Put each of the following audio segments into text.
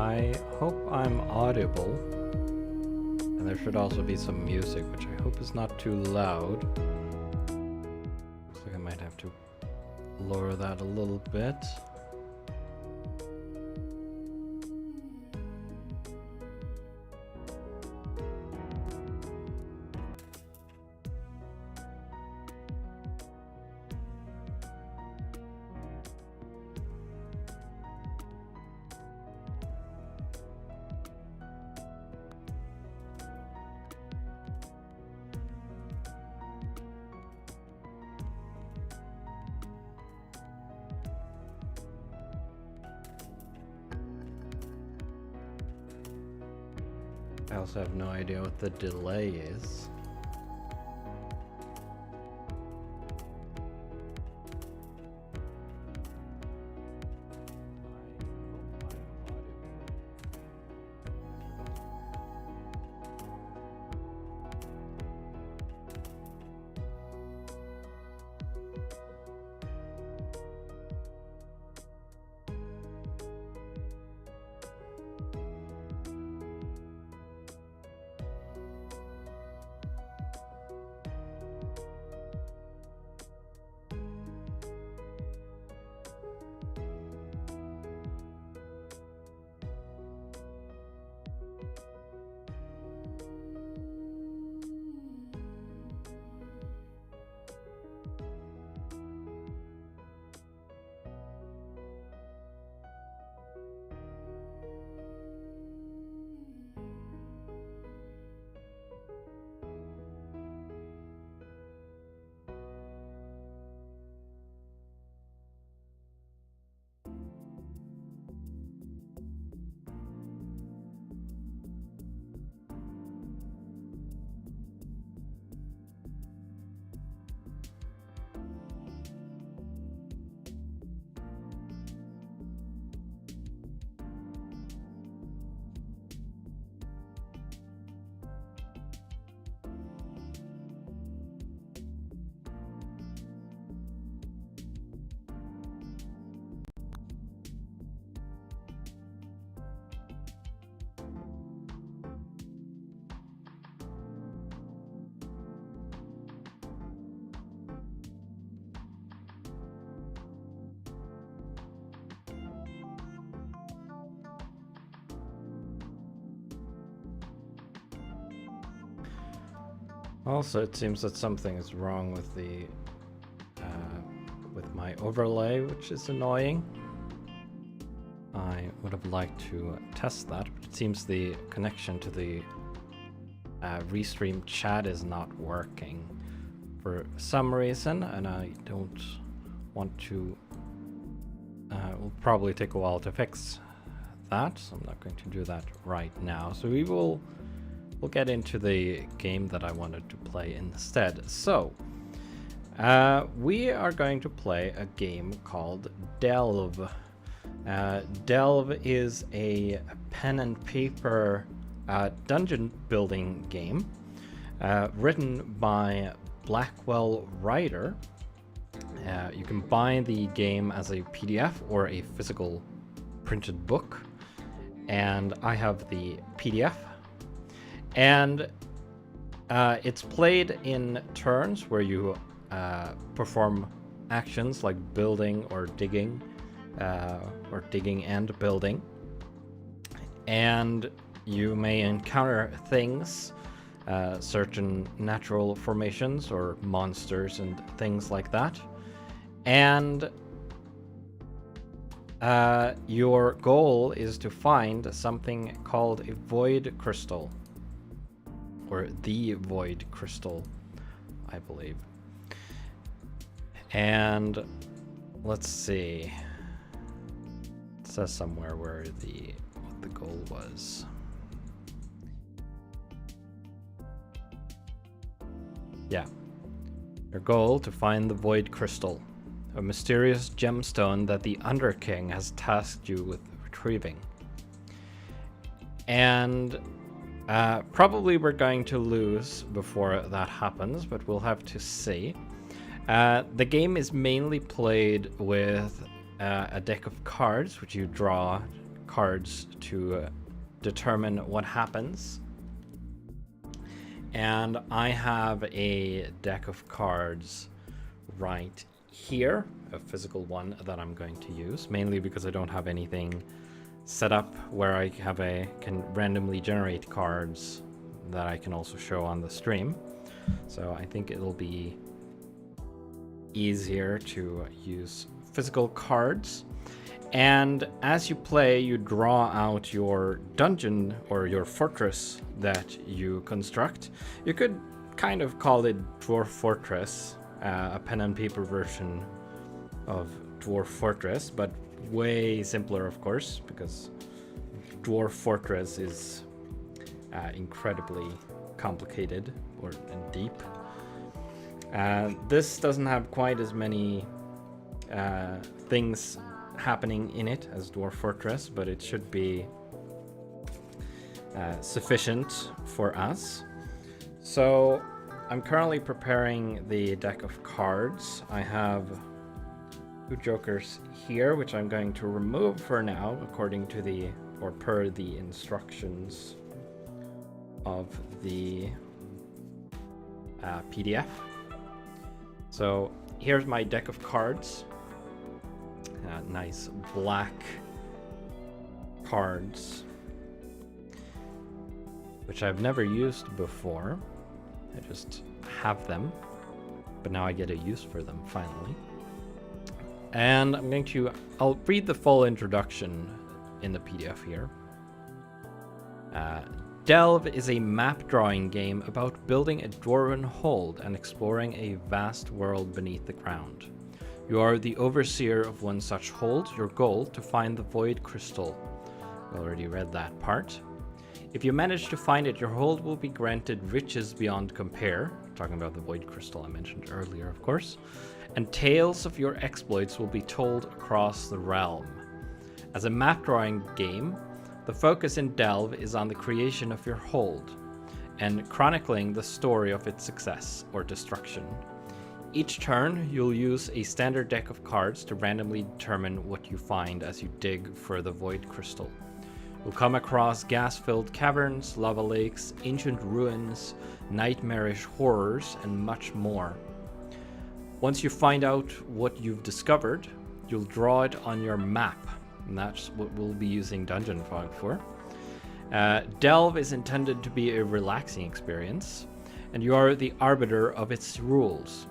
I hope I'm audible. And there should also be some music, which I hope is not too loud. Looks like I might have to lower that a little bit. I also have no idea what the delay is. Also, it seems that something is wrong with the with my overlay, which is annoying. I would have liked to test that, but it seems the connection to the restream chat is not working for some reason, and I don't want to. It will probably take a while to fix that, so I'm not going to do that right now. So we'll get into the game that I wanted to play instead. So, we are going to play a game called Delve. Delve is a pen and paper dungeon building game written by Blackwell Writer. You can buy the game as a PDF or a physical printed book, and I have the PDF. And it's played in turns where you perform actions like building or digging and building. And you may encounter things, certain natural formations or monsters and things like that. And your goal is to find something called a void crystal. Or the void crystal, I believe. And let's see. It says somewhere where what the goal was. Yeah. Your goal to find the void crystal, a mysterious gemstone that the Underking has tasked you with retrieving. And probably we're going to lose before that happens, but we'll have to see. The game is mainly played with a deck of cards, which you draw cards to determine what happens. And I have a deck of cards right here, a physical one that I'm going to use, mainly because I don't have anything set up where I can randomly generate cards that I can also show on the stream. So I think it'll be easier to use physical cards. And as you play, you draw out your dungeon or your fortress that you construct. You could kind of call it Dwarf Fortress, a pen and paper version of Dwarf Fortress, but way simpler, of course, because Dwarf Fortress is incredibly complicated and deep. This doesn't have quite as many things happening in it as Dwarf Fortress, but it should be sufficient for us. So I'm currently preparing the deck of cards. I have 2 jokers here, which I'm going to remove for now, according to per the instructions of the PDF. So here's my deck of cards. Nice black cards, which I've never used before. I just have them, but now I get a use for them finally. And I'll read the full introduction in the PDF here. Delve is a map drawing game about building a dwarven hold and exploring a vast world beneath the ground. You are the overseer of one such hold, your goal to find the void crystal. We already read that part. If you manage to find it, your hold will be granted riches beyond compare, talking about the void crystal I mentioned earlier, of course, and tales of your exploits will be told across the realm. As a map drawing game, the focus in Delve is on the creation of your hold and chronicling the story of its success or destruction. Each turn, you'll use a standard deck of cards to randomly determine what you find as you dig for the void crystal. You'll come across gas-filled caverns, lava lakes, ancient ruins, nightmarish horrors, and much more. Once you find out what you've discovered, you'll draw it on your map, and that's what we'll be using DungeonFog for. Delve is intended to be a relaxing experience, and you are the arbiter of its rules.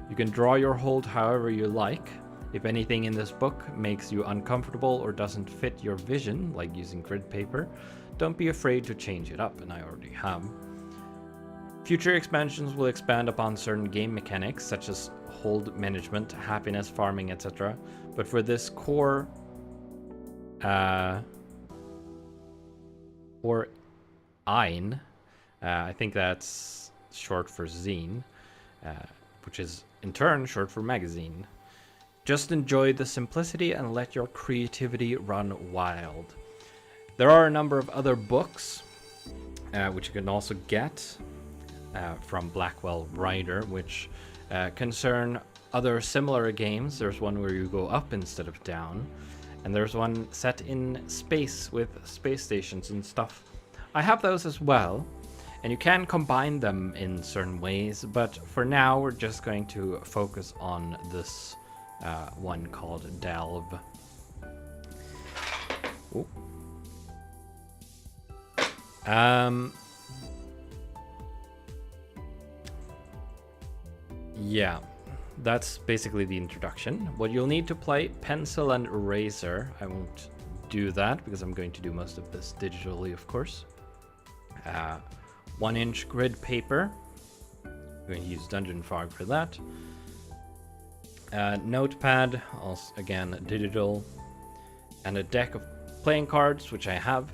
You can draw your hold however you like. If anything in this book makes you uncomfortable or doesn't fit your vision, like using grid paper, don't be afraid to change it up, and I already have. Future expansions will expand upon certain game mechanics, such as hold management, happiness, farming, etc. But for this core or Ein, I think that's short for zine, which is in turn short for magazine. Just enjoy the simplicity and let your creativity run wild. There are a number of other books, which you can also get from Blackwell Rider, which concern other similar games. There's one where you go up instead of down, and there's one set in space with space stations and stuff. I have those as well, and you can combine them in certain ways, but for now we're just going to focus on this one called Delve. Ooh. Yeah, that's basically the introduction. What you'll need to play, pencil and eraser. I won't do that because I'm going to do most of this digitally, of course. 1-inch grid paper. I'm going to use DungeonFog for that. Notepad, also again digital, and a deck of playing cards, which I have.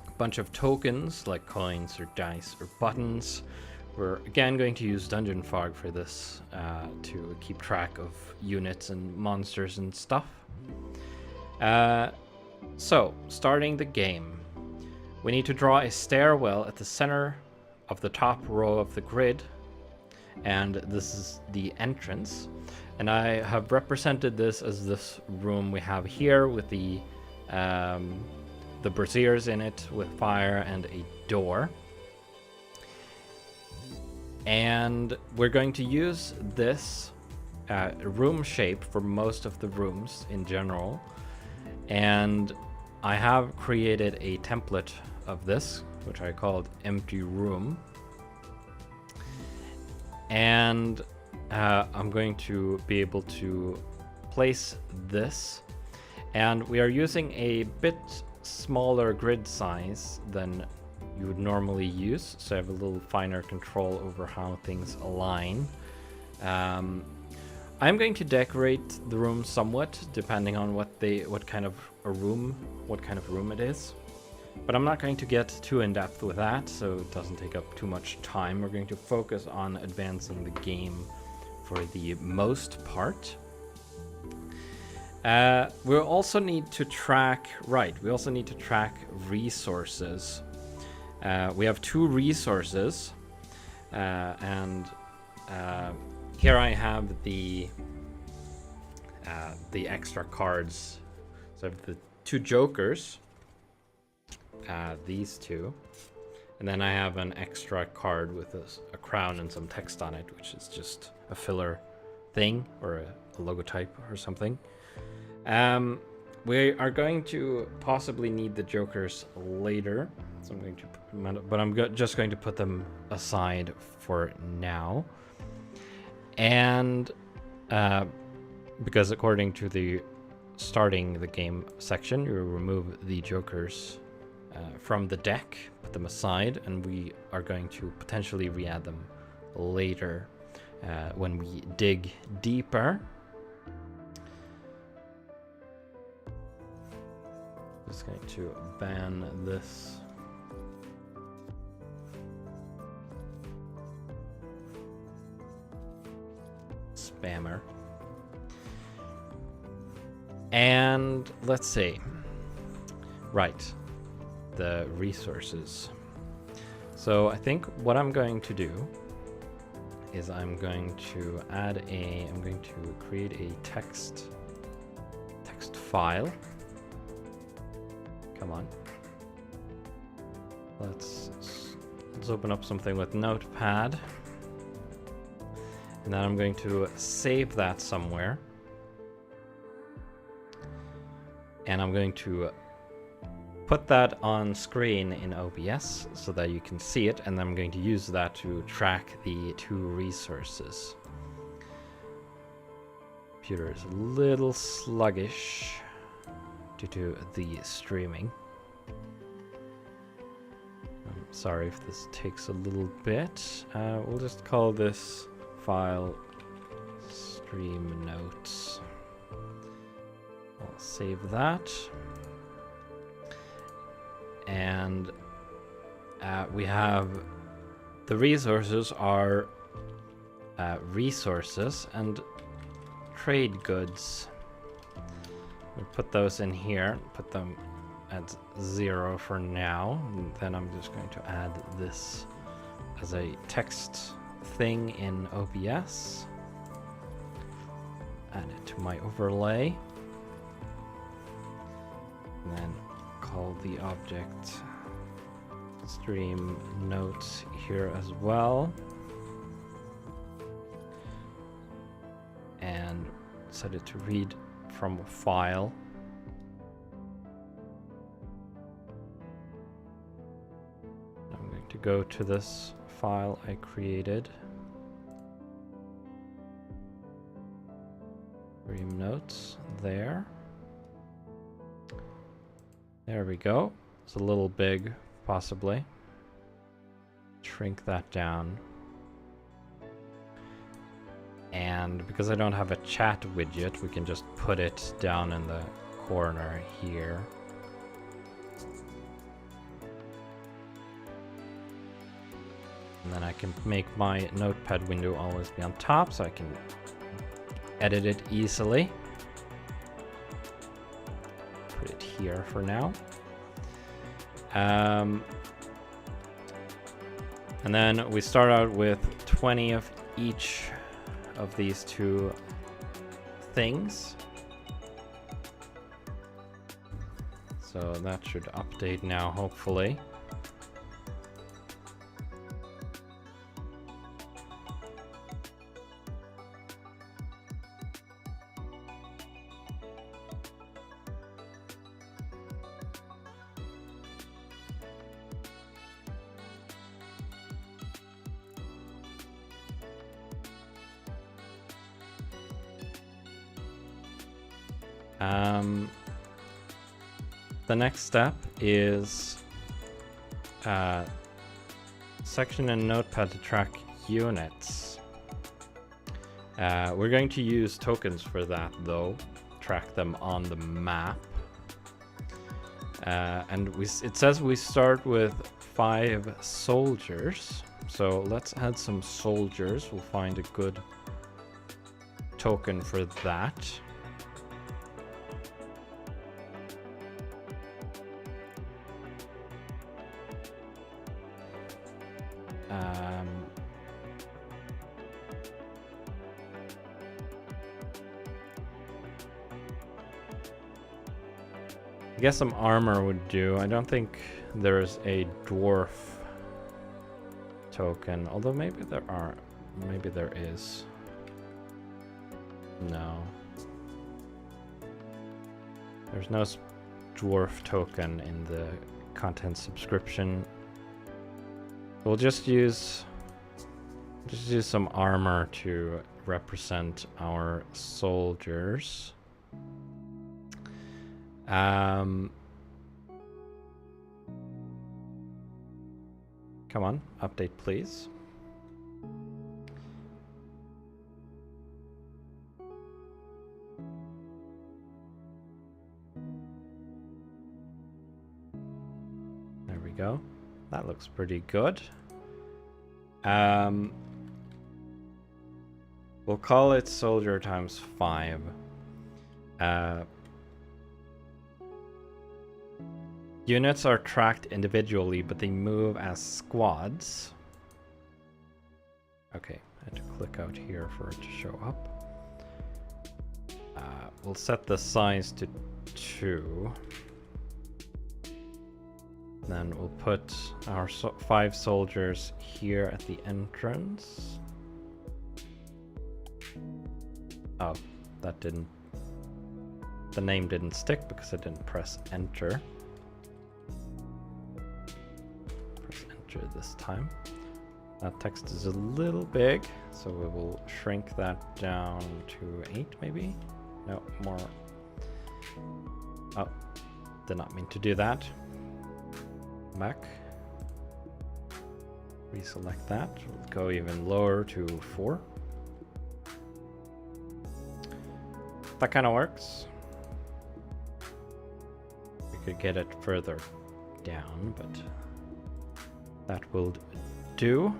A bunch of tokens like coins or dice or buttons. We're again going to use DungeonFog for this to keep track of units and monsters and stuff. So, starting the game. We need to draw a stairwell at the center of the top row of the grid, and this is the entrance. And I have represented this as this room we have here with the the braziers in it with fire, and a door. And we're going to use this room shape for most of the rooms in general. And I have created a template of this, which I called empty room. And I'm going to be able to place this. And we are using a bit smaller grid size than you would normally use, so I have a little finer control over how things align. I'm going to decorate the room somewhat, depending on what kind of room it is. But I'm not going to get too in depth with that, so it doesn't take up too much time. We're going to focus on advancing the game for the most part. We also need to track resources. We have 2 resources, and here I have the extra cards. So I have the 2 jokers, these 2, and then I have an extra card with a crown and some text on it, which is just a filler thing or a logotype or something. We are going to possibly need the jokers later, so I'm going to put them out, but I'm just going to put them aside for now. And because according to the starting the game section, you remove the jokers from the deck, put them aside, and we are going to potentially re-add them later when we dig deeper. Just going to ban this. Spammer. And let's see. Right. The resources. So I think what I'm going to do is I'm going to create a text file. Come on. Let's open up something with Notepad. And then I'm going to save that somewhere. And I'm going to put that on screen in OBS so that you can see it. And then I'm going to use that to track the 2 resources. Computer is a little sluggish due to the streaming. I'm sorry if this takes a little bit. We'll just call this file stream notes. I'll save that. And we have the resources are resources and trade goods. We'll put those in here, put them at 0 for now. And then I'm just going to add this as a text thing in OBS. Add it to my overlay. And then call the object stream notes here as well. And set it to read from a file. I'm going to go to this file I created. Stream notes there. There we go. It's a little big, possibly. Shrink that down. And because I don't have a chat widget, we can just put it down in the corner here. And then I can make my notepad window always be on top so I can edit it easily. Put it here for now. And then we start out with 20 of each of these 2 things. So that should update now, hopefully. The next step is section in Notepad to track units. We're going to use tokens for that though, track them on the map. And it says we start with 5 soldiers. So let's add some soldiers. We'll find a good token for that. I guess some armor would do. I don't think there's a dwarf token, although maybe there is. No. There's no dwarf token in the content subscription. We'll just use some armor to represent our soldiers. Come on, update please. There we go. That looks pretty good. We'll call it soldier times 5. Units are tracked individually, but they move as squads. Okay, I had to click out here for it to show up. We'll set the size to 2. Then we'll put our 5 soldiers here at the entrance. Oh, that didn't... The name didn't stick because I didn't press enter. Press enter this time. That text is a little big, so we will shrink that down to 8 maybe? No, more. Oh, did not mean to do that. Back. Reselect that. We'll go even lower to 4. That kind of works. We could get it further down, but that will do.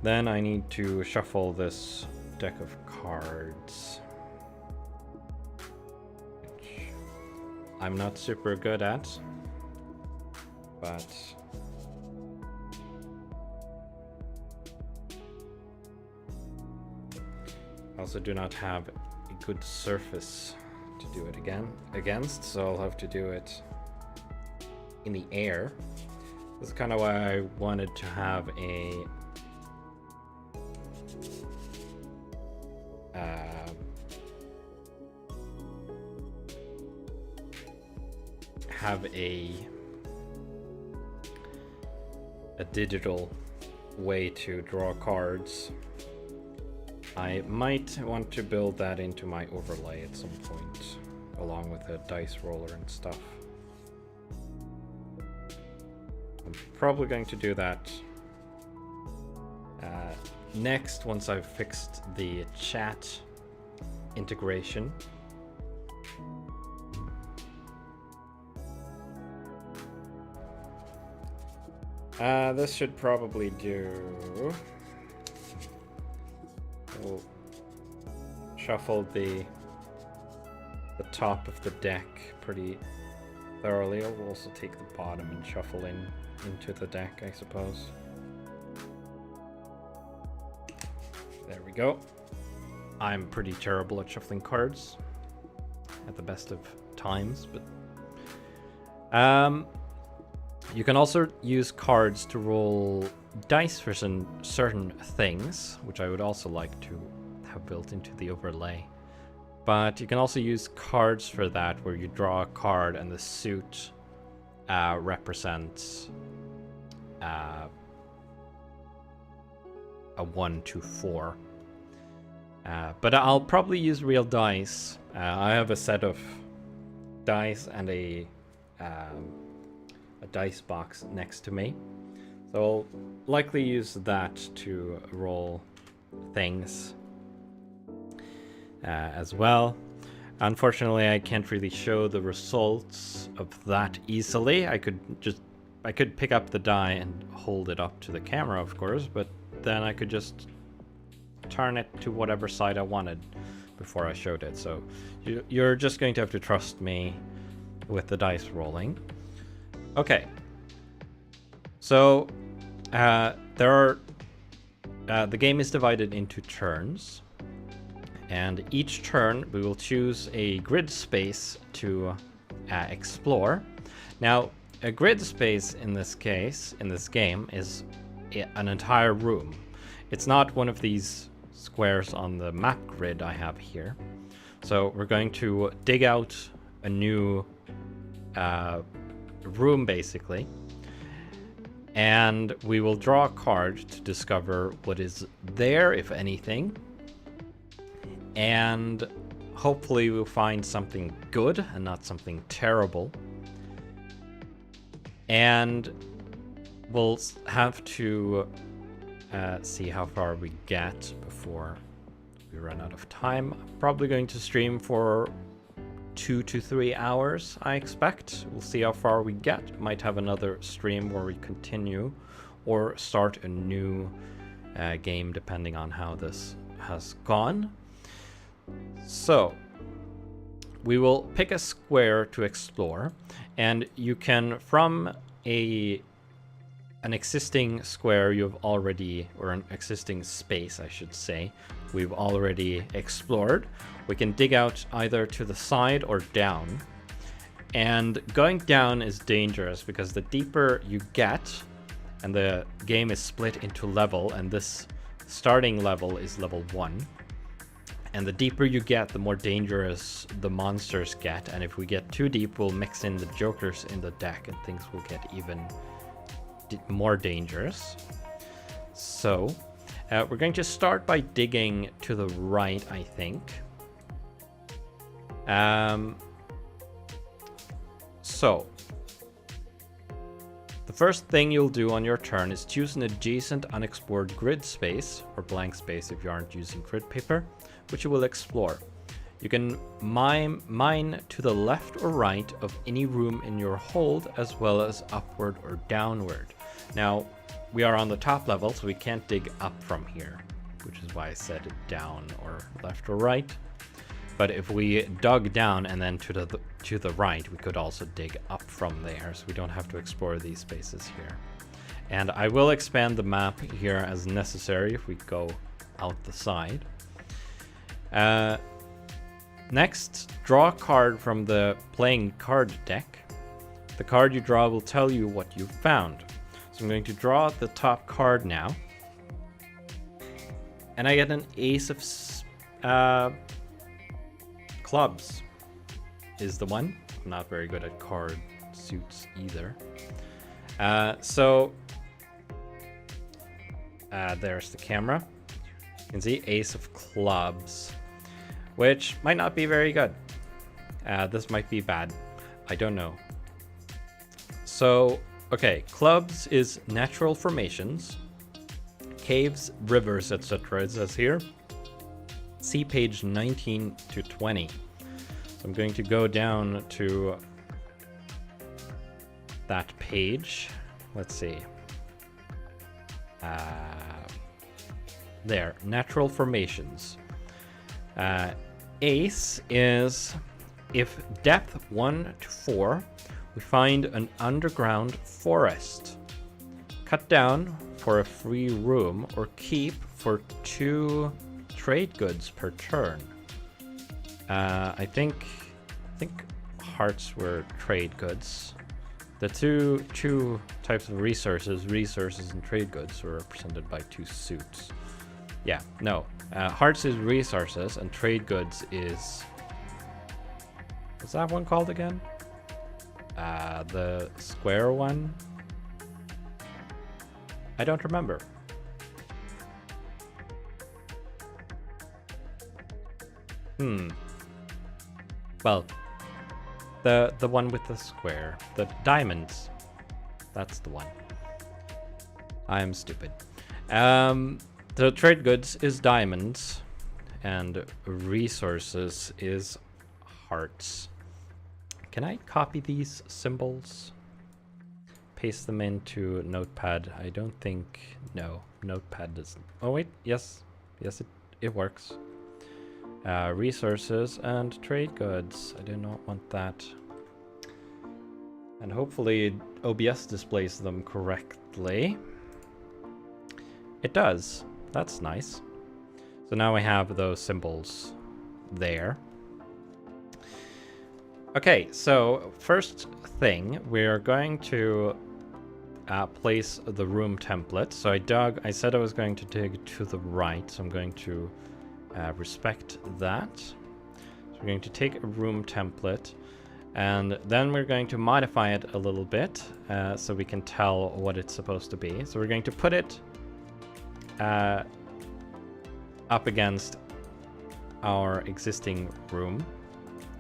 Then I need to shuffle this deck of cards, which I'm not super good at, but I also do not have a good surface to do it against, so I'll have to do it in the air. That's kind of why I wanted to have a digital way to draw cards. I might want to build that into my overlay at some point, along with a dice roller and stuff. I'm probably going to do that next, once I've fixed the chat integration. This should probably do. We'll shuffle the top of the deck pretty thoroughly. We'll also take the bottom and shuffle into the deck, I suppose. There we go. I'm pretty terrible at shuffling cards at the best of times, but you can also use cards to roll dice for certain things, which I would also like to have built into the overlay. But you can also use cards for that, where you draw a card and the suit represents a 1 to 4. But I'll probably use real dice. I have a set of dice and a dice box next to me, so I'll likely use that to roll things as well. Unfortunately, I can't really show the results of that easily. I could pick up the die and hold it up to the camera, of course, but then I could just turn it to whatever side I wanted before I showed it. So you're just going to have to trust me with the dice rolling. Okay. So the game is divided into turns, and each turn we will choose a grid space to explore. Now, a grid space in this case, in this game, is an entire room. It's not one of these squares on the map grid I have here. So we're going to dig out a new room, basically, and we will draw a card to discover what is there, if anything, and hopefully we'll find something good and not something terrible. And we'll have to see how far we get before we run out of time. I'm probably going to stream for 2 to 3 hours, I expect. We'll see how far we get. Might have another stream where we continue or start a new game, depending on how this has gone. So we will pick a square to explore, and you can, from an existing square you've already, or an existing space I should say, we've already explored, we can dig out either to the side or down. And going down is dangerous because the deeper you get, and the game is split into level, and this starting level is level 1. And the deeper you get, the more dangerous the monsters get, and if we get too deep, we'll mix in the jokers in the deck and things will get even more dangerous. So we're going to start by digging to the right, I think. So the first thing you'll do on your turn is choose an adjacent unexplored grid space, or blank space if you aren't using grid paper, which you will explore. You can mine to the left or right of any room in your hold, as well as upward or downward. Now, we are on the top level, so we can't dig up from here, which is why I said down or left or right. But if we dug down and then to the right, we could also dig up from there, so we don't have to explore these spaces here. And I will expand the map here as necessary if we go out the side. Next, draw a card from the playing card deck. The card you draw will tell you what you found. So I'm going to draw the top card now. And I get an ace of clubs is the one. I'm not very good at card suits either. There's the camera. You can see ace of clubs, which might not be very good. This might be bad. I don't know. So, okay, clubs is natural formations, caves, rivers, etc. It says here. See page 19 to 20. So I'm going to go down to that page. Let's see. There, natural formations. Ace is if depth 1 to 4, we find an underground forest. Cut down for a free room, or keep for 2 trade goods per turn. I think hearts were trade goods. The two types of resources and trade goods, were represented by 2 suits. Yeah, no. Hearts is resources, and trade goods is... What's that one called again? The square one? I don't remember. Well, the one with the square. The diamonds. That's the one. I am stupid. The trade goods is diamonds, and resources is hearts. Can I copy these symbols? Paste them into Notepad. I don't think... No, Notepad doesn't... Oh wait, yes. Yes, it works. Resources and trade goods. I do not want that. And hopefully OBS displays them correctly. It does. That's nice. So now we have those symbols there. Okay, so first thing, we're going to place the room template. So I said I was going to dig to the right, so I'm going to respect that. So we're going to take a room template, and then we're going to modify it a little bit so we can tell what it's supposed to be. So we're going to put it up against our existing room,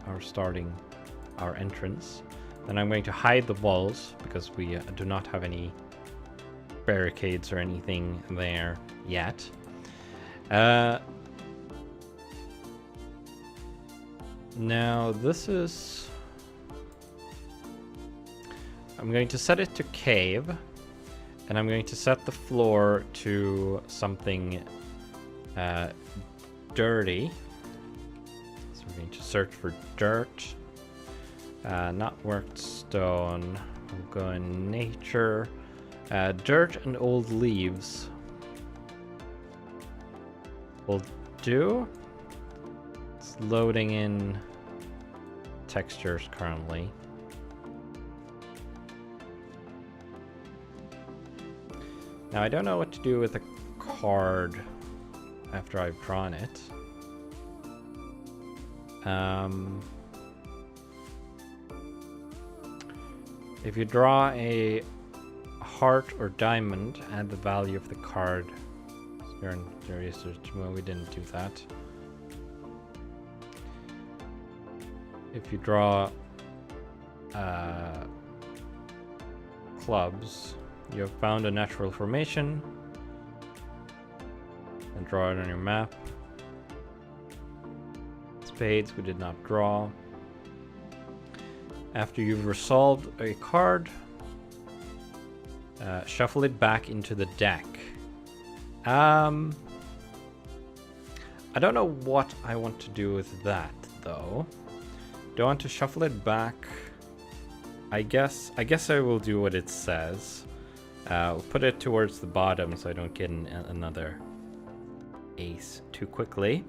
our entrance. Then I'm going to hide the walls because we do not have any barricades or anything there yet. Now this is... I'm going to set it to cave, and I'm going to set the floor to something dirty. So we're going to search for dirt. Not worked stone. We'll go in nature. Dirt and old leaves will do. It's loading in textures currently. Now I don't know what to do with a card after I've drawn it. If you draw a heart or diamond, add the value of the card. We didn't do that. If you draw clubs, you have found a natural formation and draw it on your map. Spades, we did not draw. After you've resolved a card, shuffle it back into the deck. I don't know what I want to do with that, though. Do I want to shuffle it back? I guess I will do what it says. I'll put it towards the bottom so I don't get another ace too quickly.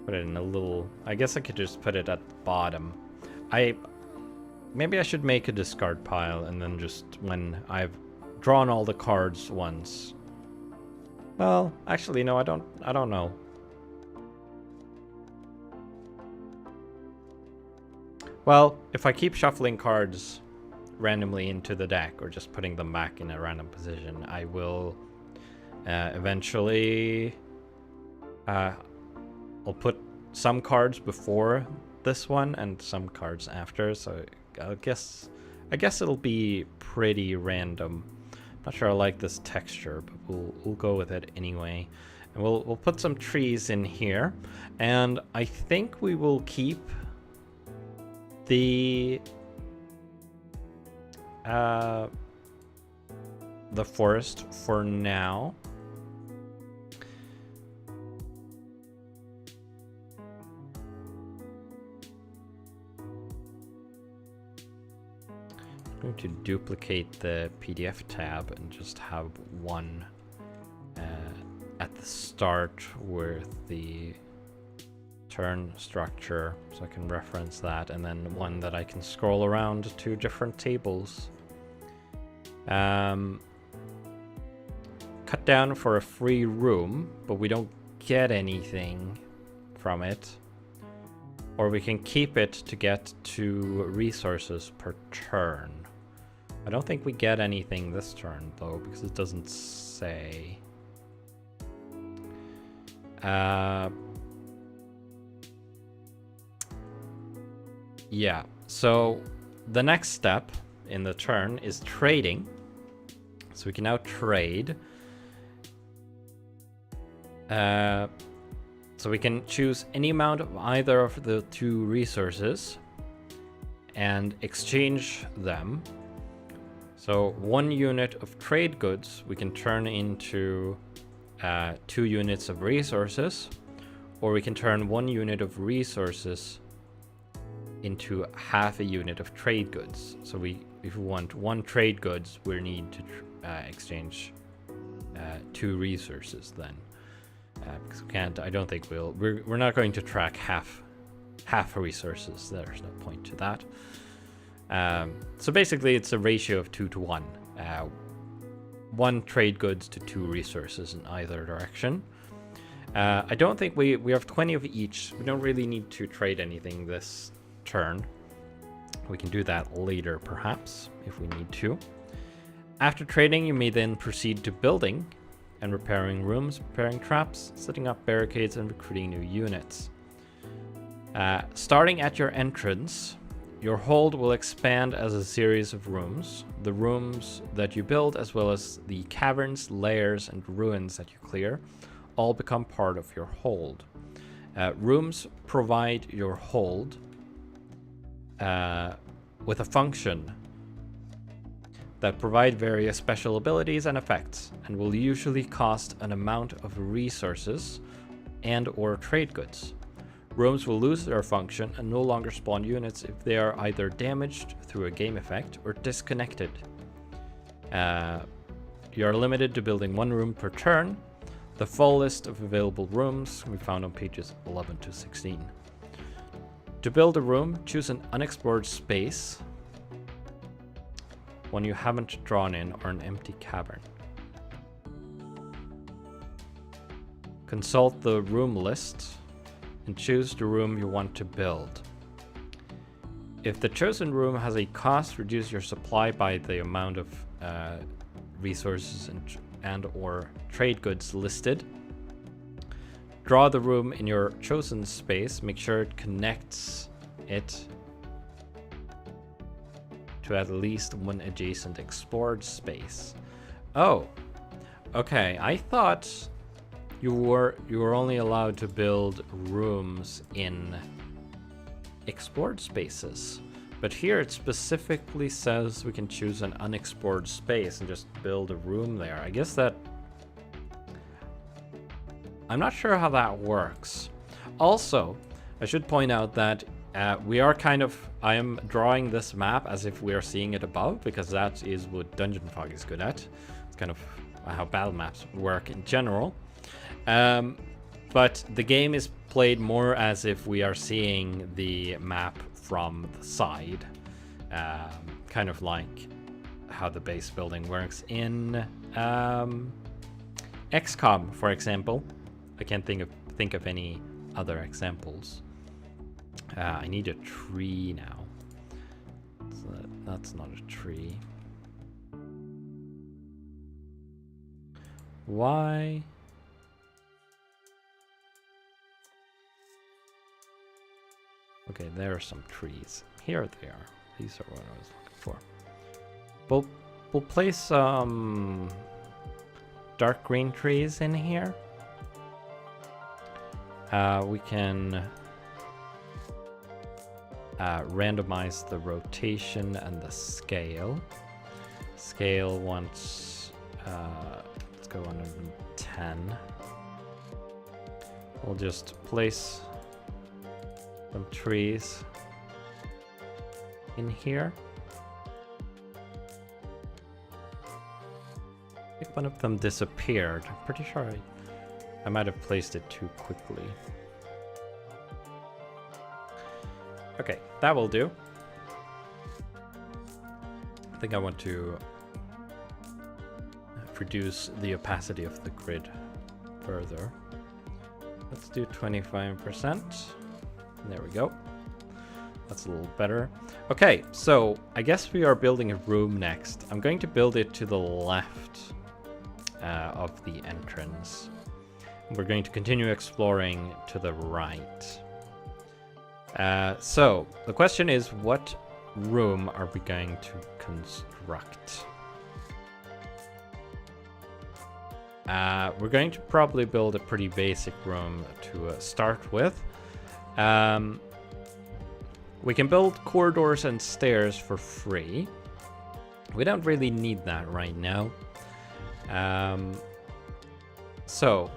Put it in a little... I guess I could just put it at the bottom. Maybe I should make a discard pile, and then just when I've drawn all the cards once. Well, actually, no, I don't know. Well, if I keep shuffling cards randomly into the deck, or just putting them back in a random position, I will eventually... I'll put some cards before this one and some cards after, so I guess it'll be pretty random. Not sure I like this texture, but we'll go with it anyway. And we'll put some trees in here, and I think we will keep the forest for now. I'm going to duplicate the PDF tab and just have one at the start with the turn structure so I can reference that, and then one that I can scroll around to different tables. Cut down for a free room, but we don't get anything from it. Or we can keep it to get 2 resources per turn. I don't think we get anything this turn though, because it doesn't say. Yeah, so the next step in the turn is trading. So we can now trade. So we can choose any amount of either of the 2 resources and exchange them. So 1 unit of trade goods we can turn into 2 units of resources, or we can turn 1 unit of resources into half a unit of trade goods. So if we want 1 trade goods, we need to exchange 2 resources then. Because we can't, I don't think we're not going to track half resources. There's no point to that. So basically it's a ratio of 2 to 1. 1 trade goods to 2 resources in either direction. I don't think we have 20 of each. We don't really need to trade anything this turn. We can do that later perhaps if we need to. After trading, you may then proceed to building and repairing rooms, repairing traps, setting up barricades, and recruiting new units. Starting at your entrance, your hold will expand as a series of rooms. The rooms that you build, as well as the caverns, lairs, and ruins that you clear, all become part of your hold. Rooms provide your hold with a function that provide various special abilities and effects, and will usually cost an amount of resources and or trade goods. Rooms will lose their function and no longer spawn units if they are either damaged through a game effect or disconnected. You are limited to building 1 room per turn. The full list of available rooms can be found on pages 11 to 16. To build a room, choose an unexplored space, one you haven't drawn in, or an empty cavern. Consult the room list and choose the room you want to build. If the chosen room has a cost, reduce your supply by the amount of resources and or trade goods listed. Draw the room in your chosen space. Make sure it connects it to at least 1 adjacent explored space. Oh, okay. I thought you were only allowed to build rooms in explored spaces, but here it specifically says we can choose an unexplored space and just build a room there. I guess that I'm not sure how that works. Also, I should point out that I am drawing this map as if we are seeing it above, because that is what DungeonFog is good at. It's kind of how battle maps work in general. But the game is played more as if we are seeing the map from the side. Kind of like how the base building works in XCOM, for example. I can't think of any other examples. I need a tree now. So that's not a tree. Why? Okay, there are some trees. Here they are. These are what I was looking for. We'll place some dark green trees in here. We can randomize the rotation and the scale. Scale wants, let's go 110. We'll just place some trees in here. I think one of them disappeared. I'm pretty sure I might have placed it too quickly. Okay, that will do. I think I want to reduce the opacity of the grid further. Let's do 25%. There we go. That's a little better. Okay, so I guess we are building a room next. I'm going to build it to the left of the entrance. We're going to continue exploring to the right. So the question is, what room are we going to construct? We're going to probably build a pretty basic room to start with. We can build corridors and stairs for free. We don't really need that right now. So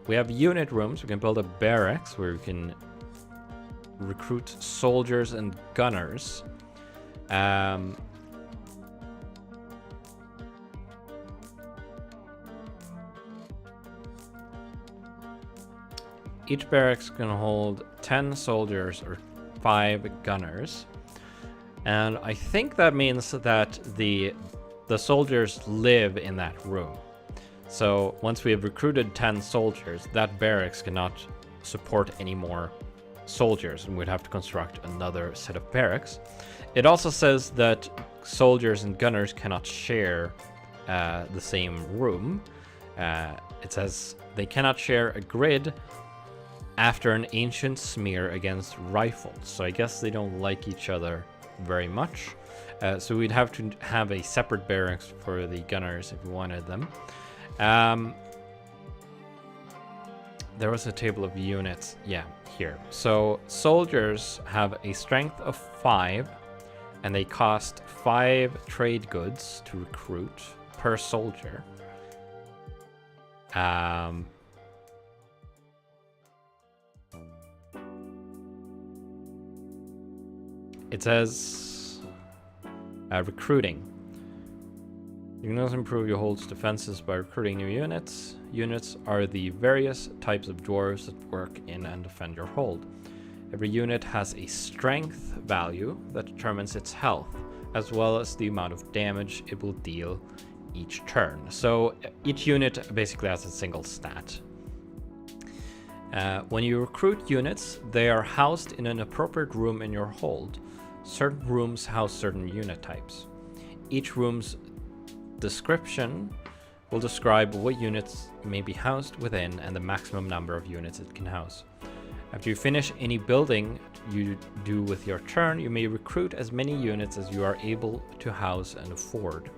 we have unit rooms. We can build a barracks where we can recruit soldiers and gunners. Each barracks can hold 10 soldiers or 5 gunners. And I think that means that the soldiers live in that room. So once we have recruited 10 soldiers, that barracks cannot support any more soldiers, and we'd have to construct another set of barracks. It also says that soldiers and gunners cannot share the same room. It says they cannot share a grid after an ancient smear against rifles. So I guess they don't like each other very much. So we'd have to have a separate barracks for the gunners if we wanted them. There was a table of units. Yeah, here. So soldiers have a strength of 5, and they cost 5 trade goods to recruit per soldier. It says recruiting. You can also improve your hold's defenses by recruiting new units. Units are the various types of dwarves that work in and defend your hold. Every unit has a strength value that determines its health, as well as the amount of damage it will deal each turn. So each unit basically has a single stat. When you recruit units, they are housed in an appropriate room in your hold. Certain rooms house certain unit types. Each room's description will describe what units may be housed within and the maximum number of units it can house. After you finish any building you do with your turn, you may recruit as many units as you are able to house and afford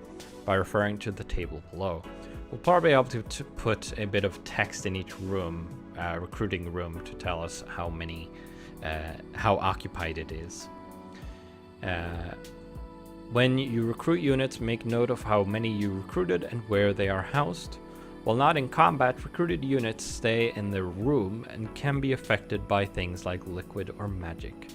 by referring to the table below. We'll probably be able to put a bit of text in each room, recruiting room, to tell us how many, how occupied it is. When you recruit units, make note of how many you recruited and where they are housed. While not in combat, recruited units stay in their room and can be affected by things like liquid or magic.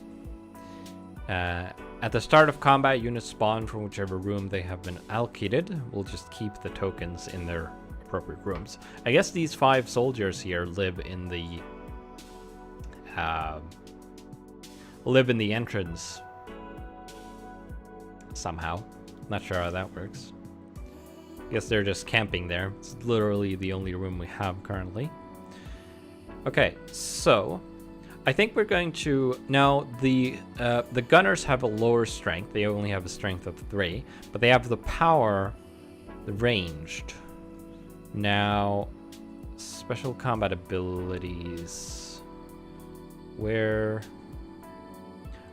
At the start of combat, units spawn from whichever room they have been allocated. We'll just keep the tokens in their appropriate rooms. I guess these 5 soldiers here live in the entrance somehow. Not sure how that works. I guess they're just camping there. It's literally the only room we have currently. Okay, so I think we're going to now the gunners have a lower strength. They only have a strength of 3, but they have the power, the ranged. Now, special combat abilities. Where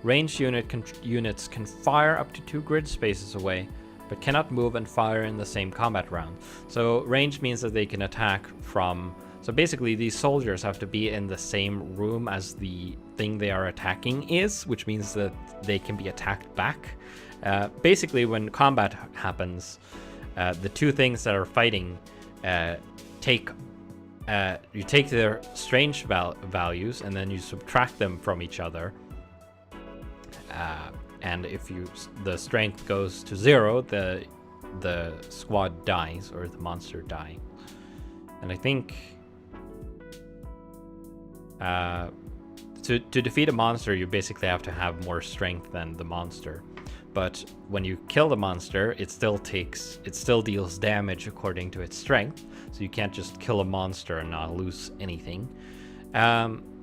ranged units can fire up to 2 grid spaces away, but cannot move and fire in the same combat round. So ranged means that they can attack from... So basically these soldiers have to be in the same room as the thing they are attacking is, which means that they can be attacked back. Basically when combat happens, the 2 things that are fighting you take their strength values and then you subtract them from each other. And if the strength goes to 0, the squad dies, or the monster die. And I think To defeat a monster, you basically have to have more strength than the monster. But when you kill the monster, it still deals damage according to its strength. So you can't just kill a monster and not lose anything.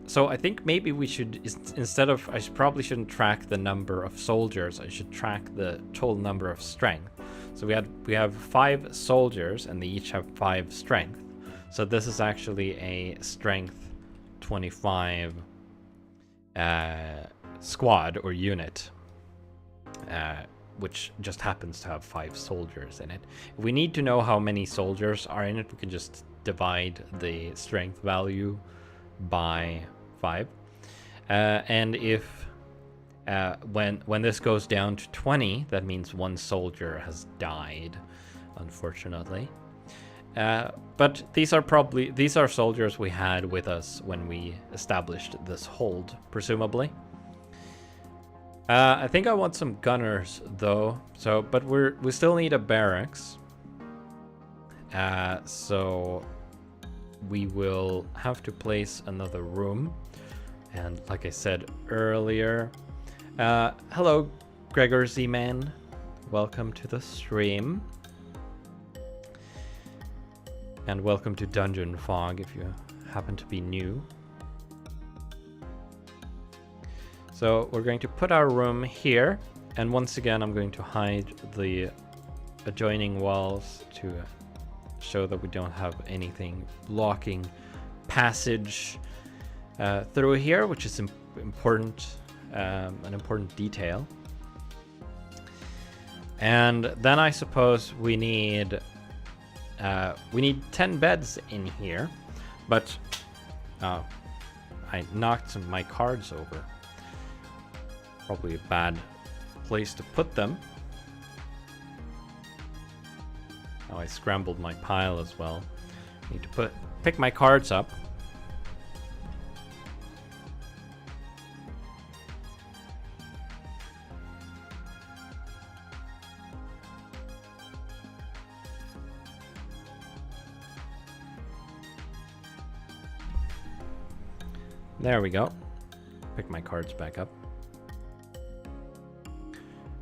So I think maybe we should, I probably shouldn't track the number of soldiers. I should track the total number of strength. So we have 5 soldiers, and they each have 5 strength. So this is actually a strength 25 squad or unit, which just happens to have 5 soldiers in it. If we need to know how many soldiers are in it, we can just divide the strength value by 5. And if when this goes down to 20, that means 1 soldier has died, unfortunately. But these are soldiers we had with us when we established this hold, presumably. I think I want some gunners though. But we still need a barracks. So we will have to place another room. And like I said earlier, hello, Gregor Z-Man. Welcome to the stream. And welcome to DungeonFog if you happen to be new. So we're going to put our room here. And once again, I'm going to hide the adjoining walls to show that we don't have anything blocking passage through here, which is important, an important detail. And then I suppose we need 10 beds in here, but I knocked my cards over. Probably a bad place to put them. Oh, I scrambled my pile as well. Need to pick my cards up. There we go. Pick my cards back up.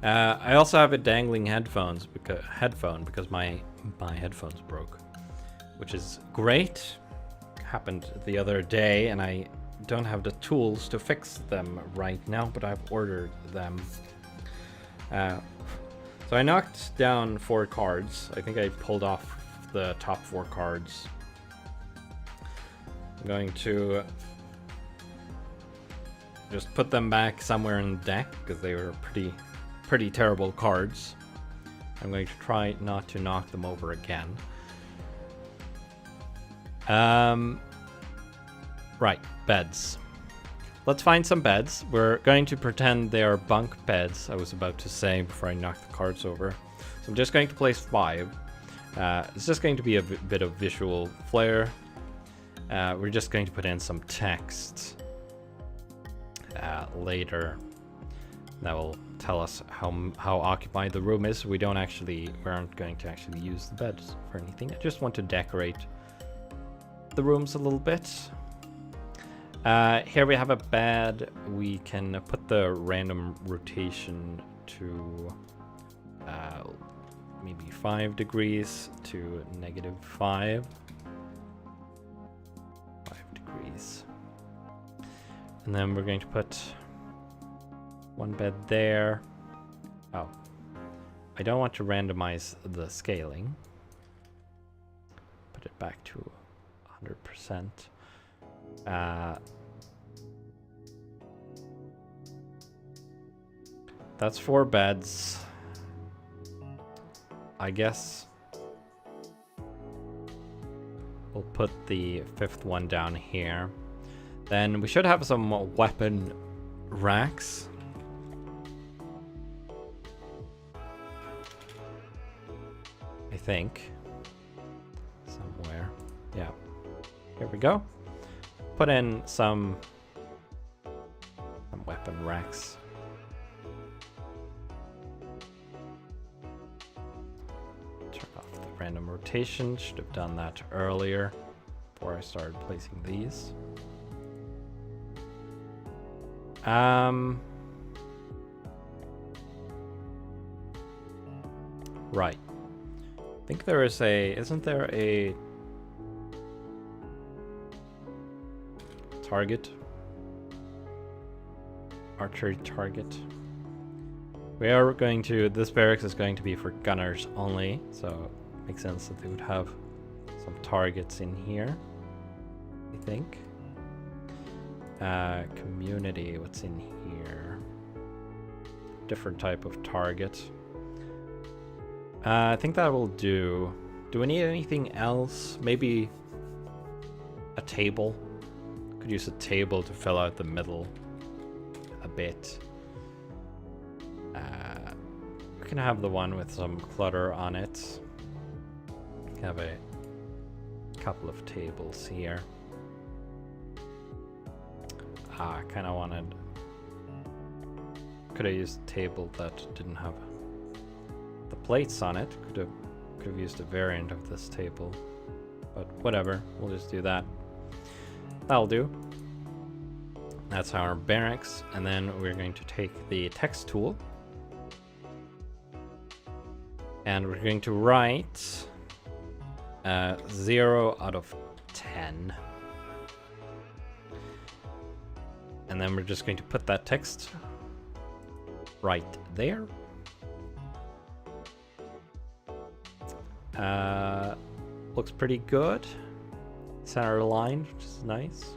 I also have a dangling headphone because my headphones broke, which is great. Happened the other day, and I don't have the tools to fix them right now, but I've ordered them. So I knocked down 4 cards. I think I pulled off the top 4 cards. I'm going to just put them back somewhere in the deck because they were pretty terrible cards. I'm going to try not to knock them over again. Right, beds. Let's find some beds. We're going to pretend they are bunk beds, I was about to say before I knocked the cards over. So I'm just going to place 5. It's just going to be a bit of visual flair. We're just going to put in some text later. That will tell us how occupied the room is. We aren't going to actually use the beds for anything. I just want to decorate the rooms a little bit. Here we have a bed. We can put the random rotation to maybe 5 degrees to -5. 5 degrees. And then we're going to put 1 bed there. Oh, I don't want to randomize the scaling. Put it back to 100%. That's 4 beds. I guess we'll put the 5th one down here. Then we should have some weapon racks. I think. Somewhere. Yeah. Here we go. Put in some weapon racks. Turn off the random rotation. Should have done that earlier before I started placing these. Right. I think there is isn't there a target? Archery target. We are going to, this barracks is going to be for gunners only, so it makes sense that they would have some targets in here, I think. Community, what's in here? Different type of target. I think that will do. Do we need anything else? Maybe a table? Could use a table to fill out the middle a bit. We can have the one with some clutter on it. Have a couple of tables here. I kind of wanted... Could have used a table that didn't have the plates on it. Could have used a variant of this table. But whatever, we'll just do that. That'll do. That's our barracks, and then we're going to take the text tool. And we're going to write 0 out of 10. And then we're just going to put that text right there. Looks pretty good. Center line, which is nice.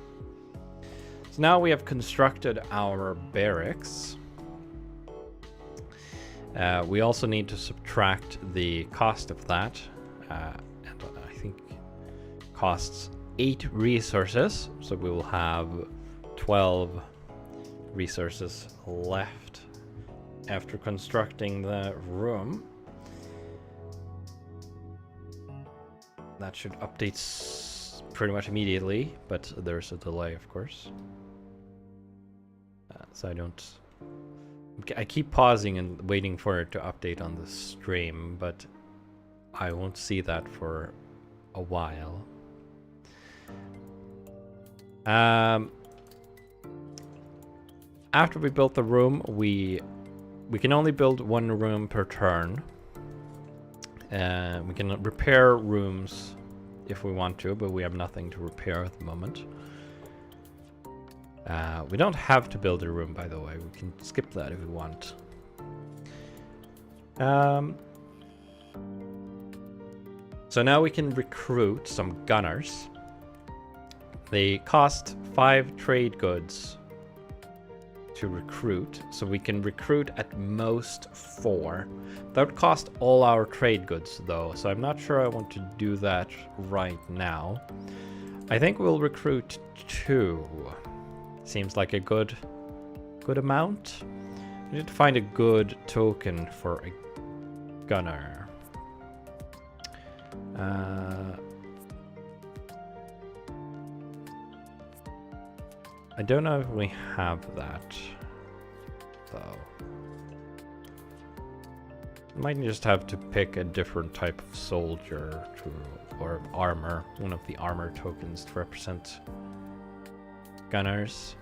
So now we have constructed our barracks. We also need to subtract the cost of that. And I think costs 8 resources. So we will have 12 resources left after constructing the room. That should update pretty much immediately, but there's a delay, of course. So I keep pausing and waiting for it to update on the stream, but I won't see that for a while. After we built the room, we can only build one room per turn. We can repair rooms if we want to, but we have nothing to repair at the moment. We don't have to build a room, by the way. We can skip that if we want. So now we can recruit some gunners. They cost 5 trade goods to recruit, so we can recruit at most 4. That would cost all our trade goods though, so I'm not sure I want to do that right now. I think we'll recruit 2. Seems like a good amount. We need to find a good token for a gunner. I don't know if we have that, though. Might just have to pick a different type of soldier or armor, one of the armor tokens to represent gunners.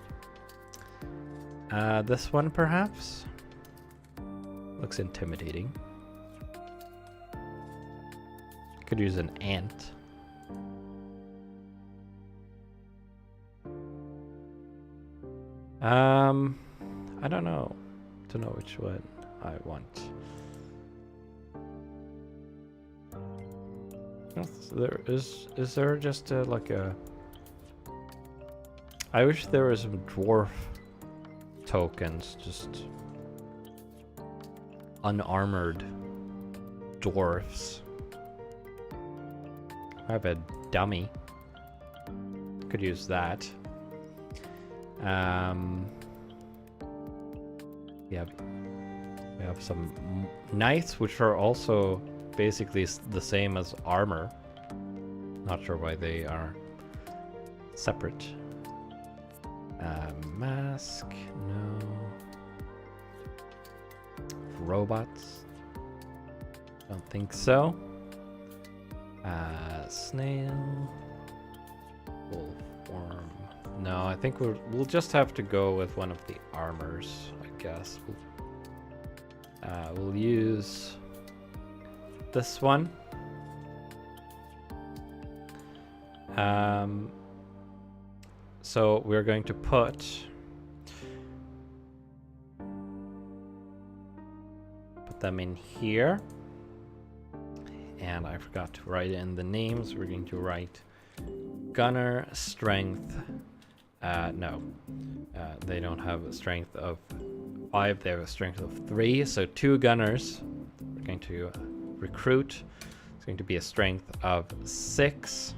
This one, perhaps? Looks intimidating. Could use an ant. I don't know. Don't know which one I want. Is there just like a... I wish there was some dwarf tokens, just unarmored dwarfs. I have a dummy. Could use that. We have some knights, which are also basically the same as armor. Not sure why they are separate. Mask, no. Robots, don't think so. Snail, full form. No, I think we'll just have to go with one of the armors, I guess. We'll use this one. So we're going to put them in here. And I forgot to write in the names. We're going to write Gunner Strength. No, they don't have a strength of 5. They have a strength of 3. So 2 gunners. We're going to recruit. It's going to be a strength of 6.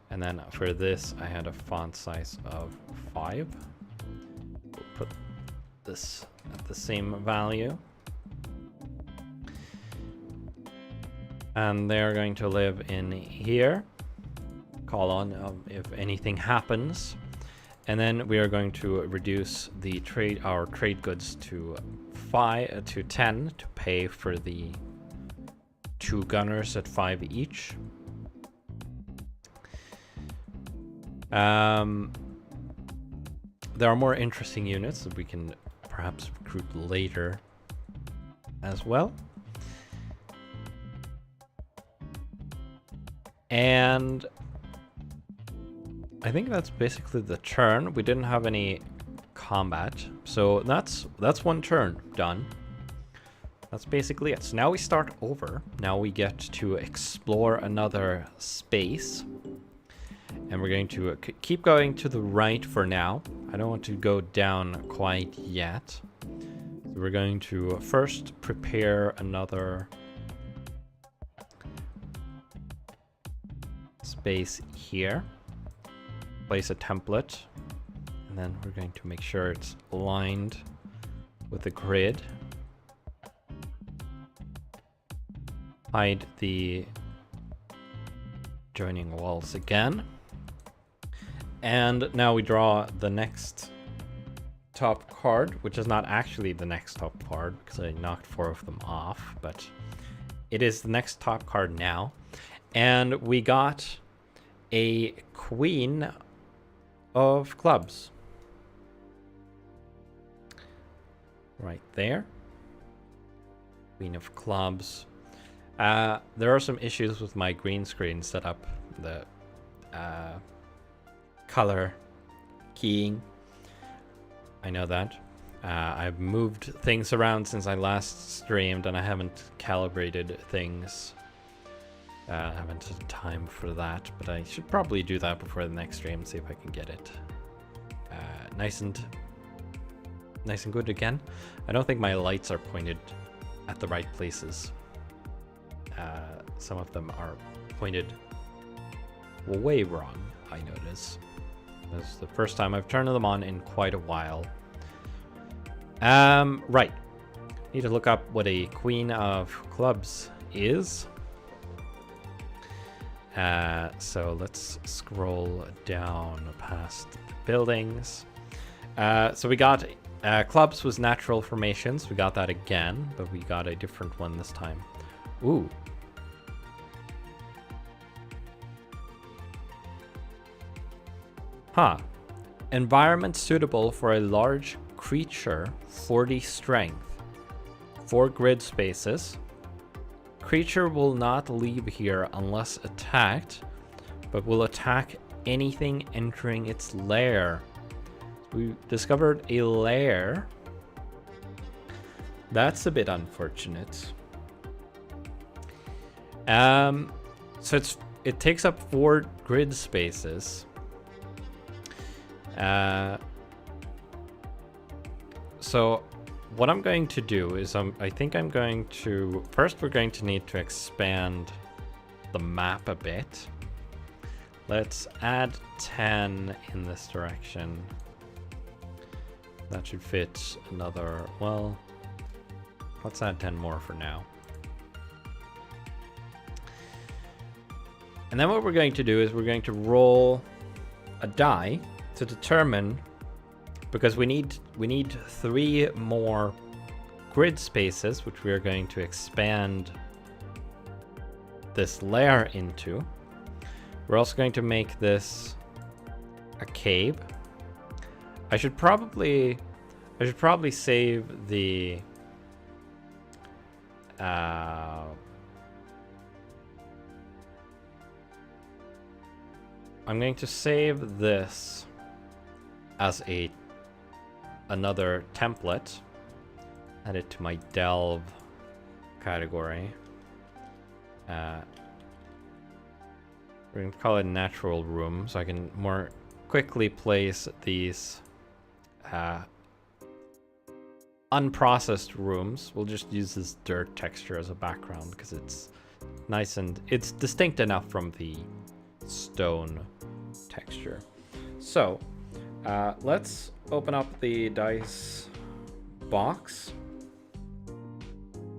And then for this, I had a font size of 5. We'll put this at the same value. And they're going to live in here. Call on if anything happens. And then we are going to reduce the our trade goods to 10 to pay for the 2 gunners at 5 each. There are more interesting units that we can perhaps recruit later as well. And I think that's basically the turn. We didn't have any combat, so that's 1 turn done. That's basically it. So now we start over. Now we get to explore another space. And we're going to keep going to the right for now. I don't want to go down quite yet. So we're going to first prepare another space here. Place a template. And then we're going to make sure it's aligned with the grid. Hide the joining walls again. And now we draw the next top card, which is not actually the next top card because I knocked 4 of them off, but it is the next top card now. And we got a Queen of Clubs. Right there. Queen of Clubs. There are some issues with my green screen setup. The color keying. I know that. I've moved things around since I last streamed and I haven't calibrated things. I haven't had time for that, but I should probably do that before the next stream and see if I can get it nice and good again. I don't think my lights are pointed at the right places. Some of them are pointed way wrong, I notice. This is the first time I've turned them on in quite a while. Right. Need to look up what a Queen of Clubs is. So let's scroll down past the buildings. So we got clubs was natural formations. We got that again, but we got a different one this time. Ooh. Huh. Environment suitable for a large creature, 40 strength. 4 grid spaces. Creature will not leave here unless attacked, but will attack anything entering its lair. We discovered a lair. That's a bit unfortunate. So it takes up 4 grid spaces. So what I'm going to do is I think I'm going to... First, we're going to need to expand the map a bit. Let's add 10 in this direction. That should fit another... Well, let's add 10 more for now. And then what we're going to do is we're going to roll a die to determine... Because we need 3 more grid spaces, which we are going to expand this layer into. We're also going to make this a cave. I should probably save the I'm going to save this as another template. Add it to my delve category. We're going to call it natural room, so I can more quickly place these unprocessed rooms. We'll just use this dirt texture as a background because it's nice and it's distinct enough from the stone texture. So let's open up the dice box.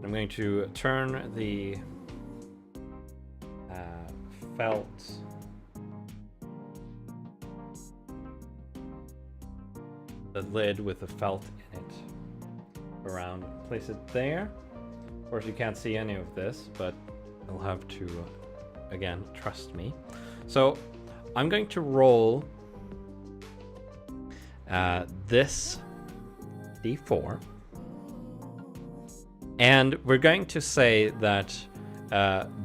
I'm going to turn the felt the lid with the felt in it around, place it there. Of course you can't see any of this, but you'll have to again trust me. So I'm going to roll this d4, and we're going to say that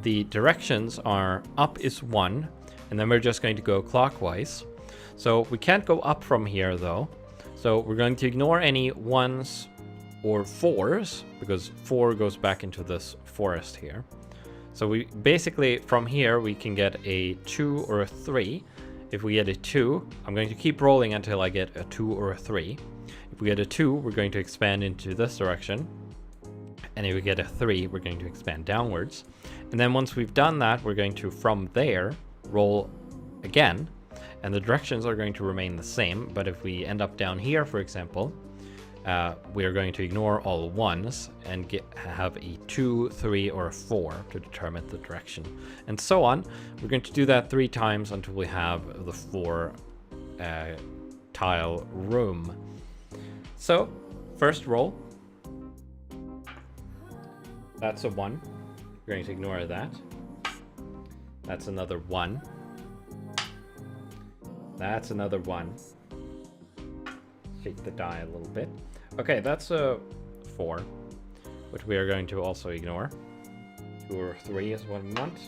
the directions are up is 1, and then we're just going to go clockwise. So we can't go up from here though. So we're going to ignore any 1s or 4s, because 4 goes back into this forest here. So we basically, from here, we can get a 2 or a 3. If we get a 2, I'm going to keep rolling until I get a 2 or a 3. If we get a 2, we're going to expand into this direction. And if we get a 3, we're going to expand downwards. And then once we've done that, we're going to, from there, roll again. And the directions are going to remain the same. But if we end up down here, for example, we're going to ignore all 1s and have a 2, 3, or a 4 to determine the direction. And so on. We're going to do that 3 times until we have the 4 tile room. So, first roll. That's a 1. We're going to ignore that. That's another 1. That's another 1. Shake the die a little bit. Okay, that's a 4, which we are going to also ignore. 2 or 3 is what we want.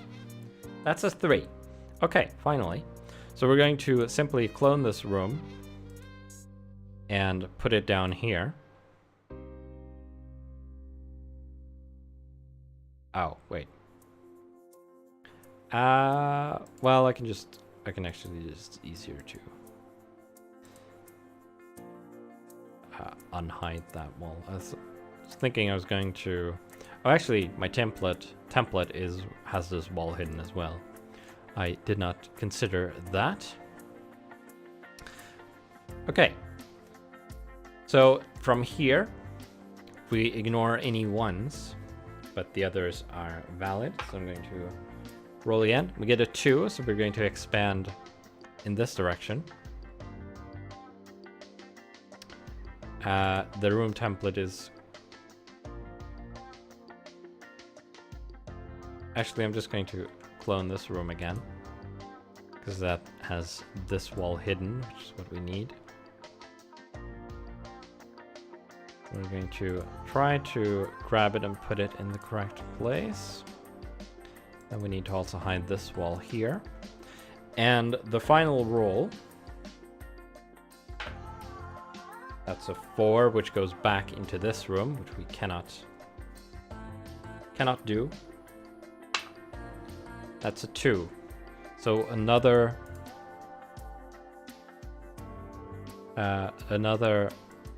That's a 3. Okay, finally. So we're going to simply clone this room and put it down here. Oh, wait. Well, I can actually just easier to unhide that wall. I was thinking I was going to. Oh, actually, my template has this wall hidden as well. I did not consider that. Okay. So from here, we ignore any 1s, but the others are valid. So I'm going to roll again. We get a 2, so we're going to expand in this direction. The room template is... Actually, I'm just going to clone this room again, because that has this wall hidden, which is what we need. We're going to try to grab it and put it in the correct place. Then we need to also hide this wall here. And the final roll, that's a 4, which goes back into this room, which we cannot do. That's a 2. So another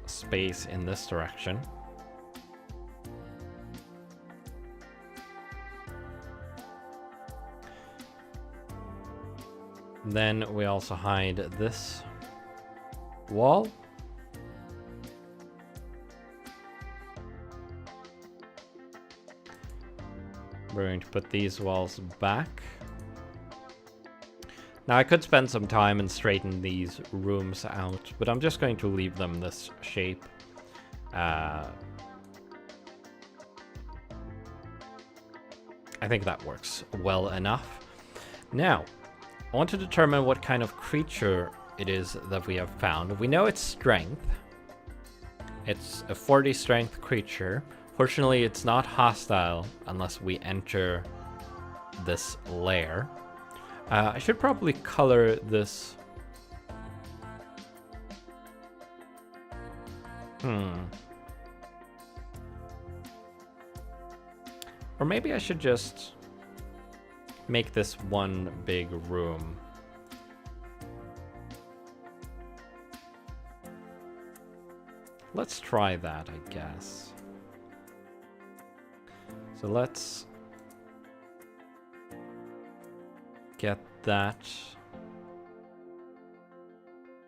space in this direction. Then we also hide this wall. We're going to put these walls back. Now I could spend some time and straighten these rooms out, but I'm just going to leave them this shape. I think that works well enough. Now, I want to determine what kind of creature it is that we have found. We know its strength. It's a 40 strength creature. Fortunately, it's not hostile unless we enter this lair. I should probably color this. Or maybe I should just make this one big room. Let's try that, I guess. So let's get that.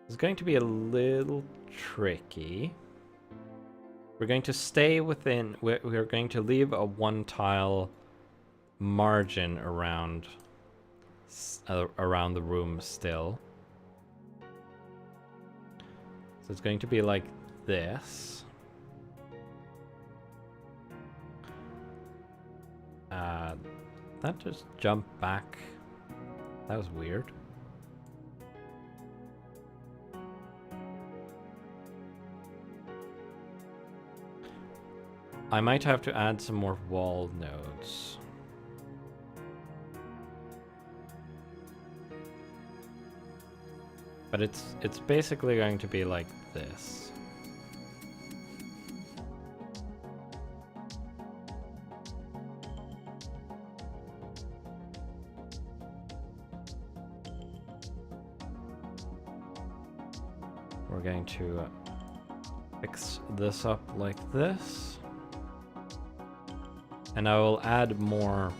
It's going to be a little tricky. We're going to stay within, we're going to leave a 1-tile margin around the room still. So it's going to be like this. That just jumped back. That was weird. I might have to add some more wall nodes. But it's basically going to be like this. We're going to fix this up like this. And I will add more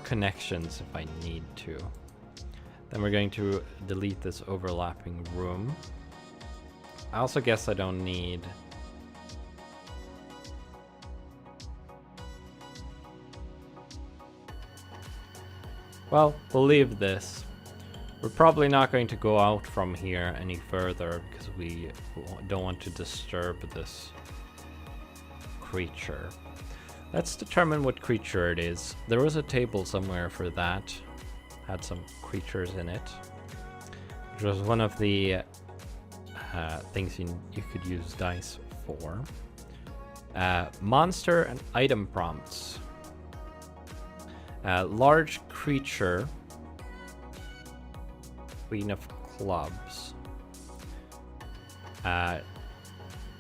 connections if I need to. Then we're going to delete this overlapping room. I also guess I don't need... Well, we'll leave this. We're probably not going to go out from here any further because we don't want to disturb this creature. Let's determine what creature it is. There was a table somewhere for that. Had some creatures in it. Which was one of the things you could use dice for. Monster and item prompts. Large creature. Queen of clubs.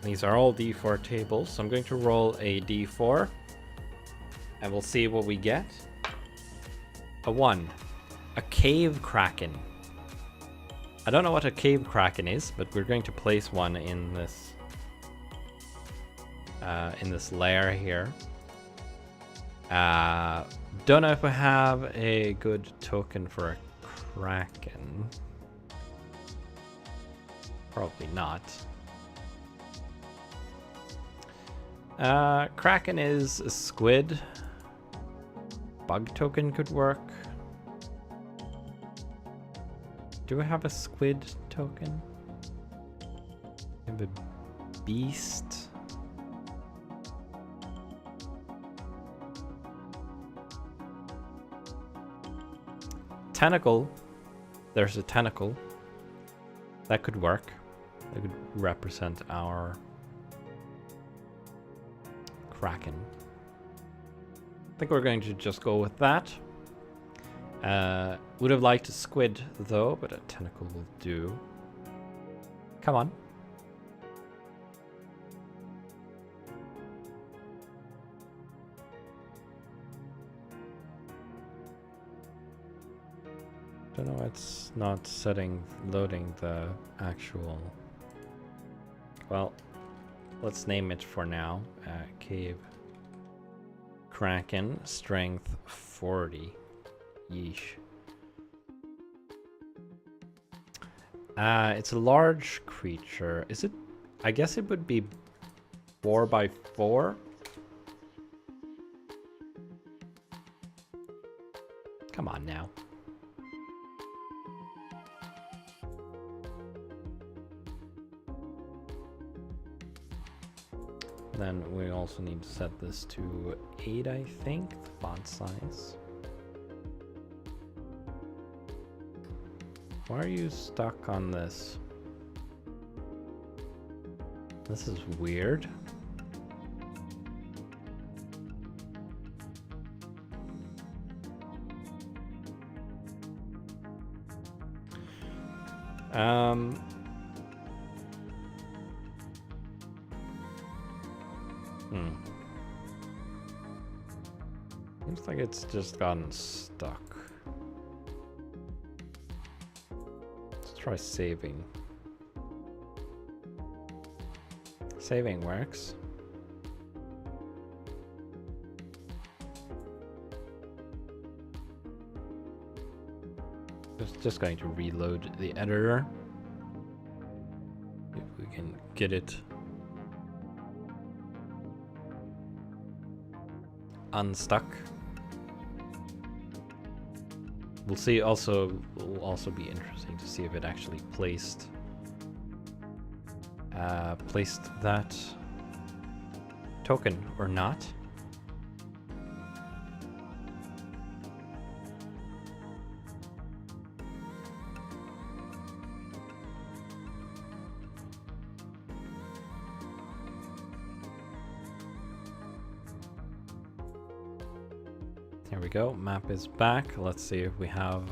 These are all D4 tables, so I'm going to roll a D4 and we'll see what we get. A 1. A cave kraken. I don't know what a cave kraken is, but we're going to place one in this lair here. Don't know if we have a good token for a kraken. Probably not. Kraken is a squid. Bug token could work. Do we have a squid token? We have a beast. Tentacle. There's a tentacle. That could work. That could represent our kraken. I think we're going to just go with that. Would have liked a squid though, but a tentacle will do. Come on. Don't know why it's not loading the actual. Well, let's name it for now. Cave Kraken, strength 40. Yeesh. It's a large creature. Is it? I guess it would be 4x4. Come on now. Then we also need to set this to 8, I think, the font size. Why are you stuck on this? This is weird. Seems like it's just gotten stuck. Let's try saving. Saving works. Just going to reload the editor. If we can get it unstuck. We'll see. Also, will also be interesting to see if it actually placed that token or not. There we go. Map is back. Let's see if we have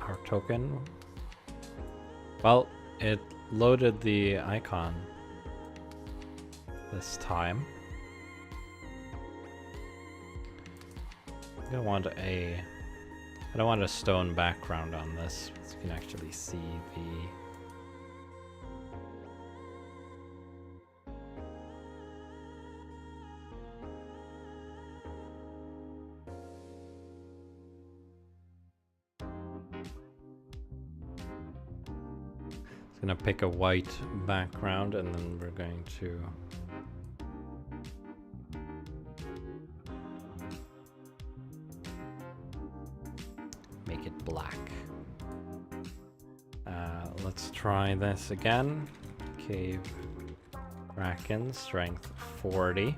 our token. Well, it loaded the icon this time. I don't want a stone background on this, so you can actually see the gonna pick a white background, and then we're going to make it black. Let's try this again. Cave Kraken, strength 40.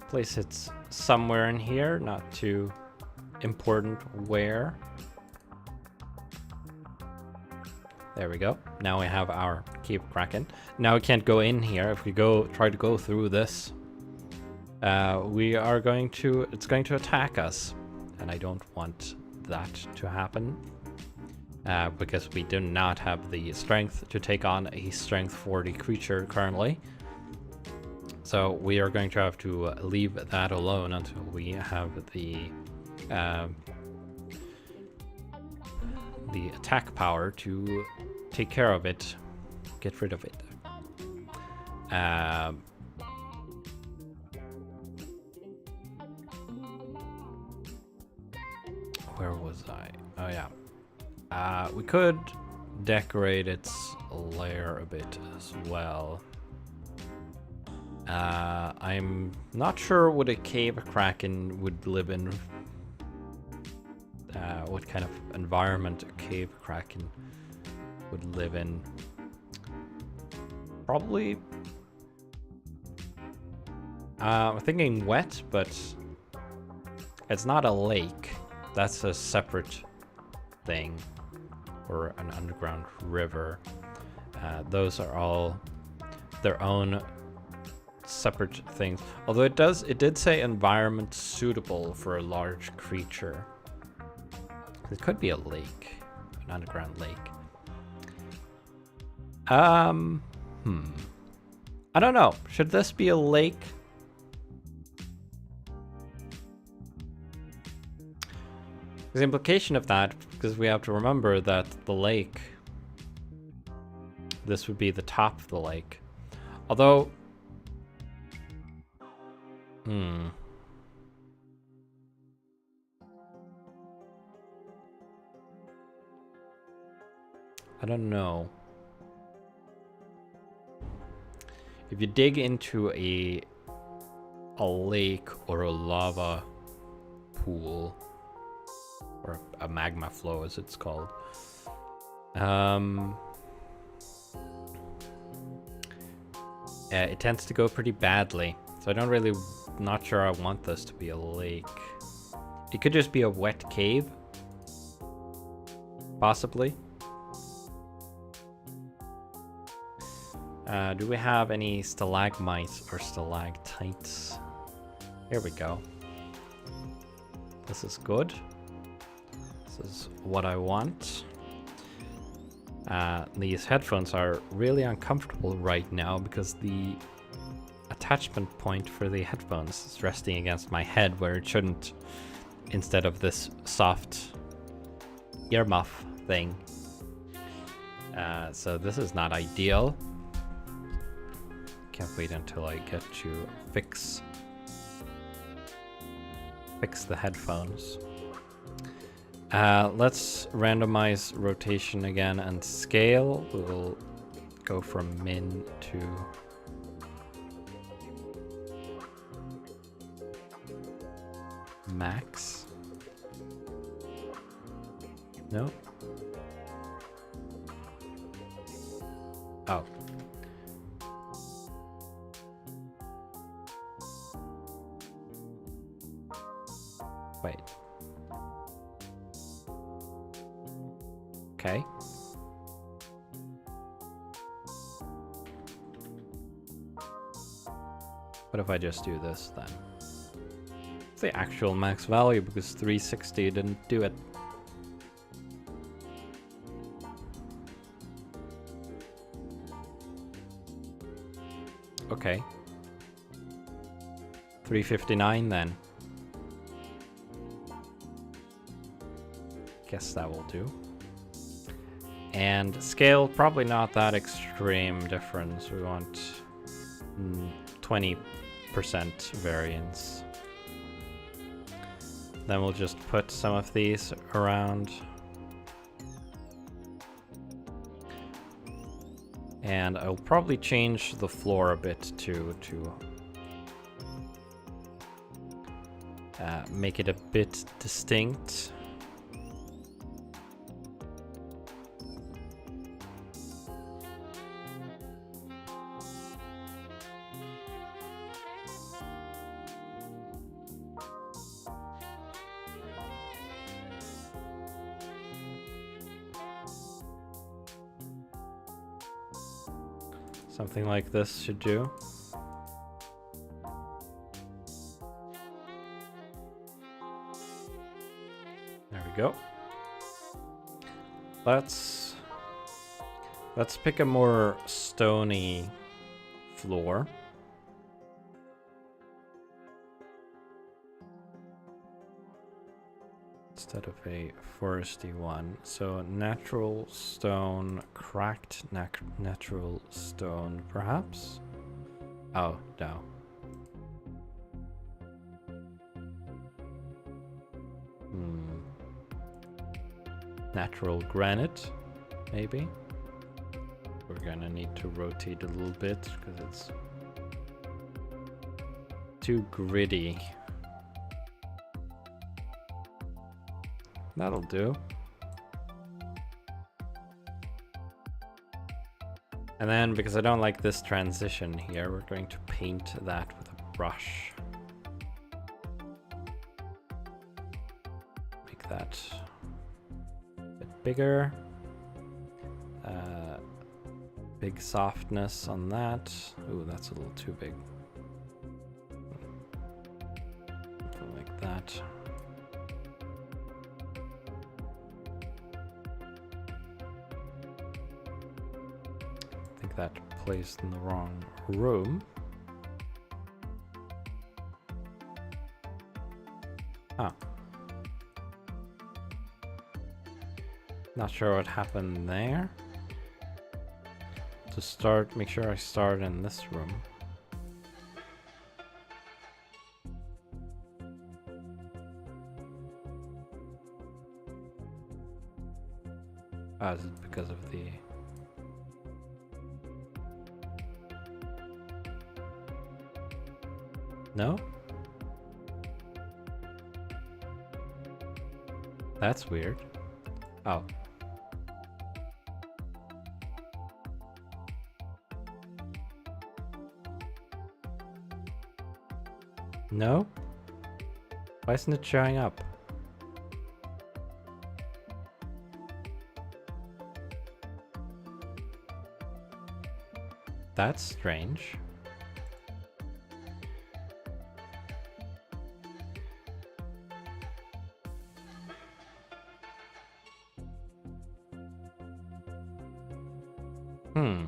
Place it somewhere in here, not too important where. There we go. Now we have our Cave Kraken. Now we can't go in here. If we try to go through this, it's going to attack us, and I don't want that to happen because we do not have the strength to take on a strength 40 creature currently. So we are going to have to leave that alone until we have the attack power to take care of it, get rid of it. Where was I? Oh yeah. We could decorate its lair a bit as well. I'm not sure what a cave kraken would live in. What kind of environment a cave kraken would live in. Probably I'm thinking wet, but it's not a lake. That's a separate thing, or an underground river. Those are all their own separate things. Although it did say environment suitable for a large creature. It could be a lake, an underground lake. I don't know. Should this be a lake? The implication of that, because we have to remember that the lake, this would be the top of the lake. Although, I don't know. If you dig into a lake or a lava pool, or a magma flow as it's called, it tends to go pretty badly. So I don't really, not sure I want this to be a lake. It could just be a wet cave. Possibly. Do we have any stalagmites or stalactites? Here we go. This is good. This is what I want. These headphones are really uncomfortable right now because the attachment point for the headphones is resting against my head where it shouldn't, instead of this soft earmuff thing. So this is not ideal. Can't wait until I get to fix the headphones. Let's randomize rotation again and scale. We will go from min to max. No? Oh. Wait. Okay. What if I just do this then? It's the actual max value because 360 didn't do it. Okay. 359 then. Guess that will do. And scale, probably not that extreme difference. We want 20% variance. Then we'll just put some of these around. And I'll probably change the floor a bit to make it a bit distinct. Something like this should do. There we go. Let's pick a more stony floor. Instead of a foresty one. So natural stone, cracked natural stone, perhaps? Oh, no. Natural granite, maybe? We're gonna need to rotate a little bit because it's too gritty. That'll do. And then, because I don't like this transition here, we're going to paint that with a brush. Make that a bit bigger. Big softness on that. Ooh, that's a little too big. Something like that. That placed in the wrong room. Ah. Not sure what happened there. To start, make sure I start in this room. Ah, is it because of the... No? That's weird. Oh. No? Why isn't it showing up? That's strange. Hmm.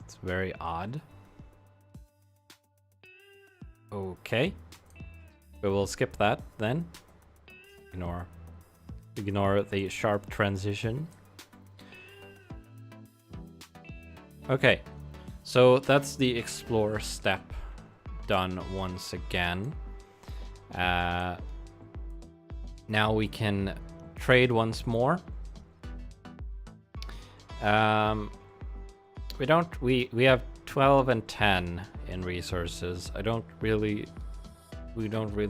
It's very odd. Okay. We will skip that then. Ignore the sharp transition. Okay. So that's the explore step done once again. Now we can trade once more. We have 12 and 10 in resources. We don't really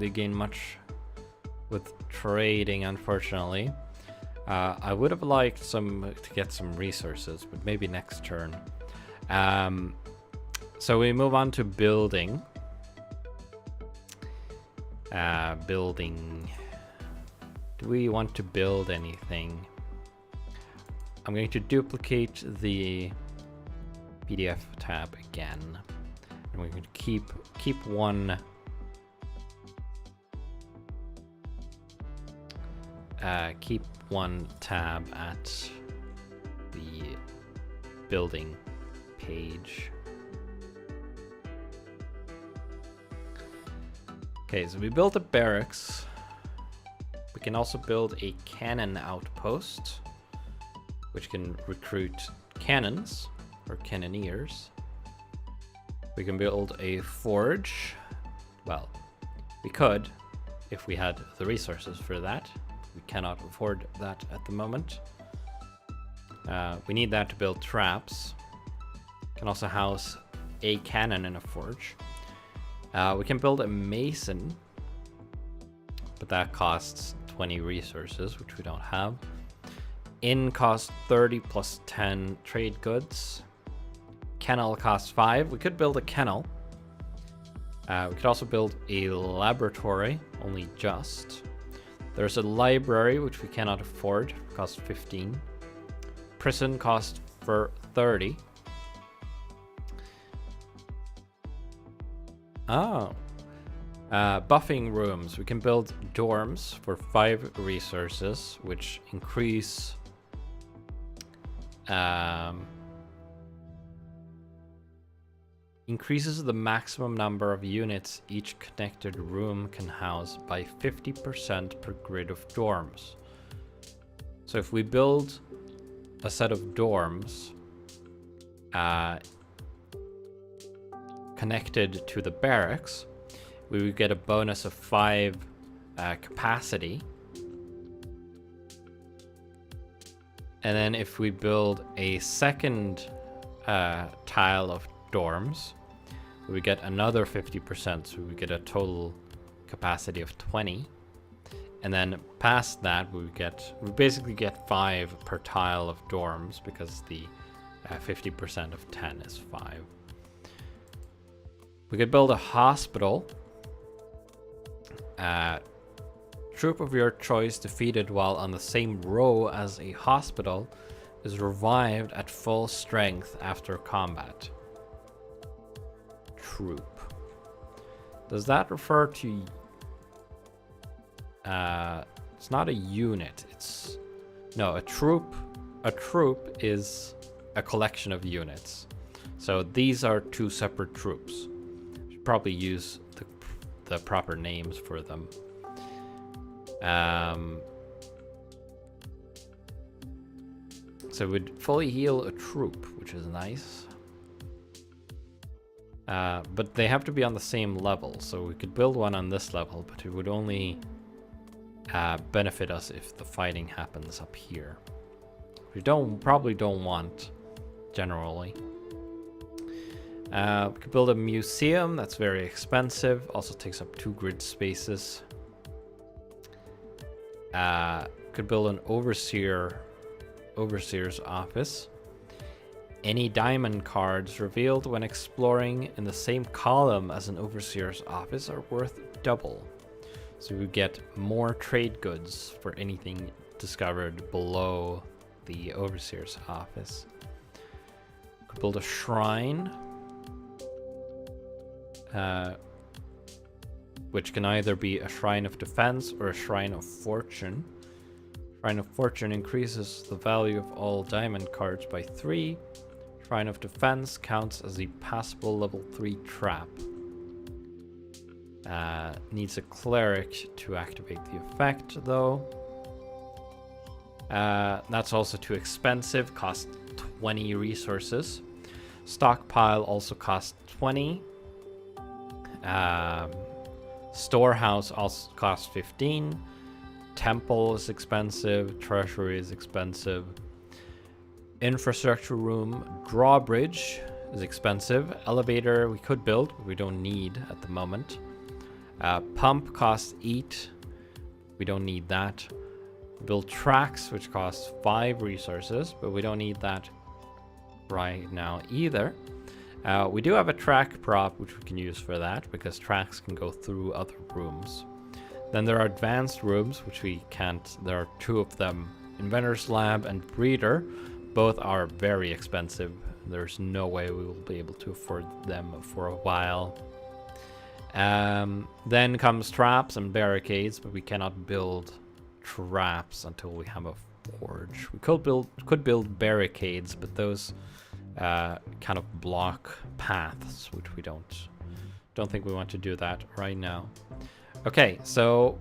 gain much with trading, unfortunately. I would have liked to get some resources, but maybe next turn. So we move on to building. Building. Do we want to build anything? I'm going to duplicate the PDF tab again, and we're going to keep one. Keep one tab at the building page. Okay, so we built a barracks. We can also build a cannon outpost, which can recruit cannons or cannoneers. We can build a forge. Well, we could if we had the resources for that. We cannot afford that at the moment. We need that to build traps. Can also house a cannon in a forge. We can build a mason, but that costs 20 resources, which we don't have. Inn costs 30 plus 10 trade goods. Kennel costs 5. We could build a kennel. We could also build a laboratory, only just. There's a library, which we cannot afford, costs 15. Prison costs for 30. Oh. Buffing rooms. We can build dorms for 5 resources, which increase increases the maximum number of units each connected room can house by 50% per grid of dorms. So if we build a set of dorms connected to the barracks, we would get a bonus of 5 capacity. And then if we build a second tile of dorms, we get another 50%, so we get a total capacity of 20. And then past that, we basically get 5 per tile of dorms, because the 50% of 10 is 5. We could build a hospital. Troop of your choice defeated while on the same row as a hospital is revived at full strength after combat. Troop. Does that refer to... it's not a unit. No, a troop. A troop is a collection of units. So these are 2 separate troops. Should probably use the proper names for them. So we'd fully heal a troop, which is nice. But they have to be on the same level, so we could build one on this level, but it would only benefit us if the fighting happens up here. We probably don't want generally. We could build a museum. That's very expensive. Also takes up 2 grid spaces. Could build an overseer's office. Any diamond cards revealed when exploring in the same column as an overseer's office are worth double. So we get more trade goods for anything discovered below the overseer's office. Could build a shrine, which can either be a shrine of defense or a shrine of fortune. Shrine of fortune increases the value of all diamond cards by 3. Shrine of defense counts as a passable level 3 trap. Needs a cleric to activate the effect, though. That's also too expensive, costs 20 resources. Stockpile also costs 20. Storehouse also costs 15. Temple is expensive. Treasury is expensive. Infrastructure room, drawbridge is expensive. Elevator we could build, but we don't need at the moment. Pump costs 8. We don't need that. Build tracks, which costs 5 resources, but we don't need that right now either. We do have a track prop, which we can use for that, because tracks can go through other rooms. Then there are advanced rooms, which we can't. There are 2 of them. Inventor's Lab and Breeder. Both are very expensive. There's no way we will be able to afford them for a while. Then comes traps and barricades, but we cannot build traps until we have a forge. We could build barricades, but those kind of block paths, which we don't think we want to do that right now. Okay, so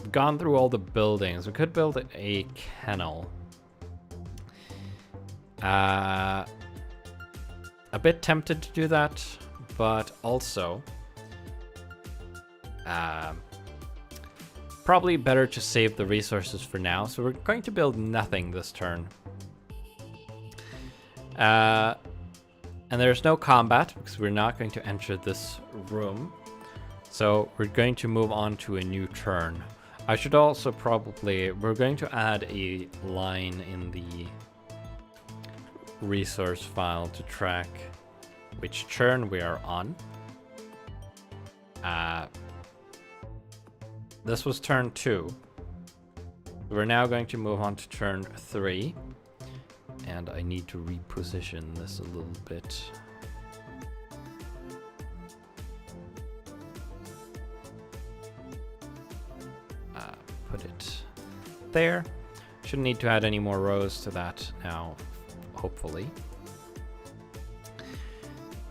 we've gone through all the buildings. We could build a kennel. A bit tempted to do that, but also probably better to save the resources for now. So we're going to build nothing this turn. And there's no combat because we're not going to enter this room. So we're going to move on to a new turn. I should also we're going to add a line in the resource file to track which turn we are on. This was turn 2. We're now going to move on to turn 3. And I need to reposition this a little bit. Put it there. Shouldn't need to add any more rows to that now, hopefully.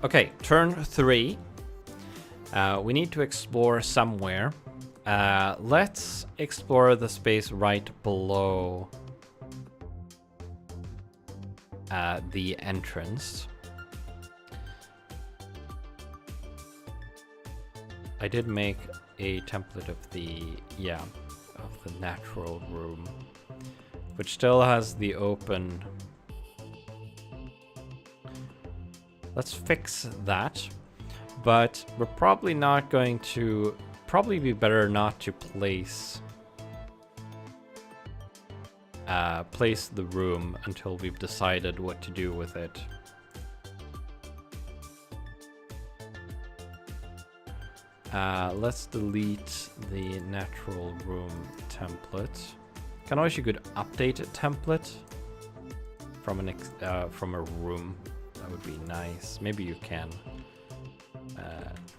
Okay, turn 3. We need to explore somewhere. Let's explore the space right below the entrance. I did make a template of the natural room, which still has the open. Let's fix that, but we're probably not going to. Probably be better not to place the room until we've decided what to do with it. Let's delete the natural room template. Can always you could update a template from a room. That would be nice. Maybe you can.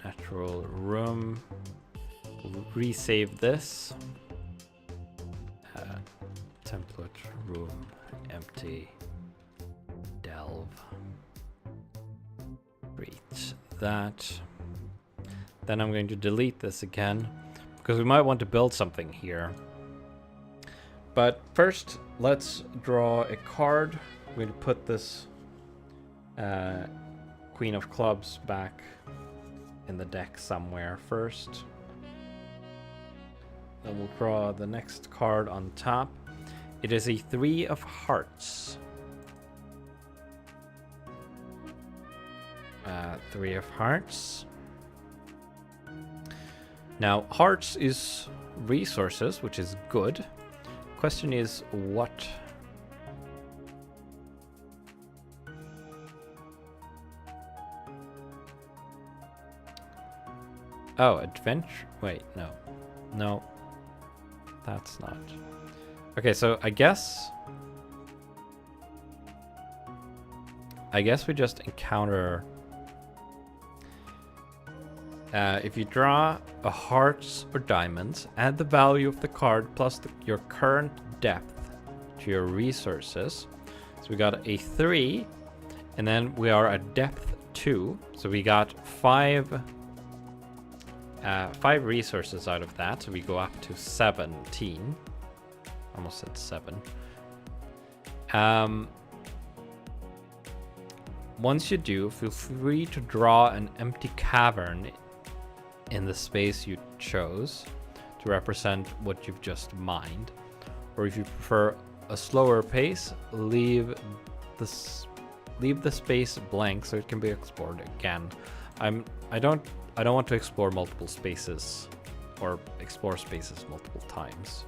Natural room. Resave this. Template room empty. Delve. Great. That. Then I'm going to delete this again because we might want to build something here. But first, let's draw a card. We're going to put this Queen of Clubs back in the deck somewhere first. Then we'll draw the next card on top. It is a 3 of Hearts. 3 of hearts. Now, hearts is resources, which is good. Question is what? Oh, adventure. Wait, no. No. That's not. Okay, so I guess we just encounter if you draw a hearts or diamonds, add the value of the card plus your current depth to your resources. So we got a 3, and then we are at depth 2. So we got 5 resources out of that. So we go up to 17. Almost said 7. Once you do, feel free to draw an empty cavern in the space you chose to represent what you've just mined. Or if you prefer a slower pace, leave the space blank so it can be explored again. I don't want to explore multiple spaces or explore spaces multiple times.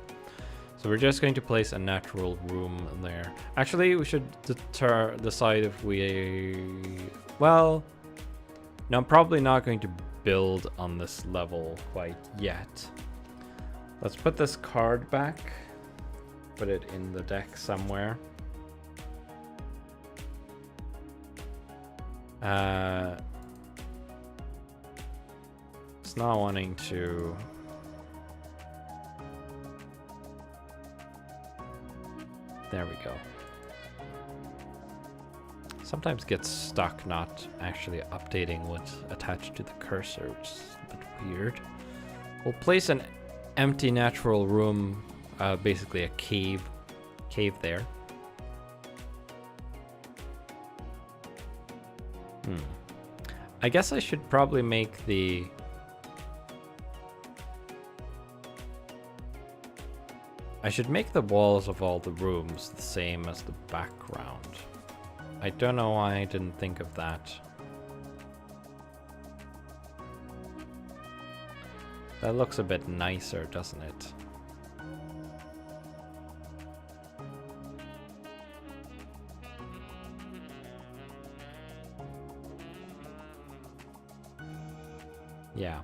So we're just going to place a natural room there. Actually, we should decide if we... Well, no, I'm probably not going to build on this level quite yet. Let's put this card back. Put it in the deck somewhere. It's not wanting to... There we go. Sometimes gets stuck not actually updating what's attached to the cursor, which is a bit weird. We'll place an empty natural room, basically a cave there. I guess I should probably make the... I should make the walls of all the rooms the same as the background. I don't know why I didn't think of that. That looks a bit nicer, doesn't it? Yeah.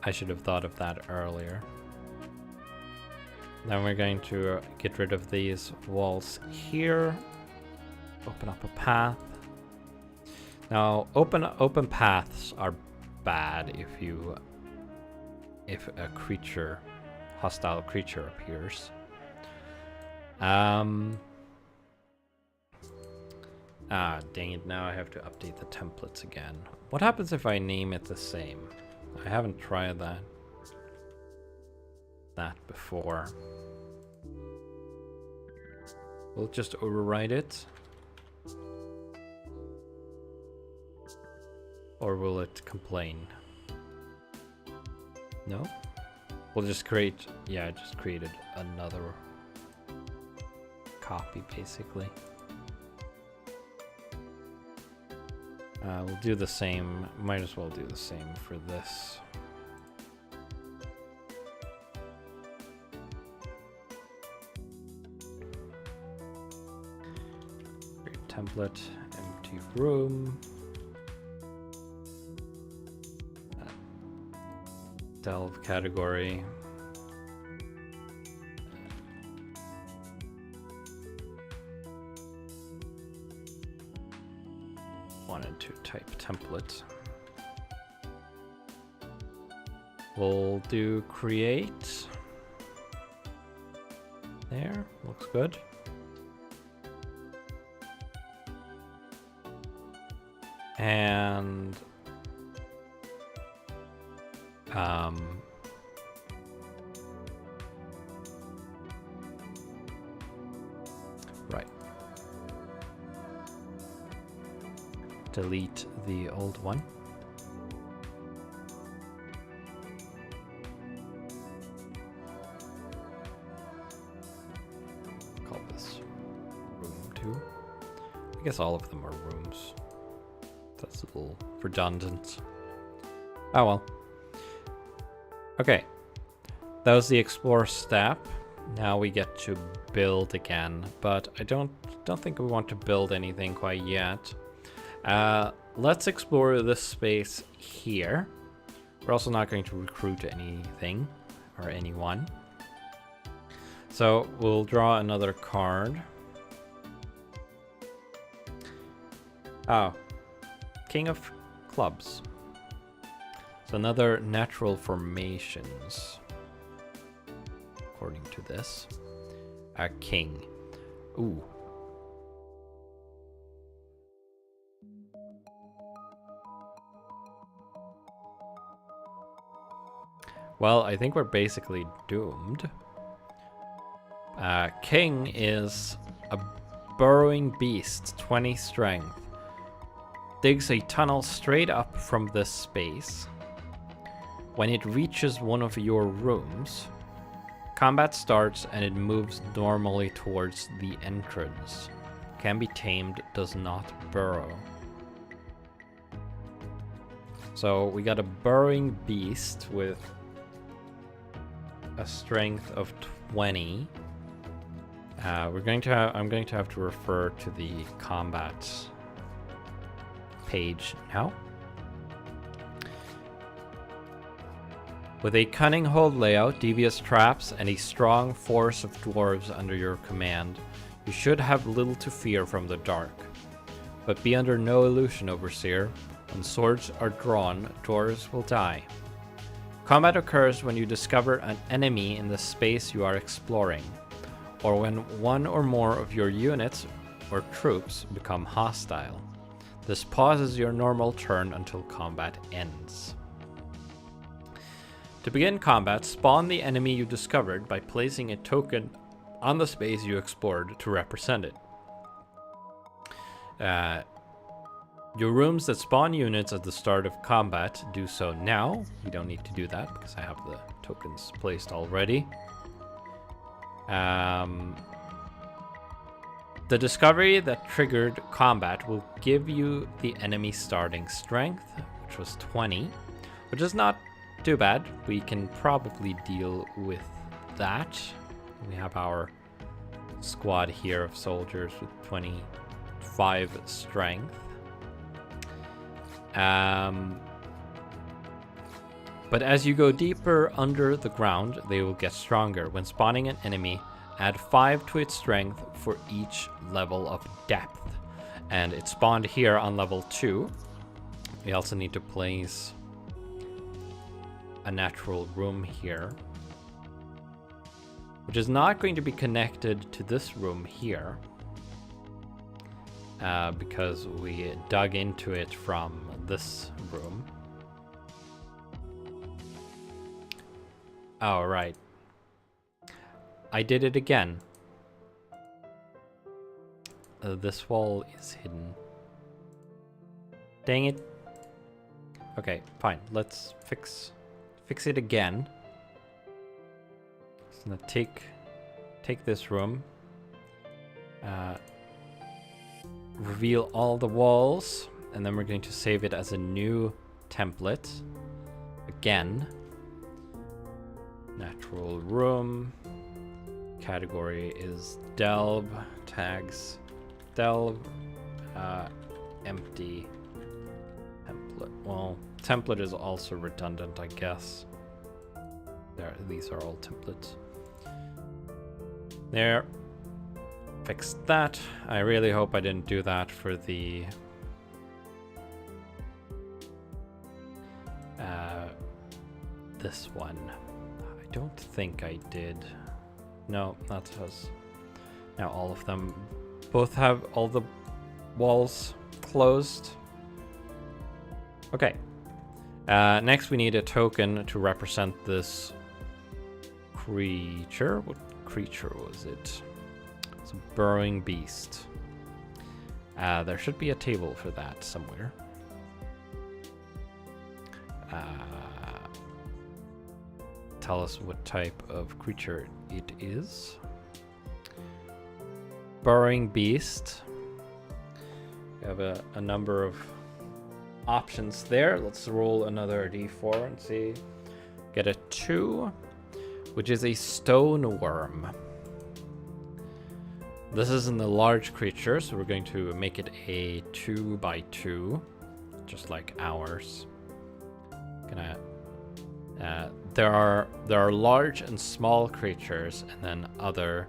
I should have thought of that earlier. Then we're going to get rid of these walls here. Open up a path. Now, open paths are bad if a creature, hostile creature appears. Dang it, now I have to update the templates again. What happens if I name it the same? I haven't tried that before. We'll just overwrite it. Or will it complain? No? We'll just create... Yeah, I just created another copy, basically. We'll do the same. Might as well do the same for this. Create template, empty room. Delve category. Wanted to type template. We'll do create. There, looks good. And right. Delete the old one. Call this room 2. I guess all of them are rooms. That's a little redundant. Oh well. Okay. That was the explore step. Now we get to build again, but I don't think we want to build anything quite yet. Let's explore this space here. We're also not going to recruit anything or anyone. So we'll draw another card. Oh, King of Clubs. So another natural formations, according to this. A king. Ooh. Well, I think we're basically doomed. King is a burrowing beast, 20 strength. Digs a tunnel straight up from this space. When it reaches one of your rooms, combat starts and it moves normally towards the entrance. Can be tamed, does not burrow. So we got a burrowing beast with a strength of 20. I'm going to have to refer to the combat page now. With a cunning hold layout, devious traps, and a strong force of dwarves under your command, you should have little to fear from the dark. But be under no illusion, Overseer. When swords are drawn, dwarves will die. Combat occurs when you discover an enemy in the space you are exploring, or when one or more of your units or troops become hostile. This pauses your normal turn until combat ends. To begin combat, spawn the enemy you discovered by placing a token on the space you explored to represent it. Your rooms that spawn units at the start of combat do so now. We don't need to do that because I have the tokens placed already. The discovery that triggered combat will give you the enemy starting strength, which was 20, which is not too bad. We can probably deal with that. We have our squad here of soldiers with 25 strength. But as you go deeper under the ground, they will get stronger. When spawning an enemy, add 5 to its strength for each level of depth. And it spawned here on level 2. We also need to place a natural room here, which is not going to be connected to this room here, because we dug into it from this room. Oh, right. I did it again. This wall is hidden. Dang it. Okay, fine. Let's fix it again. So now take this room. Reveal all the walls, and then we're going to save it as a new template. Again. Natural room. Category is delve. Tags delve. Empty. Template. Well, template is also redundant, I guess. There, these are all templates. There. Fixed that. I really hope I didn't do that for the this one. I don't think I did. No, that has now all of them both have all the walls closed. Okay. Next we need a token to represent this creature. What creature was it? It's a burrowing beast. There should be a table for that somewhere. Tell us what type of creature it is. Burrowing beast. We have a number of options there. Let's roll another d4 and see. Get a 2, which is a stone worm. This isn't a large creature, so we're going to make it a 2x2, just like ours. There are large and small creatures, and then other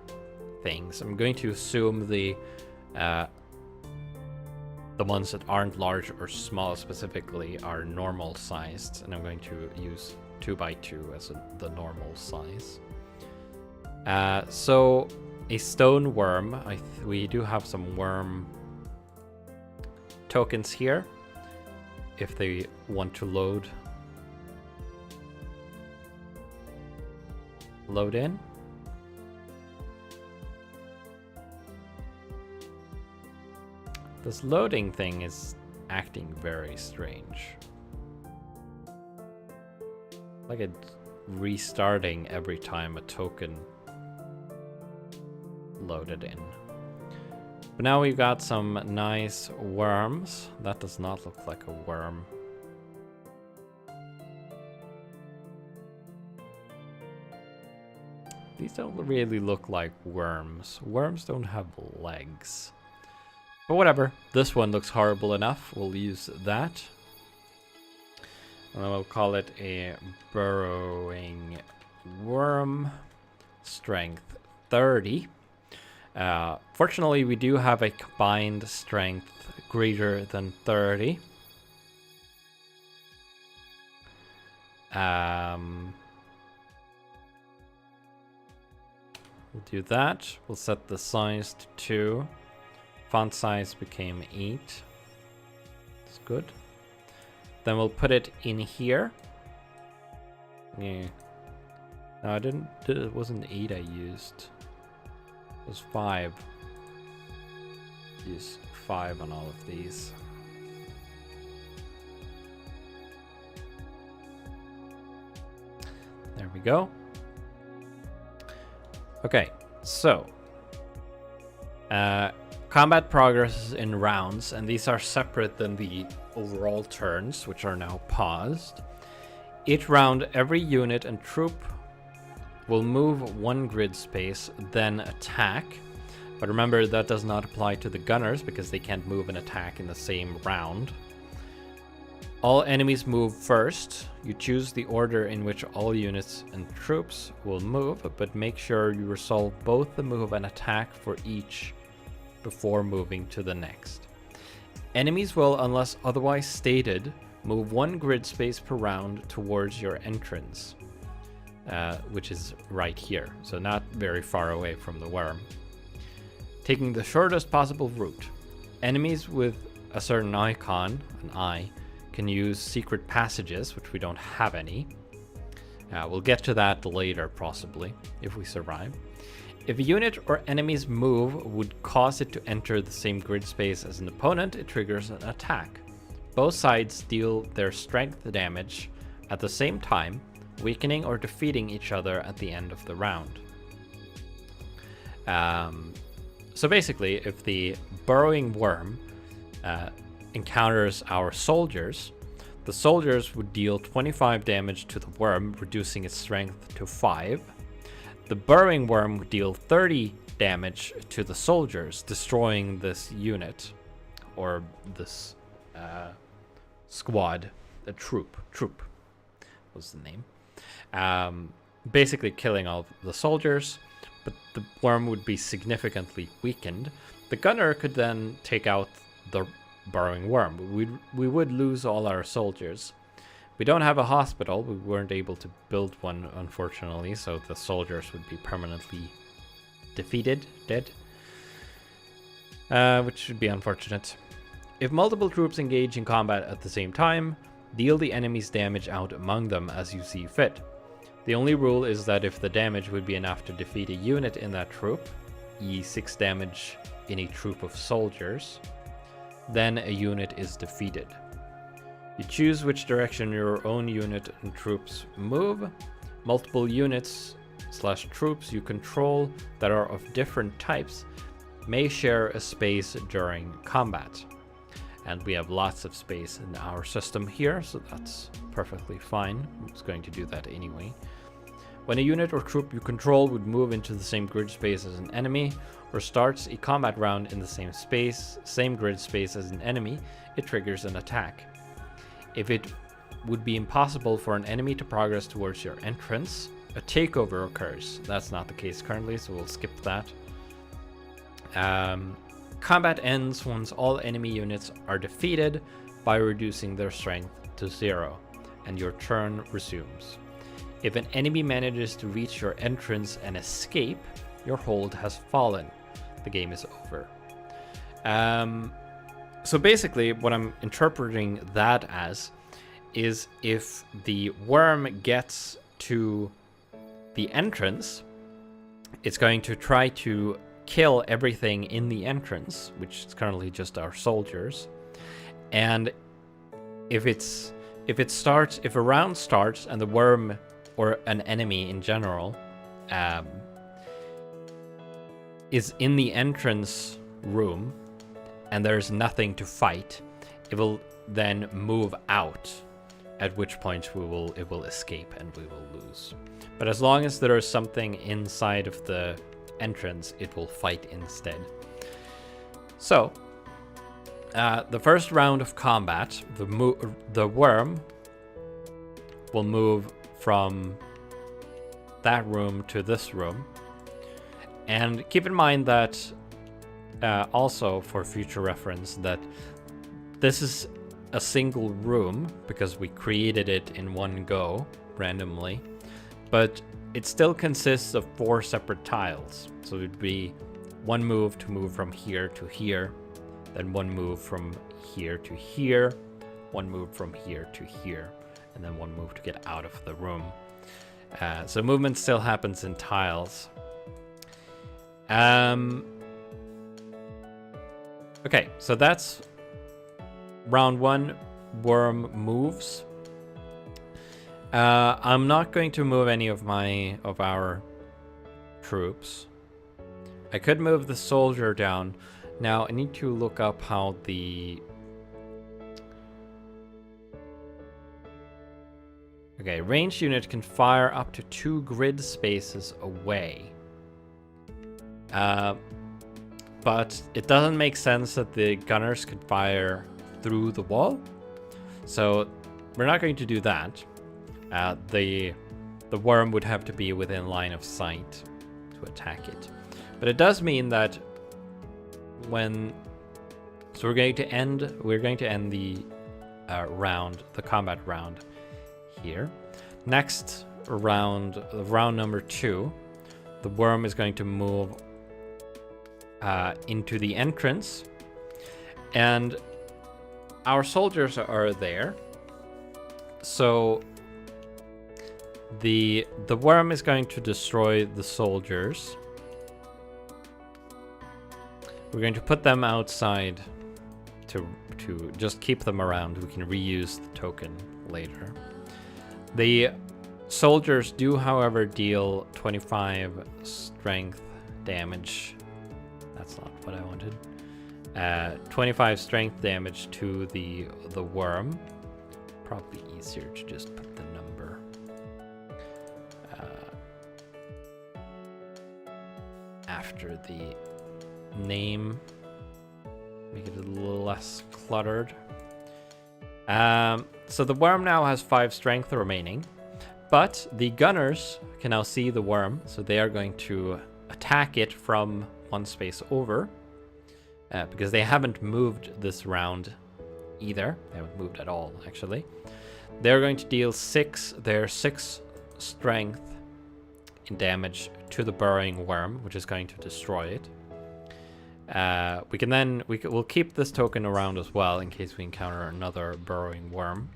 things. I'm going to assume the ones that aren't large or small specifically are normal sized, and I'm going to use 2x2 as the normal size. So a stone worm. We do have some worm tokens here if they want to load in. This loading thing is acting very strange. Like it's restarting every time a token loaded in. But now we've got some nice worms. That does not look like a worm. These don't really look like worms. Worms don't have legs. But whatever, this one looks horrible enough. We'll use that. And then we'll call it a burrowing worm. Strength 30. Fortunately, we do have a combined strength greater than 30. We'll do that. We'll set the size to 2. Font size became 8. That's good. Then we'll put it in here. Yeah. No, it wasn't 8 I used. It was 5. Use 5 on all of these. There we go. Okay, so combat progresses in rounds, and these are separate than the overall turns, which are now paused. Each round, every unit and troop will move 1 grid space, then attack. But remember, that does not apply to the gunners because they can't move and attack in the same round. All enemies move first. You choose the order in which all units and troops will move, but make sure you resolve both the move and attack for each before moving to the next. Enemies will, unless otherwise stated, move 1 grid space per round towards your entrance, which is right here, so not very far away from the worm. Taking the shortest possible route. Enemies with a certain icon, an eye, can use secret passages, which we don't have any. We'll get to that later, possibly, if we survive. If a unit or enemy's move would cause it to enter the same grid space as an opponent, it triggers an attack. Both sides deal their strength damage at the same time, weakening or defeating each other at the end of the round. So basically, if the burrowing worm encounters our soldiers, the soldiers would deal 25 damage to the worm, reducing its strength to 5. The burrowing worm would deal 30 damage to the soldiers, destroying this unit, or this squad, a troop was the name. Basically killing all the soldiers, but the worm would be significantly weakened. The gunner could then take out the burrowing worm. We would lose all our soldiers. We don't have a hospital. We weren't able to build one, unfortunately, so the soldiers would be permanently defeated, dead, which would be unfortunate. If multiple troops engage in combat at the same time, deal the enemy's damage out among them as you see fit. The only rule is that if the damage would be enough to defeat a unit in that troop, e 6 damage in a troop of soldiers, then a unit is defeated. You choose which direction your own unit and troops move. Multiple units/troops you control that are of different types may share a space during combat. and we have lots of space in our system here, so that's perfectly fine. It's going to do that anyway. When a unit or troop you control would move into the same grid space as an enemy, or starts a combat round in the same grid space as an enemy, it triggers an attack. If it would be impossible for an enemy to progress towards your entrance, a takeover occurs. That's not the case currently, so we'll skip that. Combat ends once all enemy units are defeated by reducing their strength to 0, and your turn resumes. If an enemy manages to reach your entrance and escape, your hold has fallen. The game is over. So basically, what I'm interpreting that as is if the worm gets to the entrance, it's going to try to kill everything in the entrance, which is currently just our soldiers. And if a round starts and the worm or an enemy in general is in the entrance room and there's nothing to fight, it will then move out, at which point it will escape and we will lose. But as long as there is something inside of the entrance, it will fight instead. So the first round of combat, the worm will move from that room to this room. And keep in mind that also for future reference that this is a single room because we created it in one go randomly, but it still consists of 4 separate tiles. So it would be one move to move from here to here, then one move from here to here, one move from here to here, and then one move to get out of the room. So movement still happens in tiles. Okay, so that's round 1. Worm moves. I'm not going to move any of our troops. I could move the soldier down. Now I need to look up how the... Okay, ranged unit can fire up to 2 grid spaces away. But it doesn't make sense that the gunners could fire through the wall. So we're not going to do that. The worm would have to be within line of sight to attack it. But it does mean that we're going to end the the combat round here. Next round, round number 2, the worm is going to move into the entrance, and our soldiers are there. So the worm is going to destroy the soldiers. We're going to put them outside to just keep them around. We can reuse the token later. The soldiers do, however, deal 25 strength damage. That's not what I wanted. 25 strength damage to the worm. Probably easier to just put the number. After the name. Make it a little less cluttered. So the worm now has 5 strength remaining, but the gunners can now see the worm, so they are going to attack it from one space over, because they haven't moved this round either. They haven't moved at all, actually. They're going to deal 6 strength in damage to the burrowing worm, which is going to destroy it. We'll keep this token around as well in case we encounter another burrowing worm.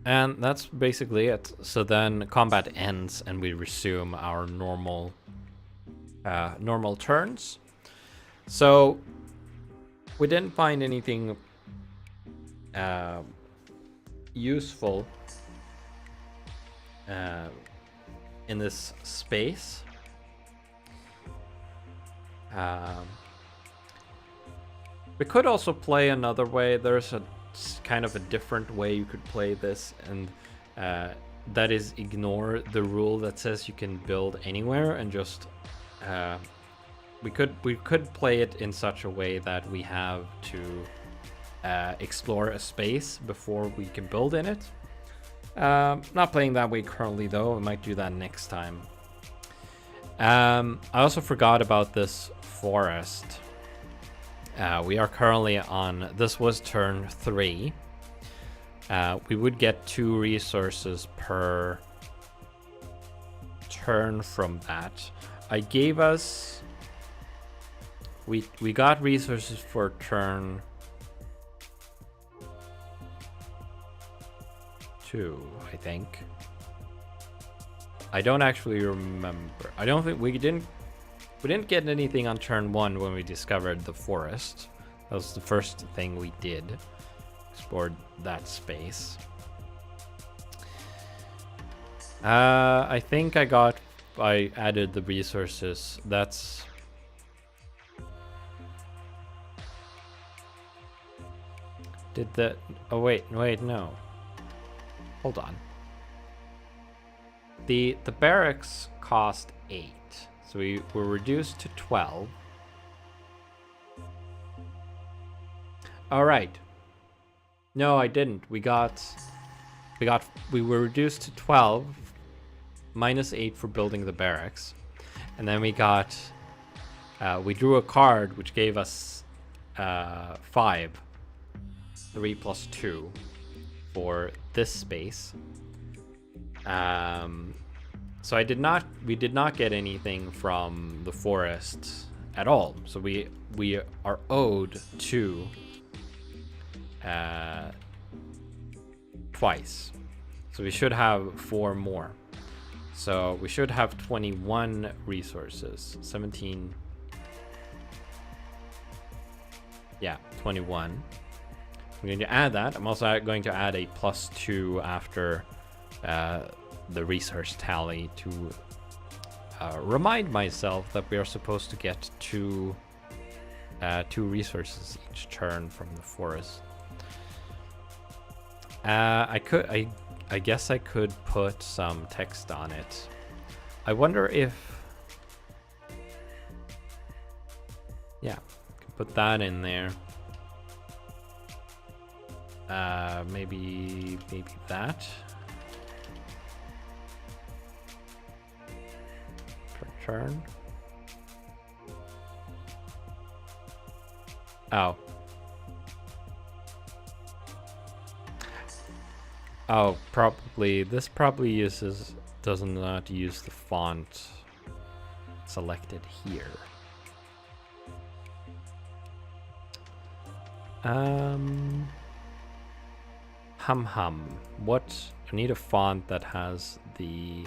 And that's basically it. So then combat ends and we resume our normal turns. So we didn't find anything useful in this space. Um, we could also play another way. There's a kind of a different way you could play this, and that is ignore the rule that says you can build anywhere and just we could play it in such a way that we have to explore a space before we can build in it. Not playing that way currently though. I might do that next time. I also forgot about this forest. We are currently on, this was turn 3. We would get 2 resources per turn from that. I gave us, we got resources for turn 2, I think. I don't actually remember. I don't think we didn't get anything on turn 1 when we discovered the forest. That was the first thing we did. Explored that space. I think I added the resources. That's... Did that... Oh, wait, no. Hold on. The barracks cost 8. So we were reduced to 12. All right. No, I didn't. We were reduced to 12 minus 8 for building the barracks. And then we got, we drew a card which gave us 5. 3 plus 2 for this space. So we did not get anything from the forest at all. So we are owed 2 twice. So we should have 4 more. So we should have 21 resources. 17. Yeah, 21. I'm going to add that. I'm also going to add a +2 after the resource tally to remind myself that we are supposed to get 2 resources each turn from the forest. I guess I could put some text on it. I wonder if, yeah, I can put that in there. Maybe that. Turn. Oh. Oh, probably this does not use the font selected here. What? I need a font that has the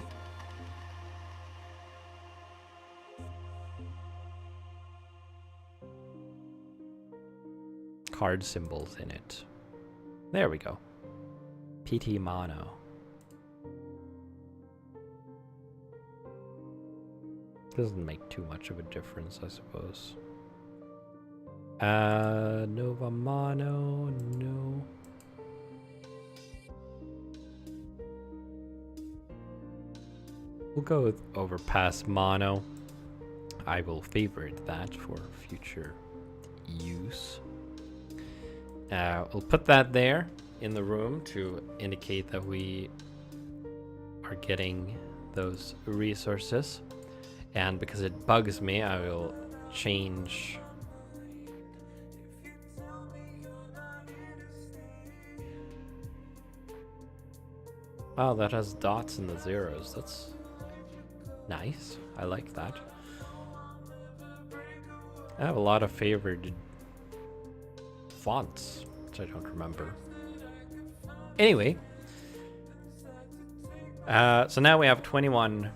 card symbols in it. There we go. PT Mono. Doesn't make too much of a difference, I suppose. Nova Mono, no. We'll go with Overpass Mono. I will favorite that for future use. We'll put that there in the room to indicate that we are getting those resources. And because it bugs me, I will change wow, that has dots and the zeros. That's nice. I like that. I have a lot of favored fonts, which I don't remember. Anyway, so now we have 21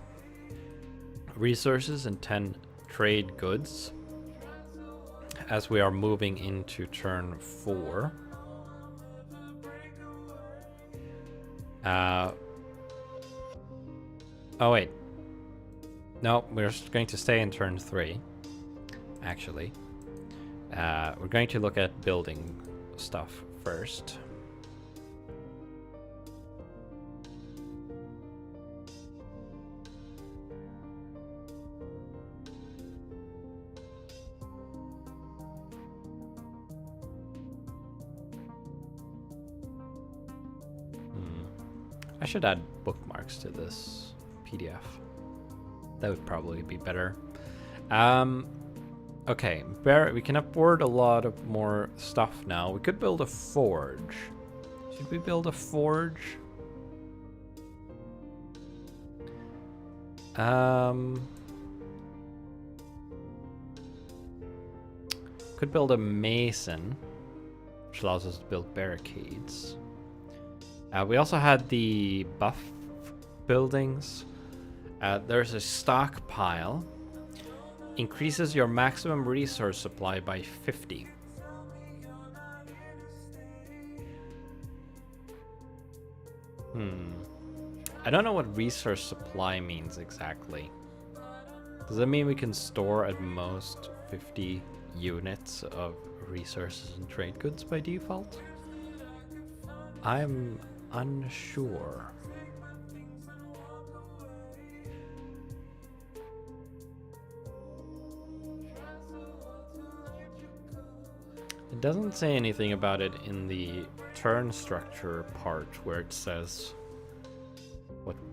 resources and 10 trade goods as we are moving into turn 4. Oh wait, no, we're going to stay in turn 3. actually. We're going to look at building stuff first. I should add bookmarks to this PDF. That would probably be better. Okay, we can afford a lot of more stuff now. We could build a forge. Should we build a forge? Could build a mason, which allows us to build barricades. We also had the buff buildings. There's a stockpile. Increases your maximum resource supply by 50. I don't know what resource supply means exactly. Does that mean we can store at most 50 units of resources and trade goods by default? I'm unsure. It doesn't say anything about it in the turn structure part where it says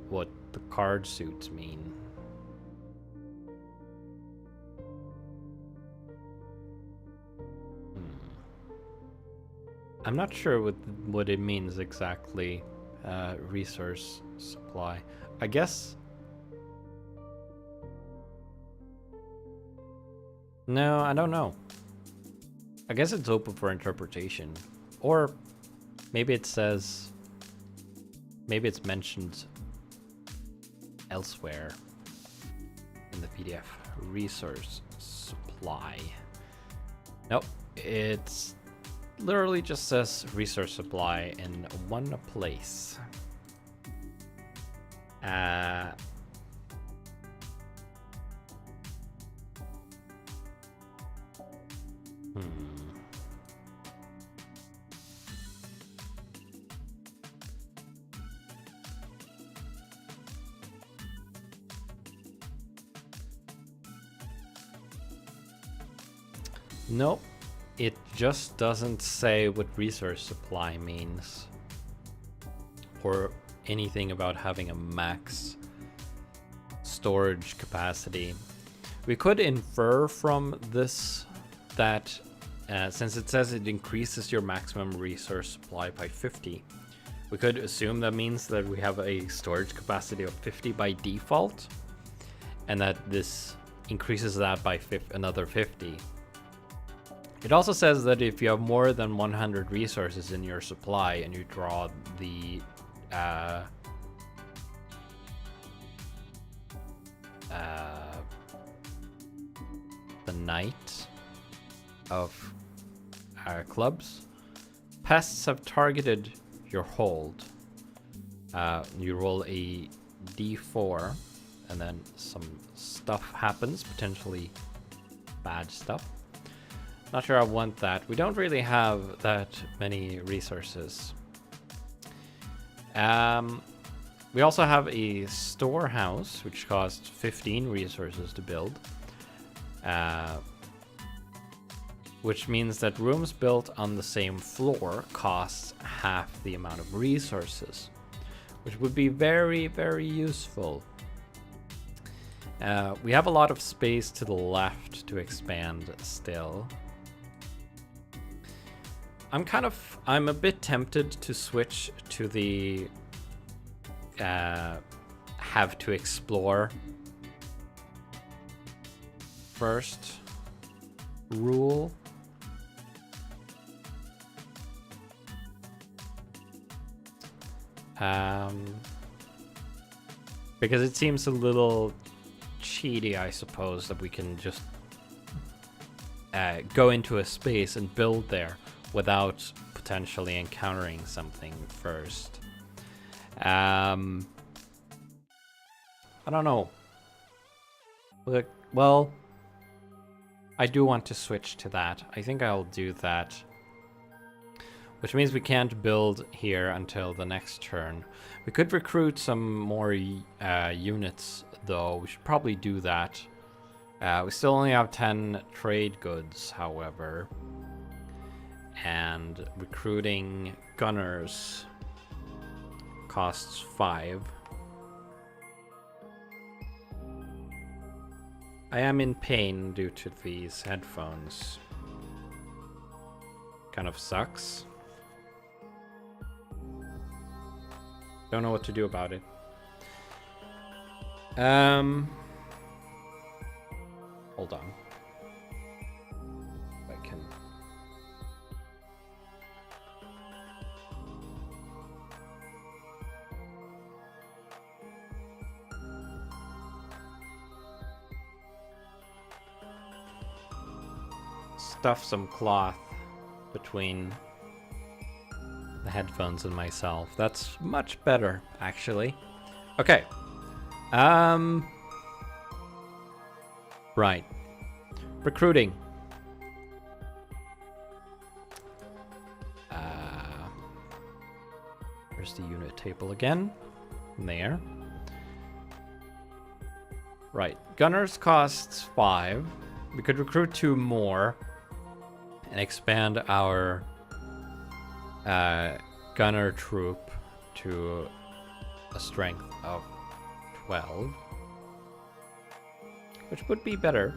what the card suits mean. I'm not sure what it means exactly, resource supply. I guess... No, I don't know. I guess it's open for interpretation. Or maybe it says... Maybe it's mentioned elsewhere in the PDF. Resource supply. Nope, it's... literally just says resource supply in one place. Nope. It just doesn't say what resource supply means, or anything about having a max storage capacity. We could infer from this that since it says it increases your maximum resource supply by 50, we could assume that means that we have a storage capacity of 50 by default, and that this increases that by another 50. It also says that if you have more than 100 resources in your supply and you draw the knight of clubs, pests have targeted your hold. You roll a d4 and then some stuff happens, potentially bad stuff. Not sure I want that. We don't really have that many resources. We also have a storehouse, which costs 15 resources to build. Which means that rooms built on the same floor costs half the amount of resources, which would be very, very useful. We have a lot of space to the left to expand still. I'm a bit tempted to switch to the have to explore first rule. Because it seems a little cheaty, I suppose, that we can just go into a space and build there without potentially encountering something first. I don't know. Look, well, I do want to switch to that. I think I'll do that. Which means we can't build here until the next turn. We could recruit some more units, though. We should probably do that. We still only have 10 trade goods, however. And recruiting gunners costs 5. I am in pain due to these headphones. Kind of sucks. Don't know what to do about it. Hold on. I can. Stuff some cloth between the headphones and myself. That's much better, actually. Okay. Right. Recruiting. Where's the unit table again? There. Right. Gunners costs 5. We could recruit 2 more and expand our gunner troop to a strength of 12, which would be better.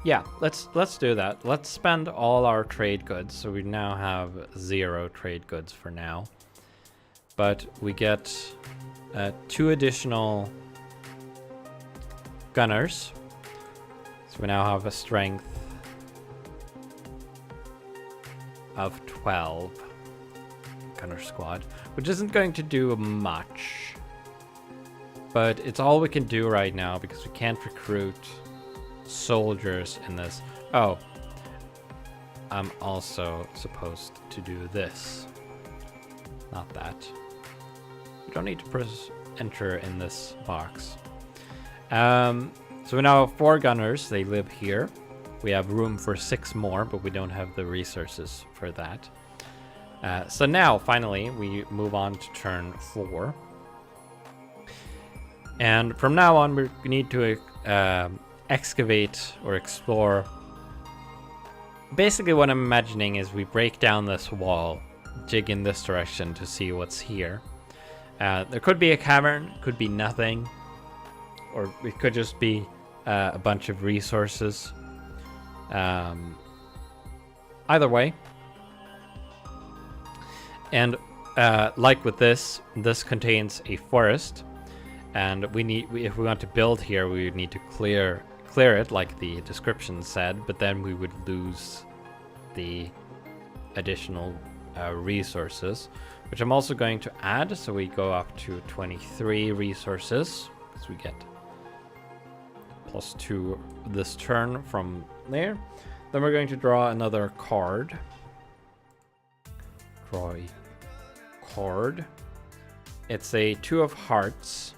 Yeah, let's do that. Let's spend all our trade goods, so we now have 0 trade goods for now. But we get 2 additional gunners. So we now have a strength of 12 gunner squad, which isn't going to do much. But it's all we can do right now because we can't recruit soldiers in this. Oh, I'm also supposed to do this. Not that. You don't need to press enter in this box. So we now have 4 gunners. They live here. We have room for 6 more, but we don't have the resources for that. So now, finally, we move on to turn 4. And from now on, we need to excavate or explore. Basically, what I'm imagining is we break down this wall, dig in this direction to see what's here. There could be a cavern, could be nothing, or it could just be a bunch of resources. Either way. And like with this contains a forest, and if we want to build here, we would need to clear it, like the description said, but then we would lose the additional resources, which I'm also going to add. So we go up to 23 resources, because we get +2 this turn from there. Then we're going to draw another card. Draw a card. It's a 2 of hearts.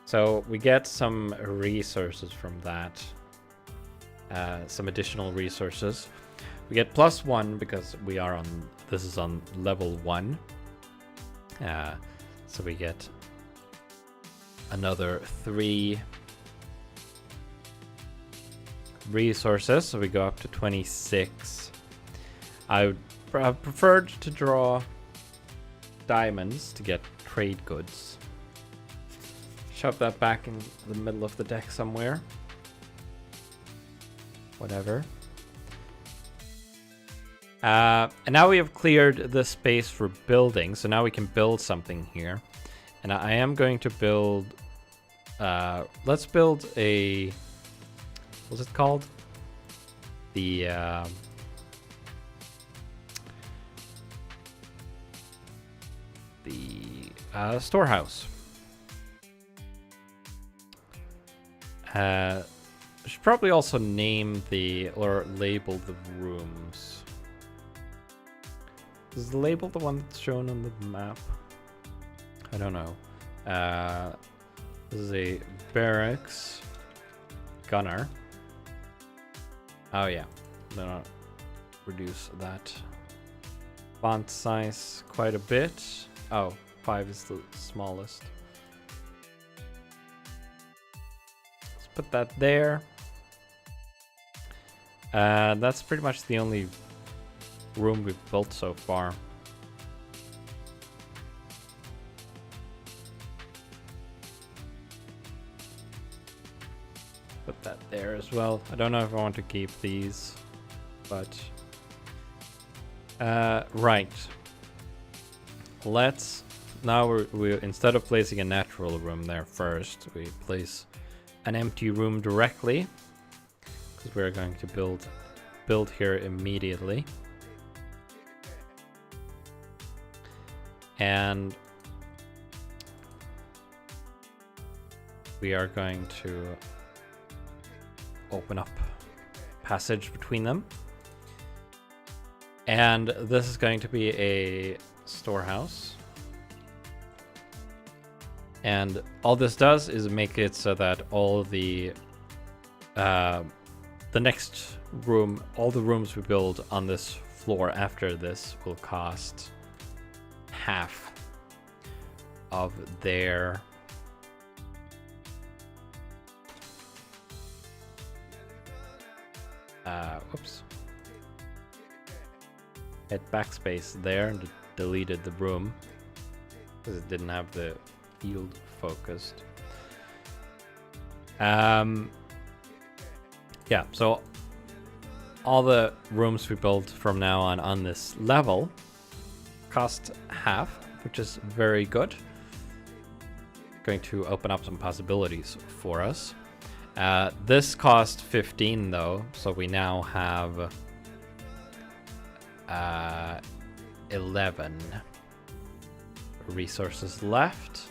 So we get some resources from that. Some additional resources. We get +1 because we are on, this is on level 1. So we get another 3 resources. So we go up to 26. I would have preferred to draw diamonds to get trade goods. Shove that back in the middle of the deck somewhere. Whatever. And now we have cleared the space for building, so now we can build something here. And I am going to build... let's build a... what's it called? The... storehouse. Should probably also name or label the rooms. Is the label the one that's shown on the map? I don't know. This is a barracks gunner. Oh yeah, then I'll reduce that font size quite a bit. Oh, 5 is the smallest. Let's put that there. That's pretty much the only room we've built so far. Put that there as well. I don't know if I want to keep these, but right. Let's now we instead of placing a natural room there first, we place an empty room directly because we're going to build here immediately. And we are going to open up passage between them. And this is going to be a storehouse. And all this does is make it so that all the next room, all the rooms we build on this floor after this will cost half of their whoops. Hit backspace there and deleted the room because it didn't have the field focused. Yeah, so all the rooms we build from now on this level cost half, which is very good. Going to open up some possibilities for us. This cost 15 though, so we now have 11 resources left.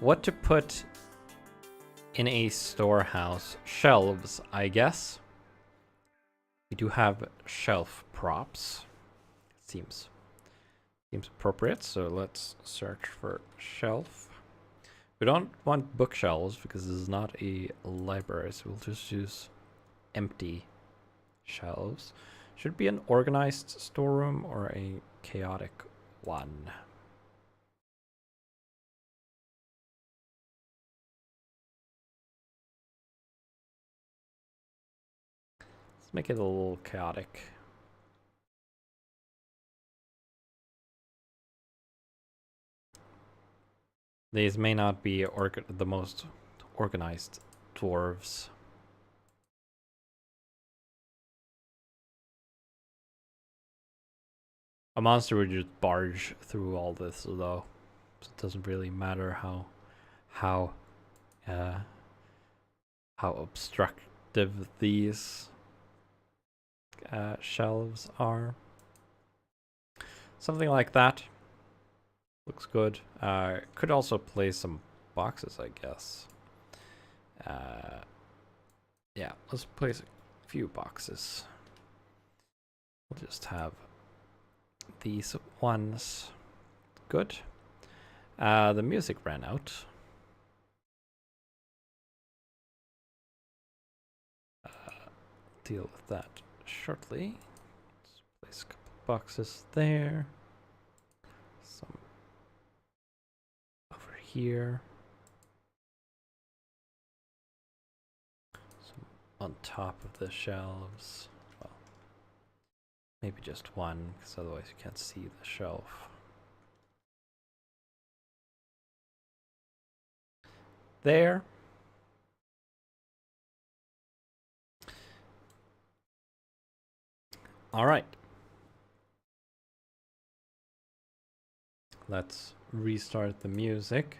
What to put in a storehouse? Shelves, I guess. We do have shelf props. Seems appropriate, so let's search for shelf. We don't want bookshelves because this is not a library, so we'll just use empty shelves. Should it be an organized storeroom or a chaotic one? Let's make it a little chaotic. These may not be the most organized dwarves. A monster would just barge through all this, though. So it doesn't really matter how obstructive these shelves are. Something like that. Looks good. Could also place some boxes, I guess. Yeah, let's place a few boxes. We'll just have these ones. Good. The music ran out. Deal with that shortly. Let's place a couple boxes there. Some over here. Some on top of the shelves. Well, maybe just one, because otherwise you can't see the shelf. There. All right. Let's restart the music.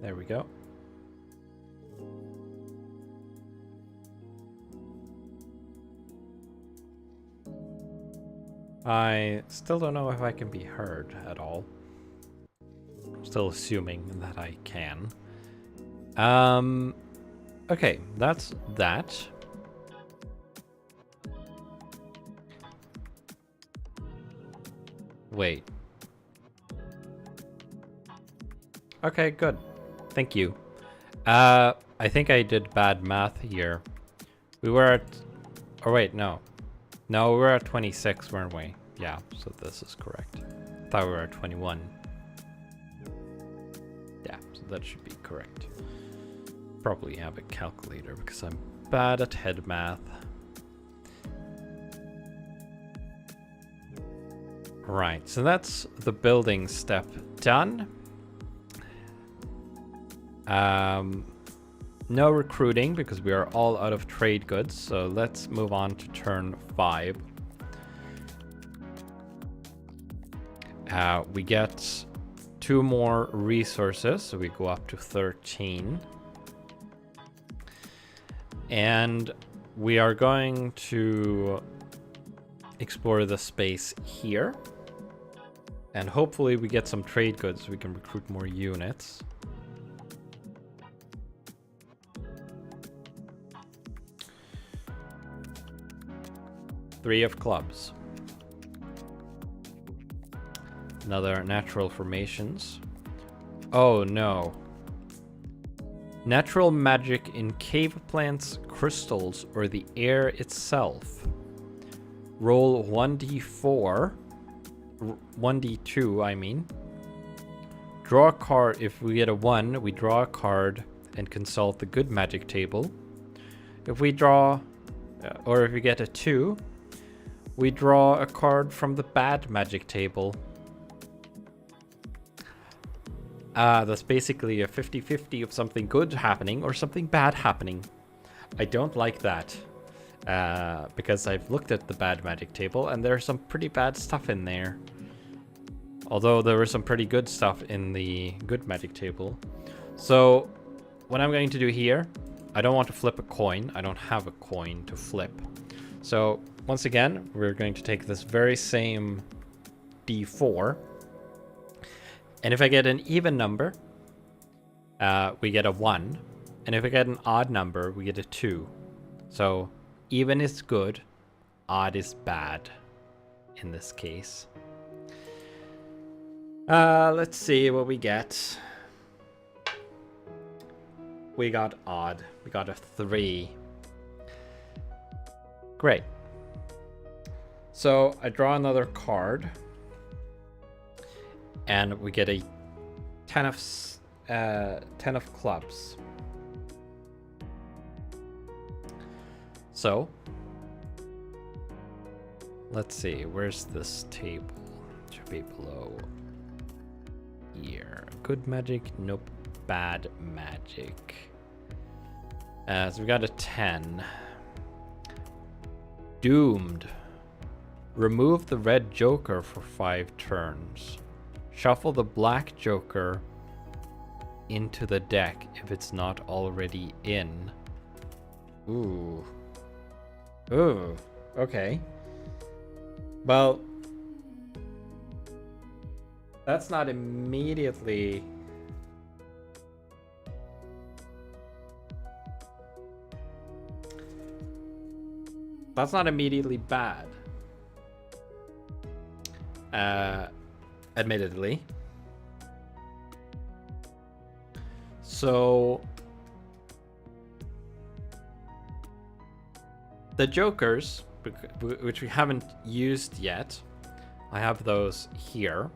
There we go. I still don't know if I can be heard at all. I'm still assuming that I can. Okay, that's that. Wait. Okay, good. Thank you. I think I did bad math here. We were at... Oh, wait, no. No, we were at 26, weren't we? Yeah, so this is correct. I thought we were at 21. Yeah, so that should be correct. Probably have a calculator because I'm bad at head math. Right, so that's the building step done. No recruiting because we are all out of trade goods, so let's move on to turn 5. We get 2 more resources, so we go up to 13. And we are going to explore the space here. And hopefully we get some trade goods so we can recruit more units. Three of clubs. Another natural formations. Oh no. Natural magic in cave plants, crystals, or the air itself. Roll 1d4. 1d2, I mean. Draw a card. If we get a 1, we draw a card and consult the good magic table. If we draw, or if we get a 2, we draw a card from the bad magic table. That's basically a 50-50 of something good happening or something bad happening. I don't like that. Because I've looked at the bad magic table and there's some pretty bad stuff in there. Although there was some pretty good stuff in the good magic table. So what I'm going to do here, I don't want to flip a coin. I don't have a coin to flip. So once again, we're going to take this very same d4. And if I get an even number, we get a 1. And if I get an odd number, we get a 2. So even is good, odd is bad in this case. Let's see what we get. We got odd. We got a 3. Great. So I draw another card. And we get a 10 of clubs. So, let's see, where's this table? It should be below here. Good magic, nope. Bad magic. So we got a 10. Doomed. Remove the red joker for 5 turns. Shuffle the black joker into the deck if it's not already in. Ooh. Ooh, okay. Well, that's not immediately... That's not immediately bad. Admittedly. So... the jokers, which we haven't used yet, I have those here.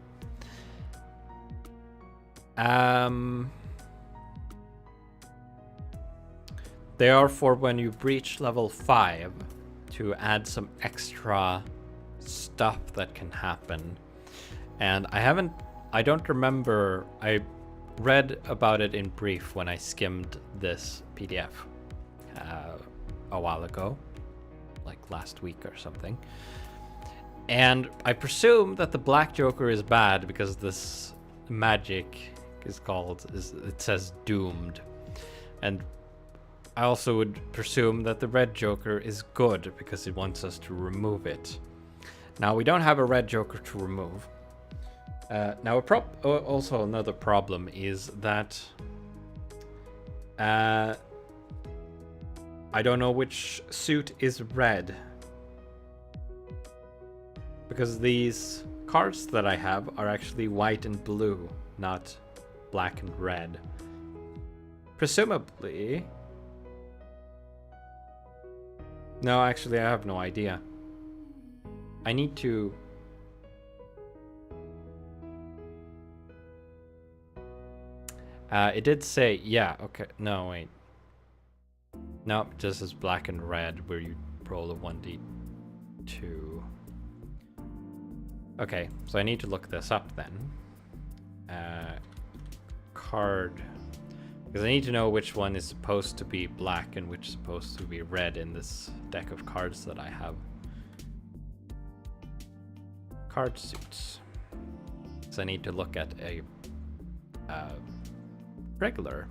They are for when you breach level 5 to add some extra stuff that can happen. And I don't remember, I read about it in brief when I skimmed this PDF a while ago. Like last week or something. And I presume that the black joker is bad because this magic it says doomed. And I also would presume that the red joker is good because it wants us to remove it. Now we don't have a red joker to remove. Now also another problem is that I don't know which suit is red. Because these cards that I have are actually white and blue, not black and red. Presumably... No, actually, I have no idea. I need to... it did say, yeah, okay, no, wait. Nope, just as black and red, where you roll a 1d2. Okay, so I need to look this up then. Card... Because I need to know which one is supposed to be black and which is supposed to be red in this deck of cards that I have. Card suits. So I need to look at a regular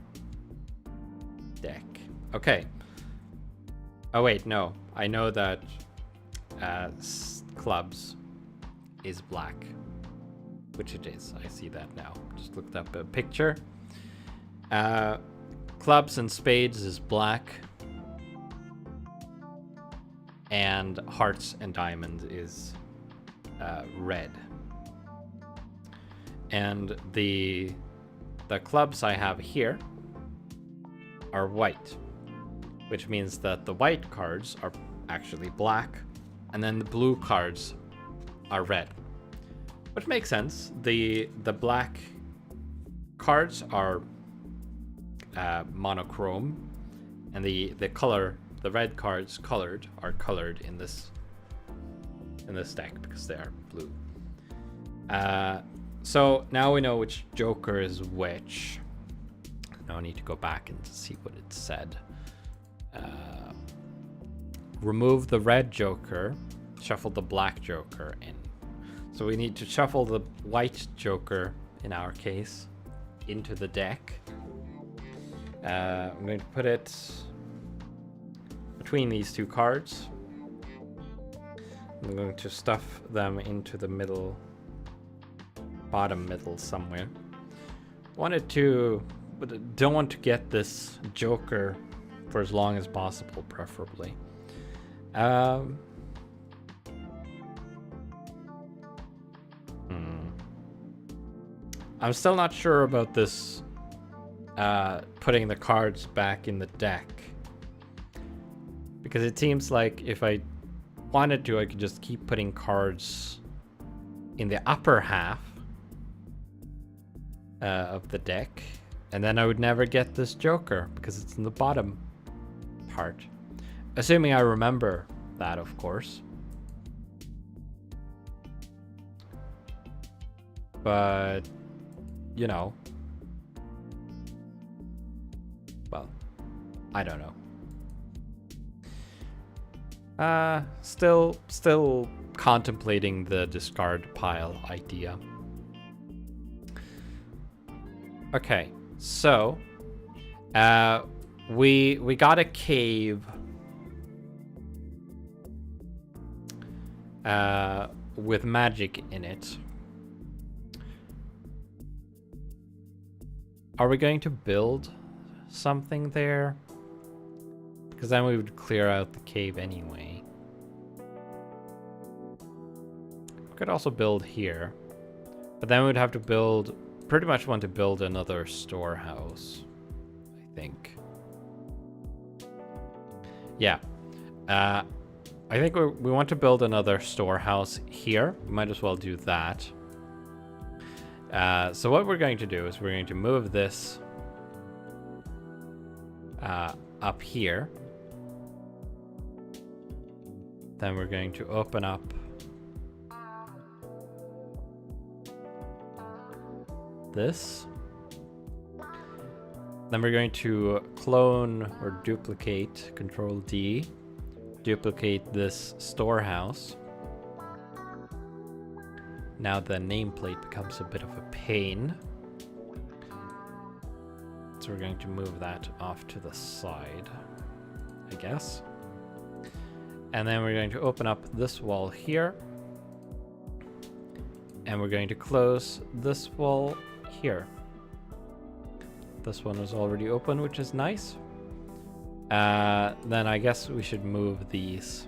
deck. Okay. Oh wait, no. I know that clubs is black, which it is. I see that now. Just looked up a picture. Clubs and spades is black, and hearts and diamonds is red. And the clubs I have here are white, which means that the white cards are actually black, and then the blue cards are red, which makes sense. The black cards are monochrome, and the red cards are colored in this deck because they are blue. So now we know which Joker is which. Now I need to go back and see what it said. Remove the red Joker, shuffle the black Joker in. So we need to shuffle the white Joker, in our case, into the deck. I'm going to put it between these two cards. I'm going to stuff them into the middle, bottom middle somewhere. Wanted to, but don't want to get this Joker for as long as possible, preferably. I'm still not sure about this putting the cards back in the deck, because it seems like if I wanted to, I could just keep putting cards in the upper half of the deck, and then I would never get this Joker because it's in the bottom part, assuming I remember that, of course. But you know, well, I don't know. Still contemplating the discard pile idea. Okay, so we got a cave with magic in it. Are we going to build something there? Because then we would clear out the cave anyway. We could also build here, but then we'd have to build, pretty much want to build another storehouse, I think. Yeah. I think we want to build another storehouse here. We might as well do that. So what we're going to do is we're going to move this up here. Then we're going to open up this. Then we're going to clone or duplicate, Control D, duplicate this storehouse. Now the nameplate becomes a bit of a pain. So we're going to move that off to the side, I guess. And then we're going to open up this wall here. And we're going to close this wall here. this one was already open, which is nice. Then I guess we should move these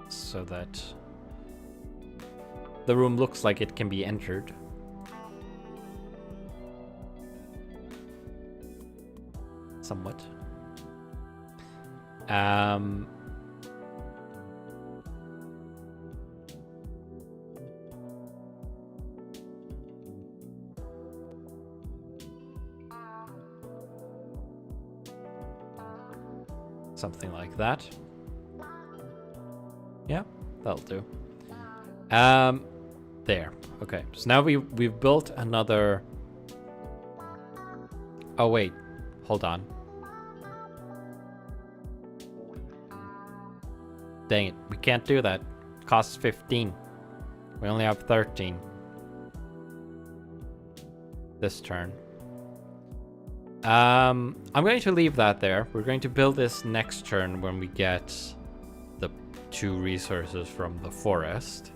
so that the room looks like it can be entered. Somewhat. Something like that. Yeah, that'll do. There. Okay. So now we've built another. Oh wait, hold on. Dang it, we can't do that. Costs 15. We only have 13 this turn. I'm going to leave that there. We're going to build this next turn when we get the 2 resources from the forest.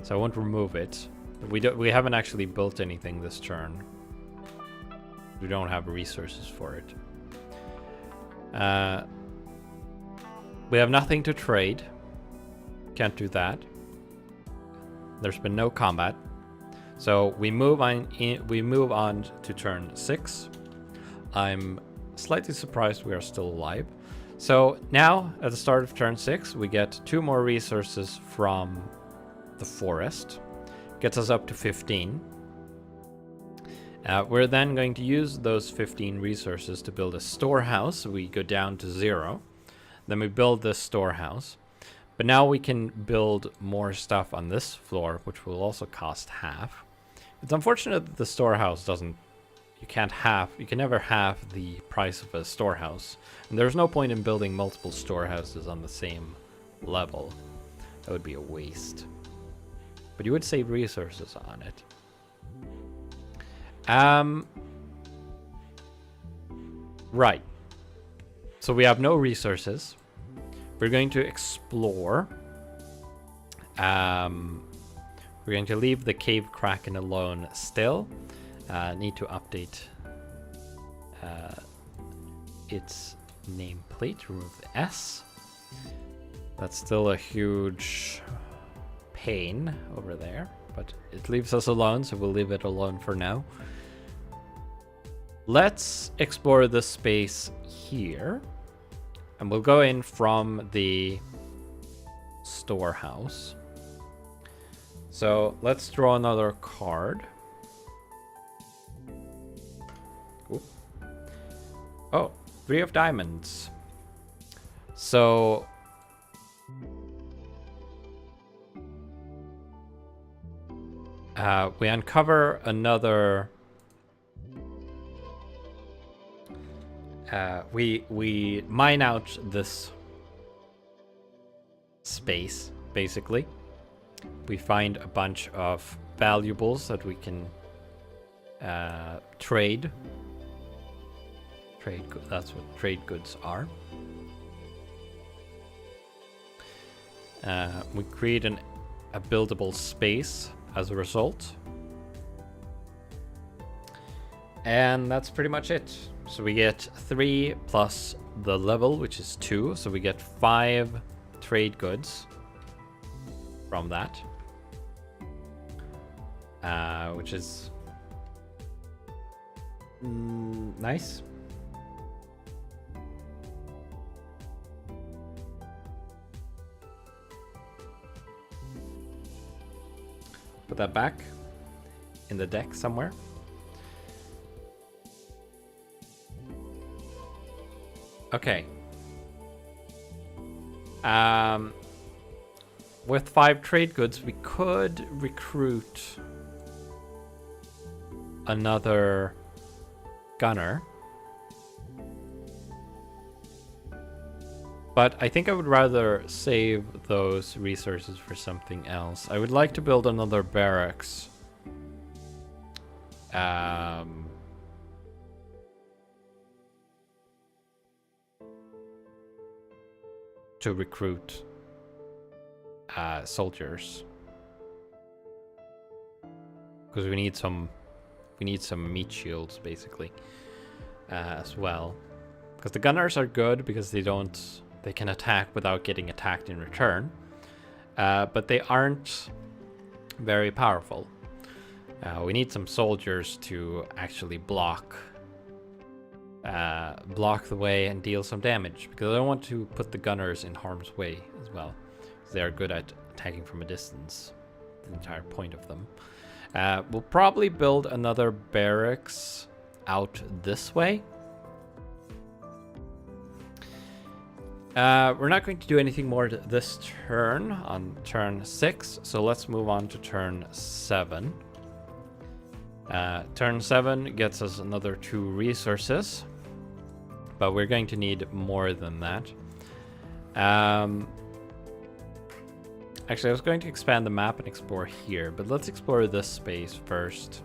So I won't remove it. We haven't actually built anything this turn. We don't have resources for it. We have nothing to trade. Can't do that. There's been no combat. So we move on to turn 6. I'm slightly surprised we are still alive. So now at the start of turn 6, we get 2 more resources from the forest. Gets us up to 15. We're then going to use those 15 resources to build a storehouse. We go down to 0. Then we build this storehouse. But now we can build more stuff on this floor, which will also cost half. It's unfortunate that the storehouse doesn't... You can never halve the price of a storehouse. And there's no point in building multiple storehouses on the same level. That would be a waste. But you would save resources on it. Right. So we have no resources. We're going to explore. We're going to leave the cave kraken alone still. Need to update its nameplate. Remove the S. That's still a huge pain over there, but it leaves us alone, so we'll leave it alone for now. Let's explore the space here. And we'll go in from the storehouse. So let's draw another card. Ooh. Oh, 3 of diamonds. So we uncover another. We mine out this space, basically. We find a bunch of valuables that we can trade. That's what trade goods are. We create a buildable space as a result. And that's pretty much it. So we get 3 plus the level, which is 2. So we get 5 trade goods from that. Which is nice. Put that back in the deck somewhere. Okay. With 5 trade goods, we could recruit another gunner. But I think I would rather save those resources for something else. I would like to build another barracks. To recruit soldiers. because we need some meat shields basically as well. Because the gunners are good because they can attack without getting attacked in return, but they aren't very powerful. We need some soldiers to actually block the way and deal some damage, because I don't want to put the gunners in harm's way as well. They are good at attacking from a distance, the entire point of them. We'll probably build another barracks out this way. We're not going to do anything more this turn, on turn 6, so let's move on to turn 7. Turn 7 gets us another 2 resources, but we're going to need more than that. Actually, I was going to expand the map and explore here, but let's explore this space first.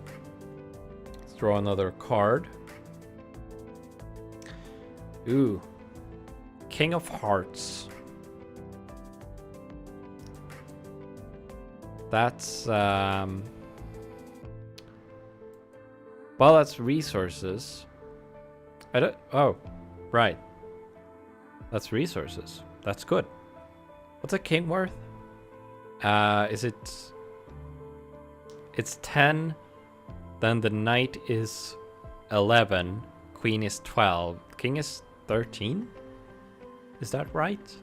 Let's draw another card. Ooh. King of Hearts. That's, well, that's resources. Oh, right. That's resources. That's good. What's a king worth? It's 10, then the knight is 11, queen is 12, king is 13? Is that right?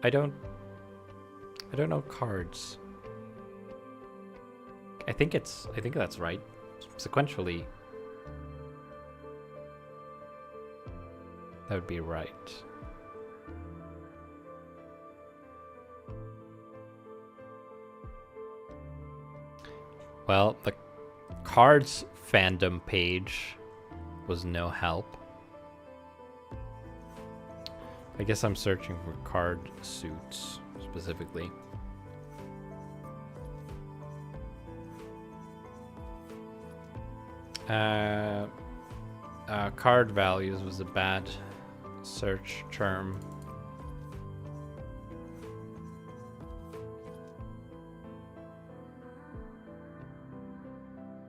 I don't know cards. I think that's right. Sequentially, that would be right. Well, the cards fandom page was no help. I guess I'm searching for card suits specifically. Card values was a bad search term.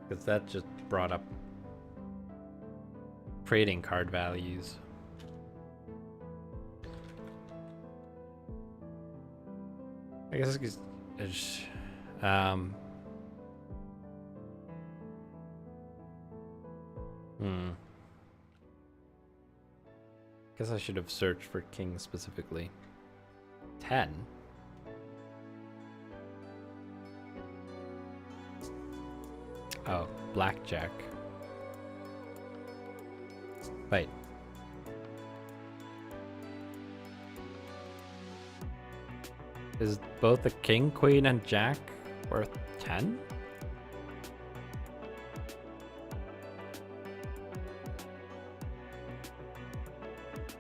Because that just brought up trading card values. I guess it's Guess I should have searched for king specifically. 10. Oh, blackjack. Wait. Is both the king, queen, and jack worth 10?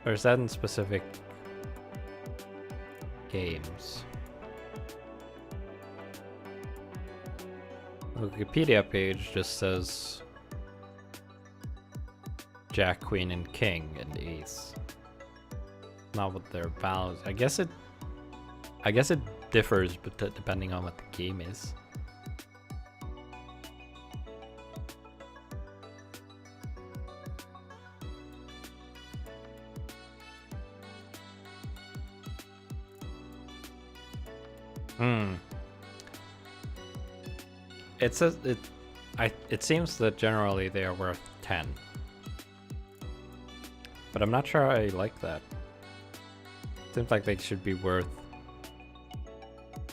Or is that in specific games? The Wikipedia page just says jack, queen, and king, and ace. Not what their values. I guess it differs, but depending on what the game is. It says it seems that generally they are worth 10. But I'm not sure I like that. Seems like they should be worth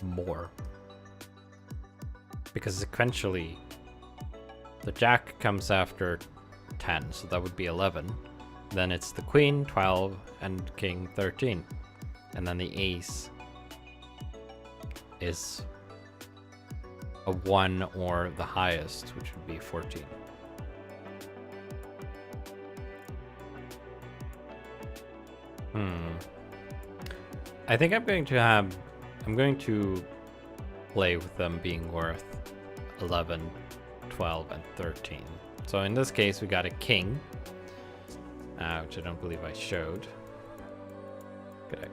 more. Because sequentially the jack comes after 10, so that would be 11. Then it's the queen, 12, and king, 13. And then the ace is a 1 or the highest, which would be 14. I think I'm going to play with them being worth 11, 12, and 13. So in this case, we got a king, which I don't believe I showed. Got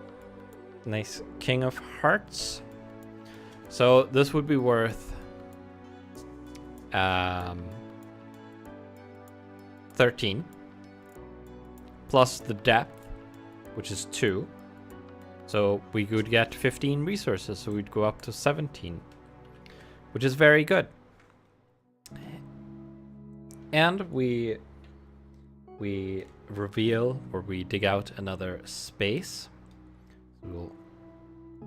a nice king of hearts. So this would be worth 13 plus the depth, which is 2. So we could get 15 resources, so we'd go up to 17, which is very good. And we reveal, or we dig out another space. We'll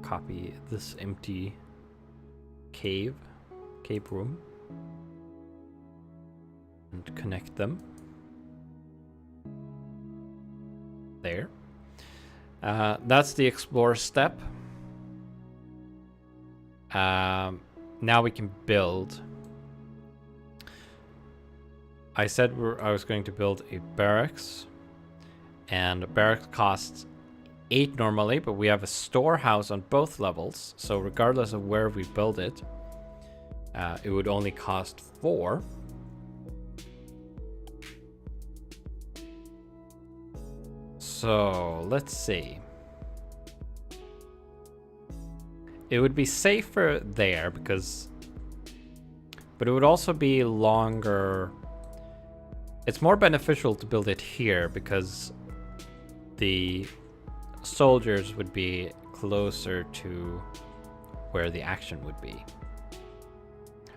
copy this empty cave room and connect them there. That's the explore step. Now we can build. I said I was going to build a barracks, and a barracks costs 8 normally, but we have a storehouse on both levels, so regardless of where we build it, it would only cost 4. So let's see. It would be safer there because, but it would also be longer. It's more beneficial to build it here because the soldiers would be closer to where the action would be.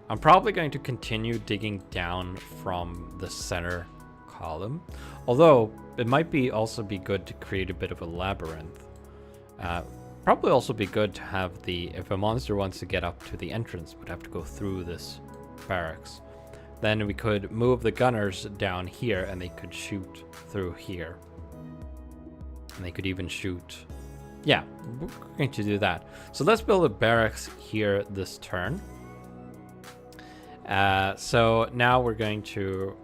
I'm probably going to continue digging down from the center column, although it might be also be good to create a bit of a labyrinth. Probably also be good to have if a monster wants to get up to the entrance, would have to go through this barracks. Then we could move the gunners down here and they could shoot through here. And they could even shoot. Yeah, we're going to do that. So let's build a barracks here this turn. So now we're going to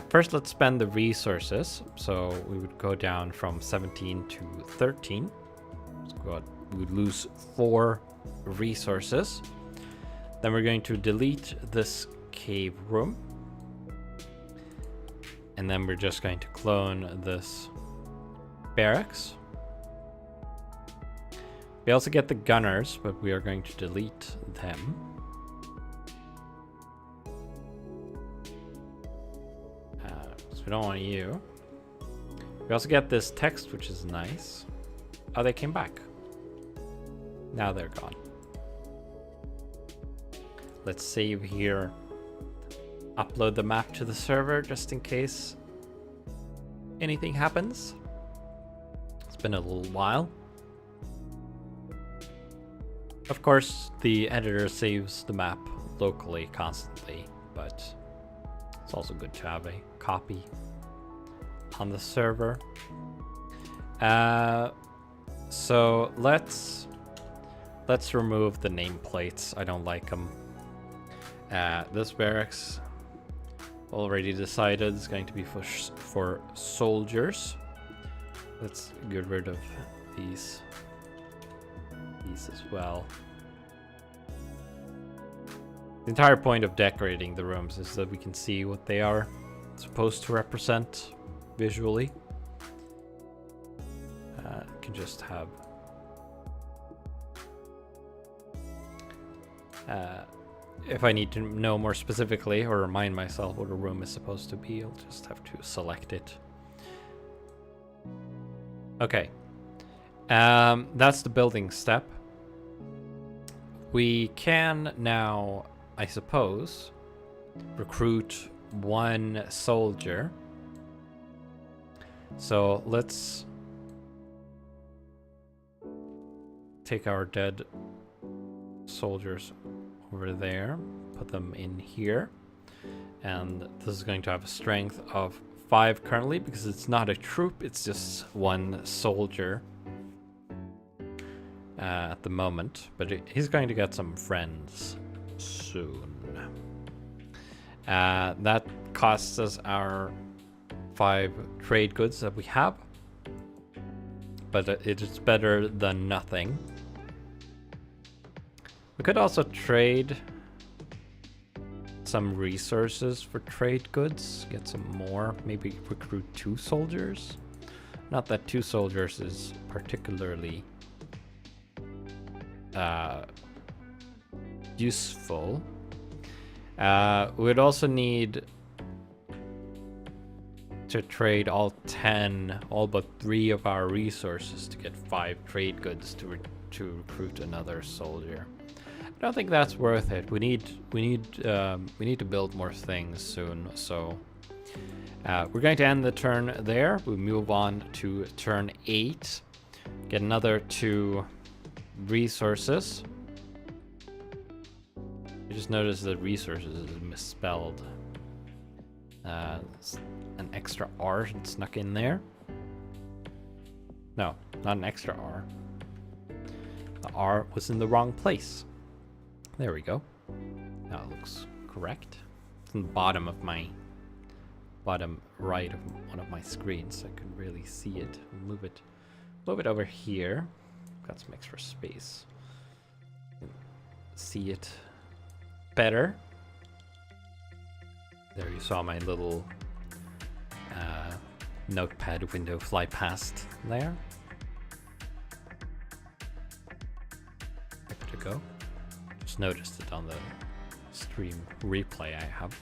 first let's spend the resources. So we would go down from 17 to 13. We would lose 4 resources. Then we're going to delete this cave room. And then we're just going to clone this barracks. We also get the gunners, but we are going to delete them. So we don't want you. We also get this text, which is nice. Oh, they came back. Now they're gone. Let's save here. Upload the map to the server just in case anything happens. It's been a little while. Of course, the editor saves the map locally constantly, but it's also good to have a copy on the server. So let's remove the nameplates. I don't like them. This barracks already decided is going to be for soldiers. Let's get rid of these as well. The entire point of decorating the rooms is that we can see what they are supposed to represent visually. Can just have if I need to know more specifically or remind myself what a room is supposed to be, I'll just have to select it. Okay. That's the building step. We can now, I suppose, recruit 1 soldier. So let's take our dead soldiers over there, put them in here, and this is going to have a strength of 5 currently because it's not a troop, it's just 1 soldier at the moment, but he's going to get some friends soon. That costs us our 5 trade goods that we have, but it is better than nothing. We could also trade some resources for trade goods, get some more, maybe recruit 2 soldiers. Not that 2 soldiers is particularly useful. We'd also need to trade all but 3 of our resources to get 5 trade goods to recruit another soldier. I don't think that's worth it. We need to build more things soon. So we're going to end the turn there. We move on to turn 8. Get another 2 resources. I just noticed that resources is misspelled. An extra R snuck in there. No, not an extra R. The R was in the wrong place. There we go. Now it looks correct. It's in the bottom right of one of my screens. I can really see it. Move it over here. Got some extra space. See it better. There you saw my little notepad window fly past there. There to go. Just noticed it on the stream replay I have.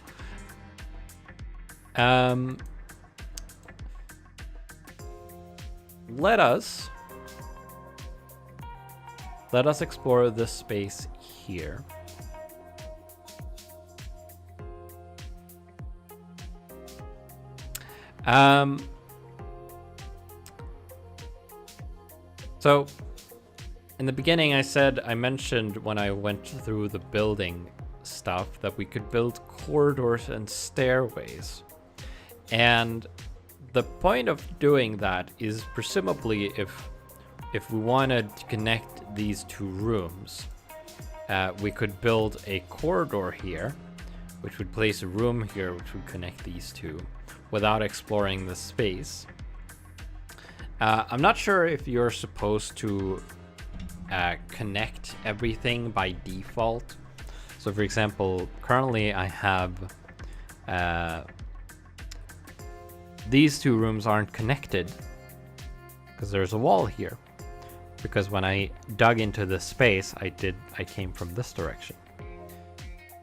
Let us explore this space here. So in the beginning I mentioned when I went through the building stuff that we could build corridors and stairways. And the point of doing that is presumably if we wanted to connect these 2 rooms, we could build a corridor here, which would place a room here which would connect these 2 without exploring the space. I'm not sure if you're supposed to connect everything by default. So for example, currently I have these 2 rooms aren't connected because there's a wall here. Because when I dug into this space, I came from this direction.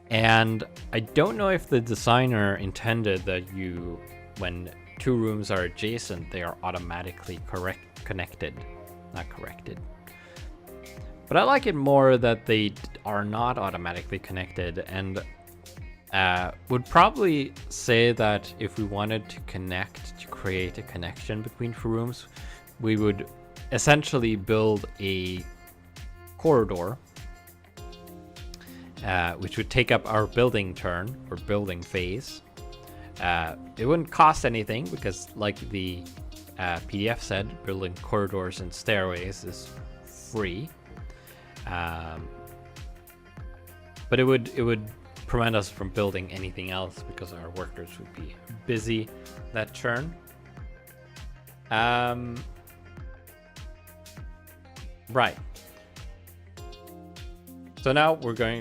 And I don't know if the designer intended that when 2 rooms are adjacent, they are automatically connected, not corrected. But I like it more that they are not automatically connected, and would probably say that if we wanted to create a connection between 2 rooms, we would essentially build a corridor, which would take up our building turn or building phase. It wouldn't cost anything because, like the PDF said, building corridors and stairways is free. But it would prevent us from building anything else because our workers would be busy that turn. Right. So now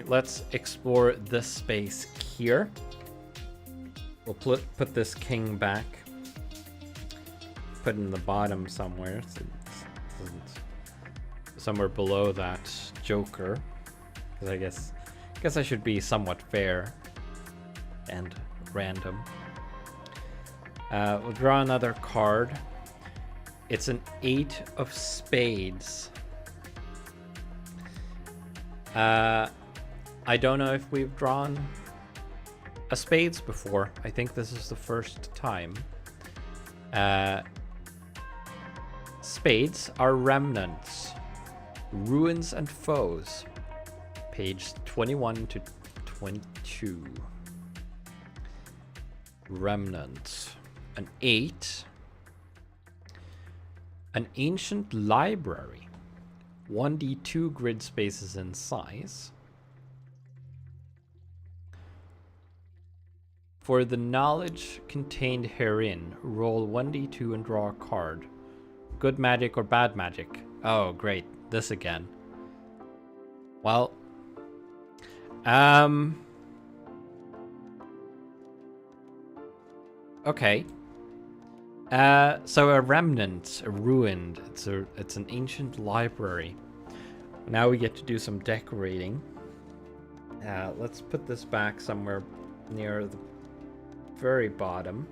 let's explore this space here. We'll put this king back. Put it in the bottom somewhere. So it isn't somewhere below that joker. Because I guess I should be somewhat fair and random. We'll draw another card. It's an 8 of spades. I don't know if we've drawn a spades before. I think this is the first time. Spades are remnants, ruins and foes. Page 21 to 22. Remnants. An 8. An ancient library. 1d2 grid spaces in size. For the knowledge contained herein, roll 1d2 and draw a card. Good magic or bad magic? Oh, great. This again. Well, okay. So a remnant, a ruined, it's an ancient library. Now we get to do some decorating. Let's put this back somewhere near the very bottom.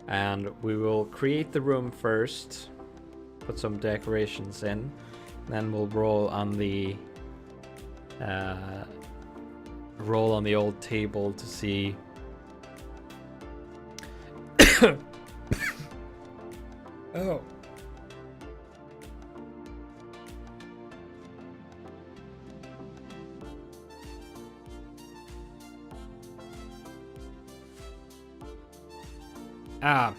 And we will create the room first, put some decorations in, then we'll roll on the old table to see oh. Ah.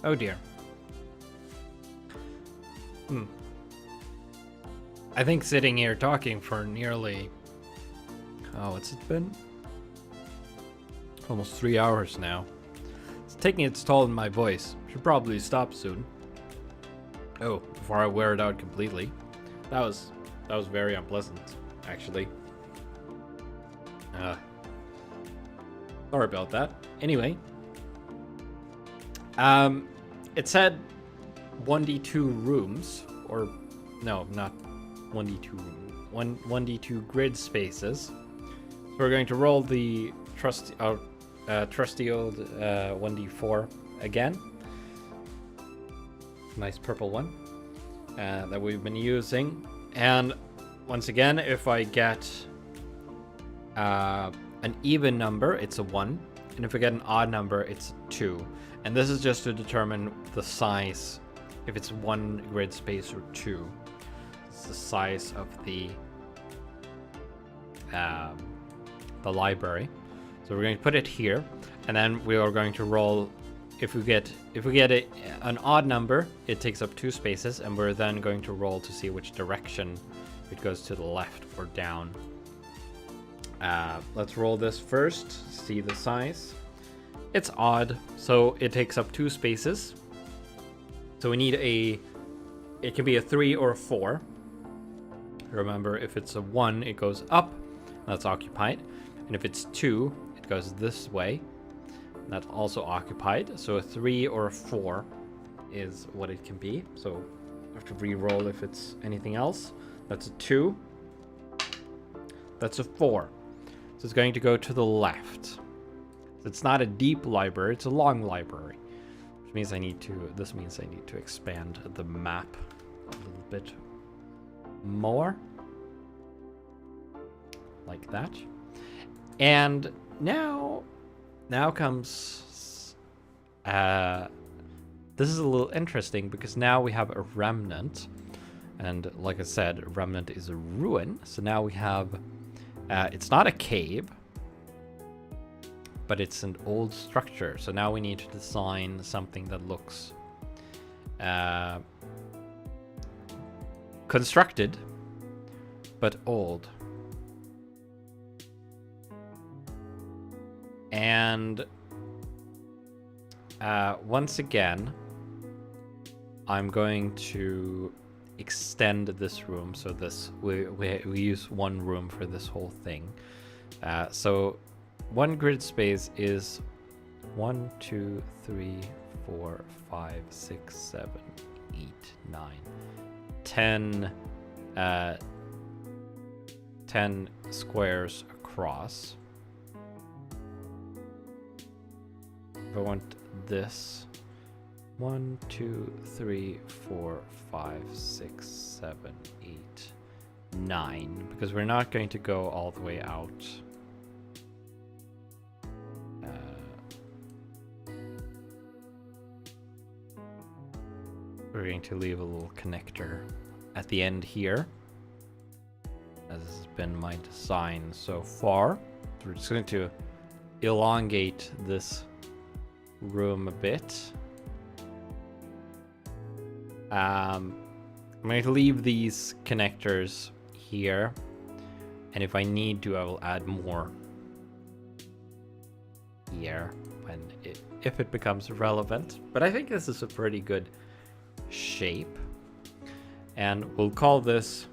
Oh dear. I think sitting here talking for nearly... Oh, what's it been? Almost 3 hours now. It's taking its toll on my voice. Should probably stop soon. Oh, before I wear it out completely. That was very unpleasant, actually. Sorry about that. Anyway. It said 1d2 rooms, or no, not 1d2, 1d2 grid spaces. So we're going to roll the trusty old 1d4 again. Nice purple one that we've been using. And once again, if I get an even number, it's a 1. And if I get an odd number, it's a 2. And this is just to determine the size, if it's 1 grid space or 2. It's the size of the library. So we're going to put it here, and then we are going to roll. If we get an odd number, it takes up 2 spaces, and we're then going to roll to see which direction it goes, to the left or down. Let's roll this first, see the size. It's odd, so it takes up 2 spaces. So we need it can be a 3 or a 4. Remember, if it's a 1, it goes up, that's occupied. And if it's 2, it goes this way, that's also occupied. So a 3 or a 4 is what it can be. So I have to re-roll if it's anything else. That's a 2. That's a 4. So it's going to go to the left. It's not a deep library, it's a long library. Which means this means I need to expand the map a little bit more. Like that. And now comes this is a little interesting, because now we have a remnant. And like I said, a remnant is a ruin. So now we have it's not a cave, but it's an old structure. So now we need to design something that looks constructed, but old. And once again, I'm going to extend this room. So we use 1 room for this whole thing. So 1 grid space is 1, 2, 3, 4, 5, 6, 7, 8, 9, 10 squares across. If I want this 1, 2, 3, 4, 5, 6, 7, 8, 9, because we're not going to go all the way out. We're going to leave a little connector at the end here, as has been my design so far. So we're just going to elongate this room a bit. I'm going to leave these connectors here, and if I need to, I will add more here if it becomes relevant. But I think this is a pretty good shape, and we'll call this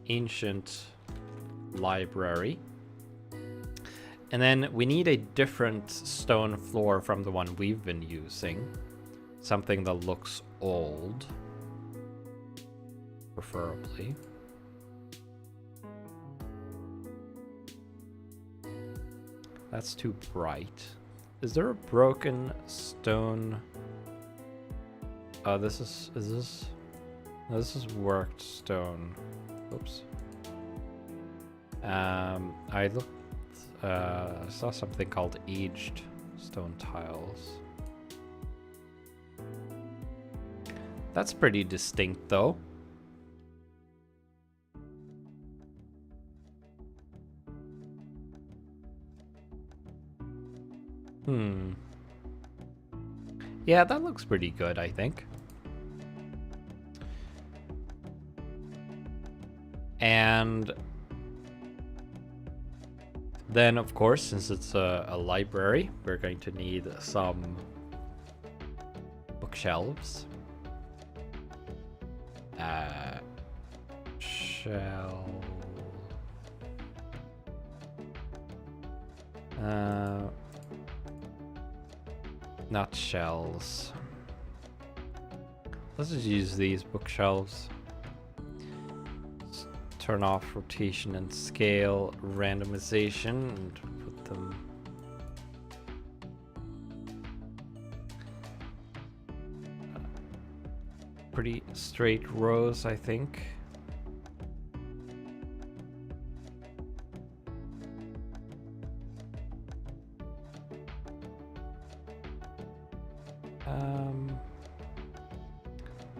Ancient Library. And then we need a different stone floor from the one we've been using, something that looks old. preferably. That's too bright. Is there a broken stone? Oh, this is this? No, this is worked stone. Oops. I looked, saw something called aged stone tiles. That's pretty distinct, though. Yeah, that looks pretty good, I think. And then, of course, since it's a library, we're going to need some bookshelves. Not shells. Let's just use these bookshelves. Let's turn off rotation and scale randomization and put them pretty straight rows, I think.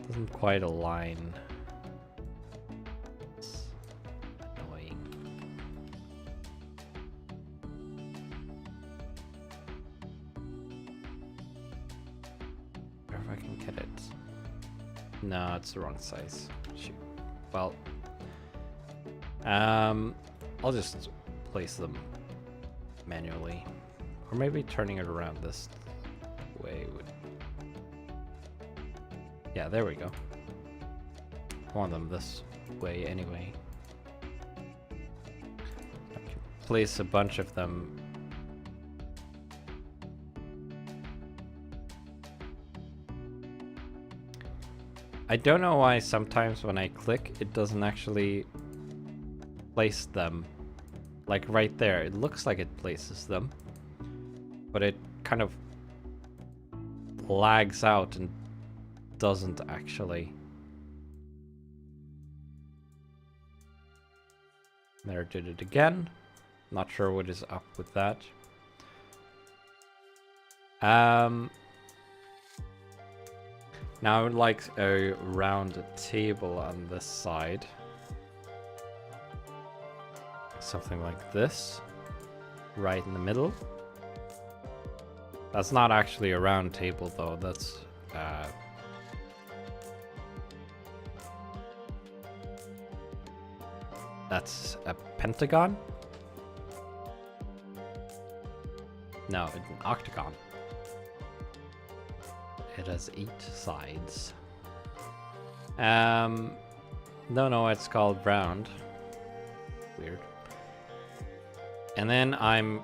Doesn't quite align. It's annoying. Or if I can get it. No, it's the wrong size. Shoot. Well, I'll just place them manually, or maybe turning it around this way would. Yeah, there we go. I want them this way anyway. I can place a bunch of them. I don't know why sometimes when I click, it doesn't actually place them. Like right there, it looks like it places them, but it kind of lags out and doesn't actually. There, did it again. Not sure what is up with that. Now I would like a round table on this side. Something like this. Right in the middle. That's not actually a round table though, that's a pentagon? No, it's an octagon. It has 8 sides. No, it's called round. Weird. And then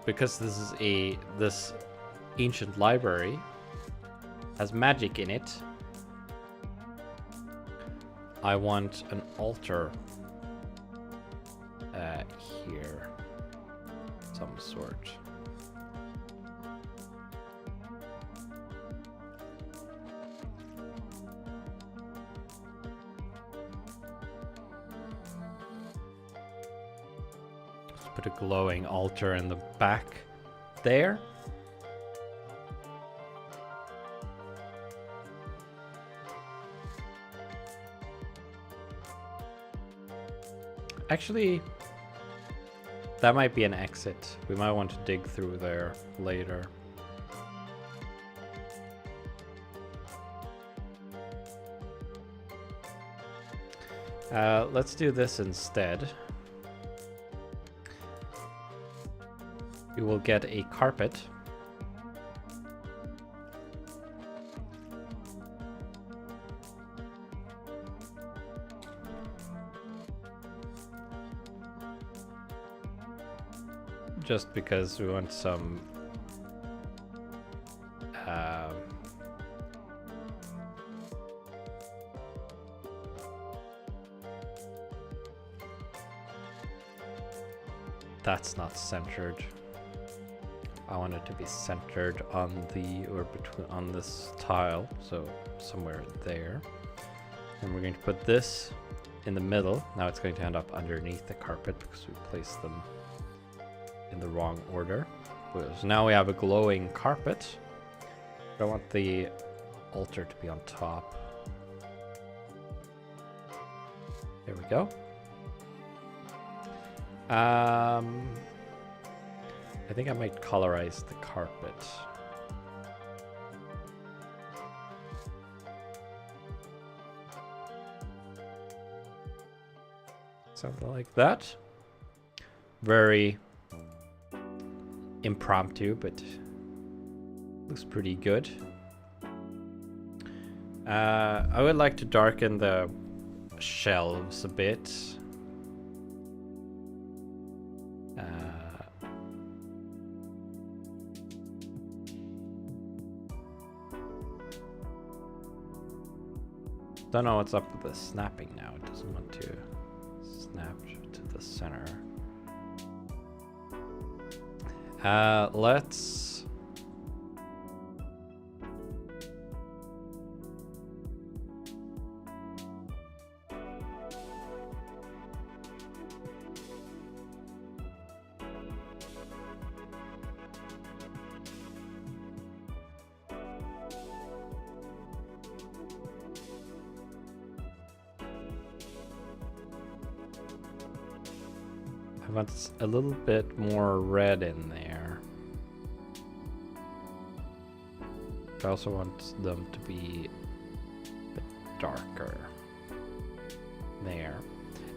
because this is this ancient library has magic in it, I want an altar here, some sort. Let's put a glowing altar in the back there. Actually, that might be an exit. We might want to dig through there later. Let's do this instead. We will get a carpet. Just because we want some that's not centered. I want it to be centered on on this tile, so somewhere there. And we're going to put this in the middle. Now it's going to end up underneath the carpet because we placed them in the wrong order. So now we have a glowing carpet. I want the altar to be on top. There we go. I think I might colorize the carpet. Something like that. Very impromptu, but looks pretty good. I would like to darken the shelves a bit. Don't know what's up with the snapping now. It doesn't want to snap to the center. Let's I want a little bit more red in there. I also want them to be a bit darker. There.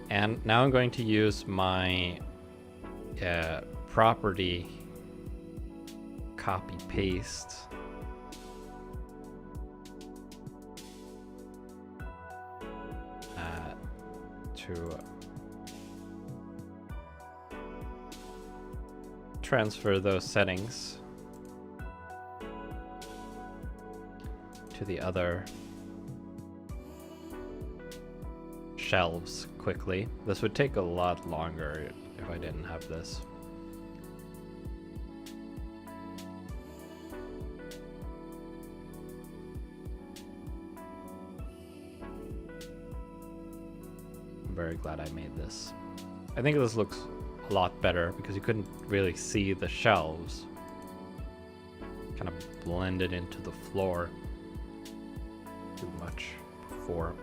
And now I'm going to use my property copy paste to transfer those settings to the other shelves quickly. This would take a lot longer if I didn't have this. I'm very glad I made this. I think this looks a lot better because you couldn't really see the shelves. Kind of blended into the floor too much before.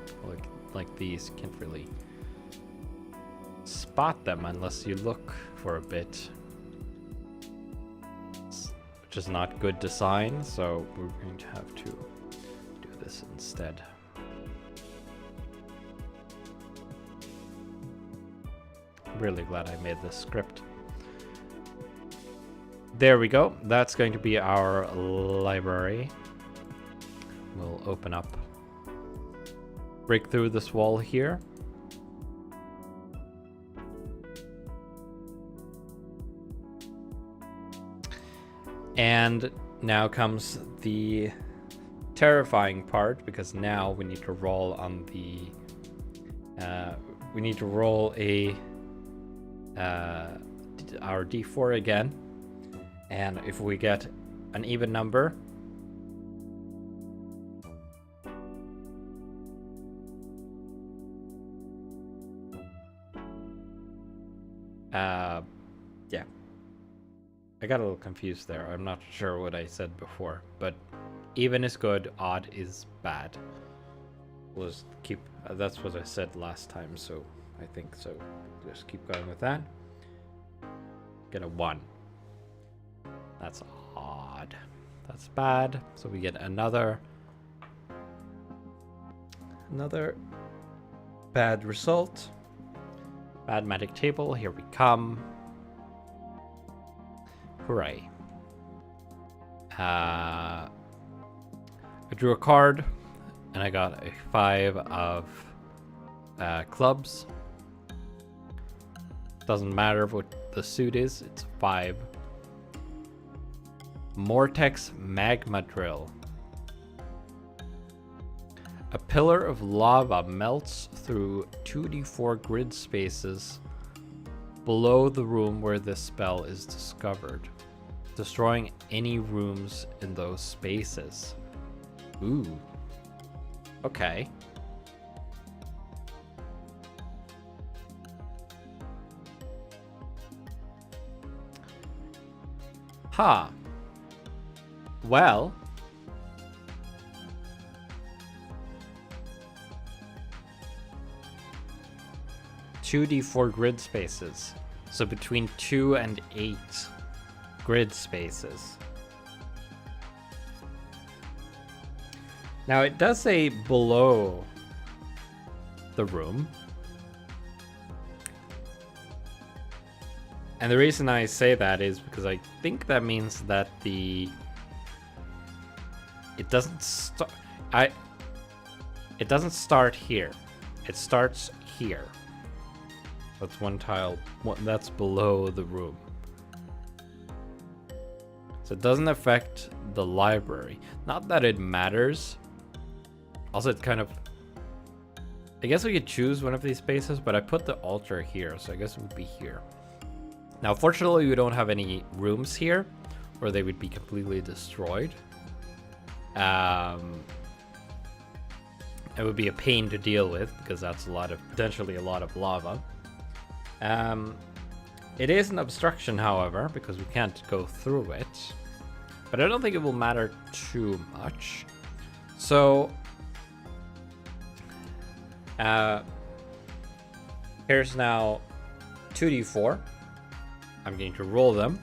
Like these, can't really spot them unless you look for a bit, which is not good design, so we're going to have to do this instead. Really glad I made this script. There we go. That's going to be our library. We'll open up, break through this wall here. And now comes the terrifying part, because now we need to roll on the we need to roll our d4 again, and if we get an even number, yeah, I got a little confused there. I'm not sure what I said before, but even is good, odd is bad. We'll just keep, that's what I said last time, so I think so. Just keep going with that. Get a 1. That's odd. That's bad. So we get another bad result. Bad magic table. Here we come. Hooray. I drew a card and I got a 5 of clubs. Doesn't matter what the suit is, it's 5. Mortex Magma Drill. A pillar of lava melts through 2d4 grid spaces below the room where this spell is discovered, destroying any rooms in those spaces. Ooh. Okay. Huh. Well. (2d4 grid spaces. So between 2 and 8 grid spaces. Now it does say below the room. And the reason I say that is because I think that means that it doesn't start it doesn't start here. It starts here. That's one tile. That's below the room. So it doesn't affect the library. Not that it matters. Also, it kind of... I guess we could choose one of these spaces, but I put the altar here, so I guess it would be here. Now, fortunately, we don't have any rooms here, or they would be completely destroyed. It would be a pain to deal with, because that's potentially a lot of lava. It is an obstruction, however, because we can't go through it. But I don't think it will matter too much. So, here's now 2d4. I'm going to roll them.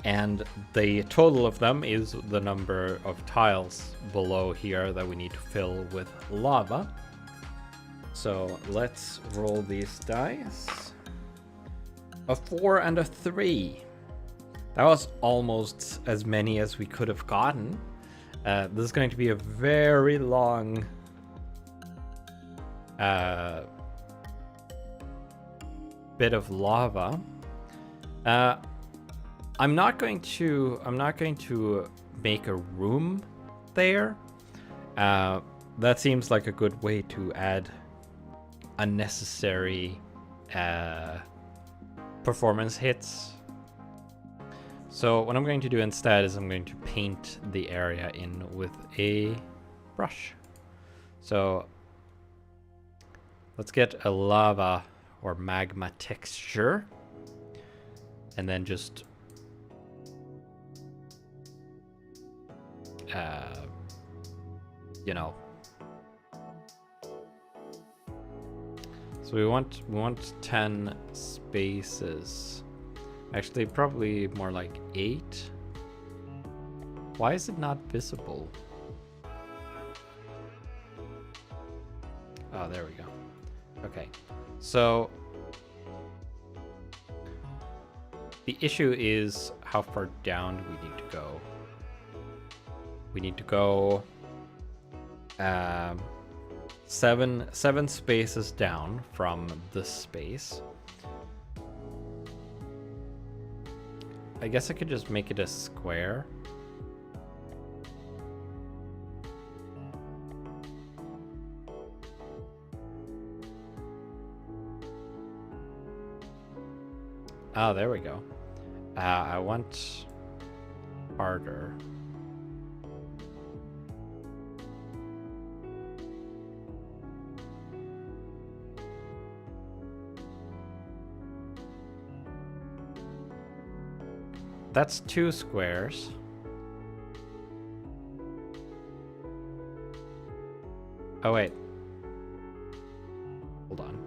And the total of them is the number of tiles below here that we need to fill with lava. So let's roll these dice. A 4 and a 3. That was almost as many as we could have gotten. This is going to be a very long bit of lava. I'm not going to make a room there. That seems like a good way to add unnecessary performance hits. So what I'm going to do instead is I'm going to paint the area in with a brush. So let's get a lava or magma texture, and then just you know. So we want 10 spaces. Actually, probably more like 8. Why is it not visible? Oh, there we go. Okay, so the issue is how far down do we need to go? We need to go 7 spaces down from this space. I guess I could just make it a square. Oh, there we go. I want harder. That's 2 squares. Oh, wait. Hold on.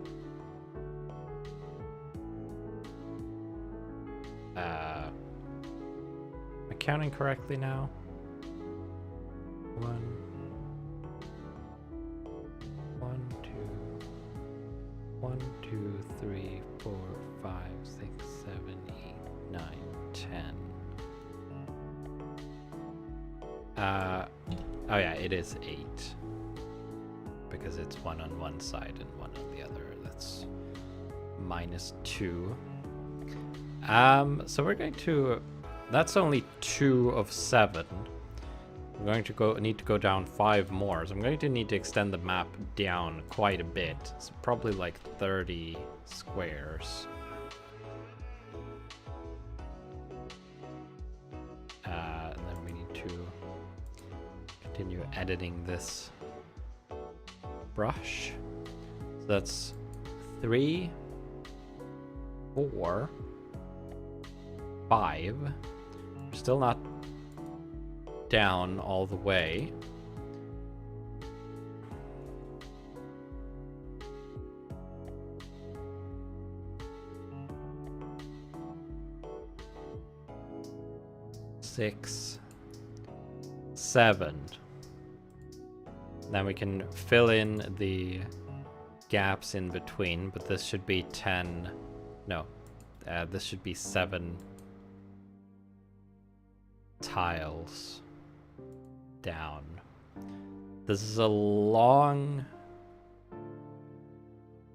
Am I counting correctly now? 1, 2, 3, 4, 5, 6, 7, 8, 9, 10. Oh yeah, it is 8. Because it's 1 on one side and 1 on the other. That's -2. So we're going to... That's only 2 of 7. We're going to need to go down 5 more. So I'm going to need to extend the map down quite a bit. It's probably like 30 squares. continue editing this brush. So that's 3, 4, 5. We're still not down all the way. Six, 7. Then we can fill in the gaps in between, but this should be 10. No, this should be 7 tiles down. This is a long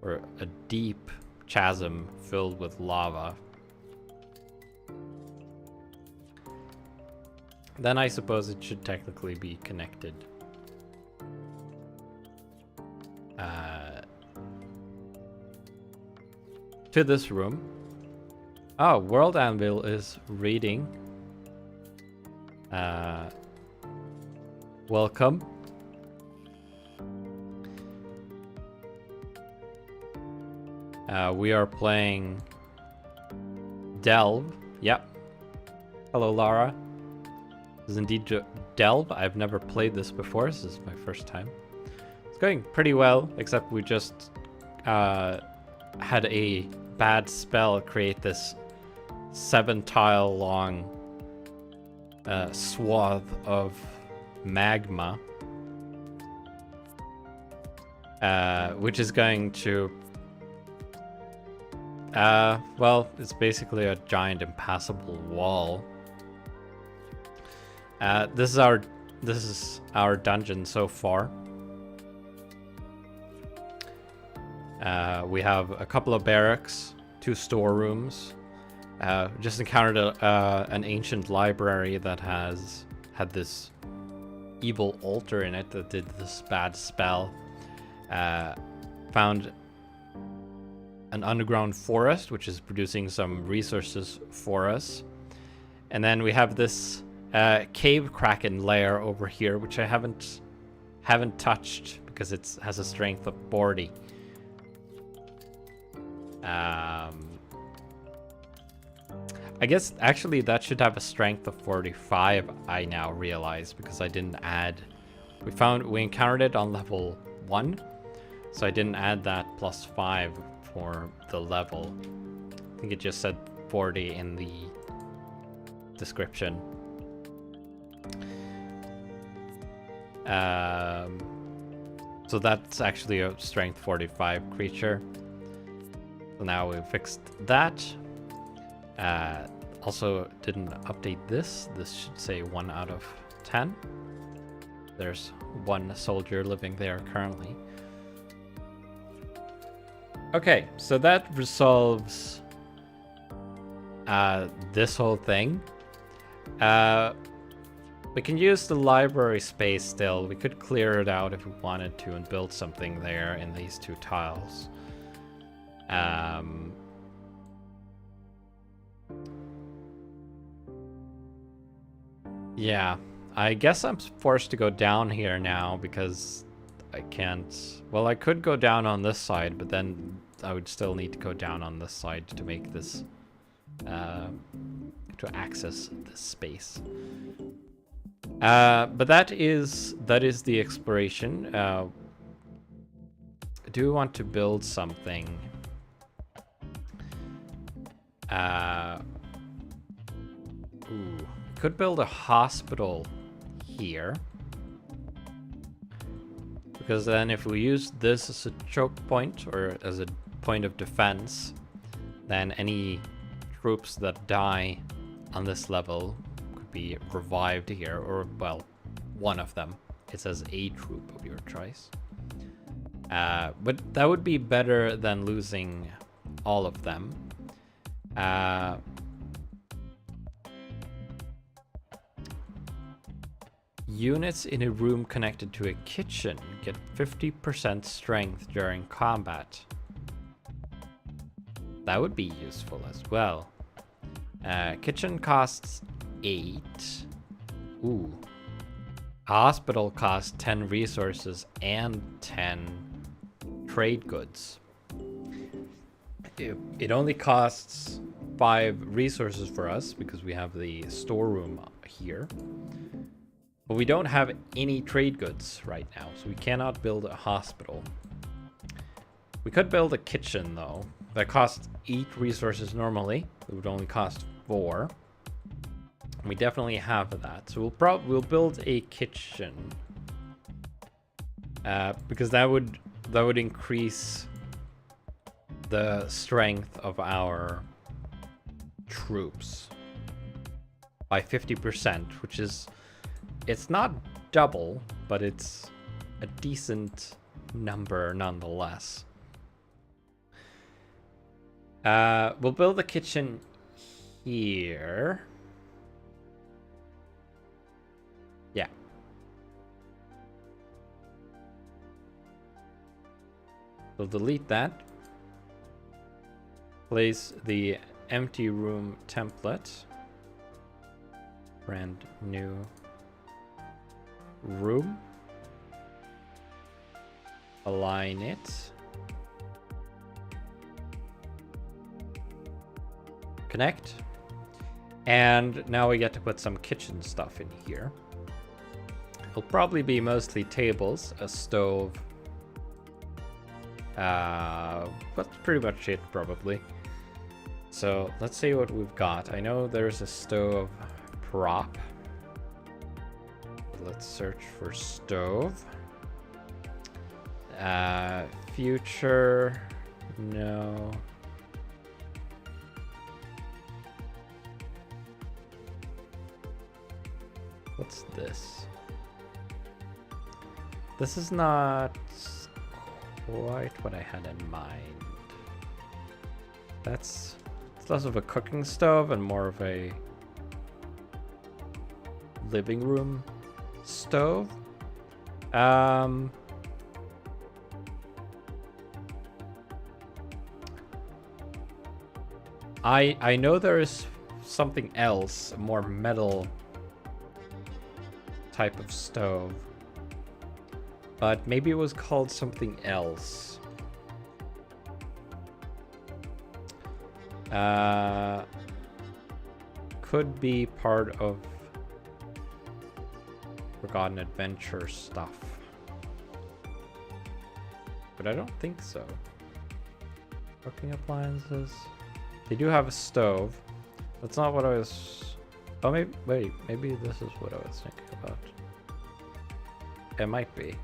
or a deep chasm filled with lava. Then I suppose it should technically be connected. To this room. Oh, World Anvil is reading. Welcome. We are playing Delve. Yep. Hello, Lara. This is indeed Delve. I've never played this before. This is my first time. It's going pretty well, except we just had a bad spell create this 7-tile long swath of magma, which is going to well, it's basically a giant impassable wall. This is our dungeon so far. We have a couple of barracks, 2 storerooms. Just encountered an ancient library that has had this evil altar in it that did this bad spell. Found an underground forest, which is producing some resources for us. And then we have this cave kraken lair over here, which I haven't touched because it has a strength of 40. I guess actually that should have a strength of 45, I now realize, because I didn't add. We encountered it on level 1, so I didn't add that +5 for the level. I think it just said 40 in the description. So that's actually a strength 45 creature. So now we fixed that. Also didn't update this. This should say 1 out of 10. There's 1 soldier living there currently. Okay, so that resolves this whole thing. We can use the library space still. We could clear it out if we wanted to and build something there in these 2 tiles. Yeah, I guess I'm forced to go down here now because I can't. Well, I could go down on this side, but then I would still need to go down on this side to make this to access this space. But that is the exploration. Do we want to build something? Could build a hospital here, because then if we use this as a choke point or as a point of defense, then any troops that die on this level could be revived here, or well, one of them. It says a troop of your choice. But that would be better than losing all of them. Units in a room connected to a kitchen get 50% strength during combat. That would be useful as well. Kitchen costs 8. Ooh. A hospital costs 10 resources and 10 trade goods. It only costs 5 resources for us because we have the storeroom here. But we don't have any trade goods right now, so we cannot build a hospital. We could build a kitchen though. That costs 8 resources normally. It would only cost 4. We definitely have that, so we'll build a kitchen because that would increase the strength of our troops by 50%, which is, it's not double, but it's a decent number nonetheless. We'll build a kitchen here. Yeah. We'll delete that. Place the empty room template. Brand new room. Align it. Connect. And now we get to put some kitchen stuff in here. It'll probably be mostly tables, a stove. That's pretty much it, probably. So let's see what we've got. I know there's a stove prop. Let's search for stove. Future, no. What's this? This is not quite what I had in mind. It's less of a cooking stove and more of a living room stove. I know there is something else, a more metal type of stove, but maybe it was called something else. Could be part of Forgotten Adventure stuff, but I don't think so. Cooking appliances. They do have a stove. That's not what I was... Oh, maybe this is what I was thinking about. It might be.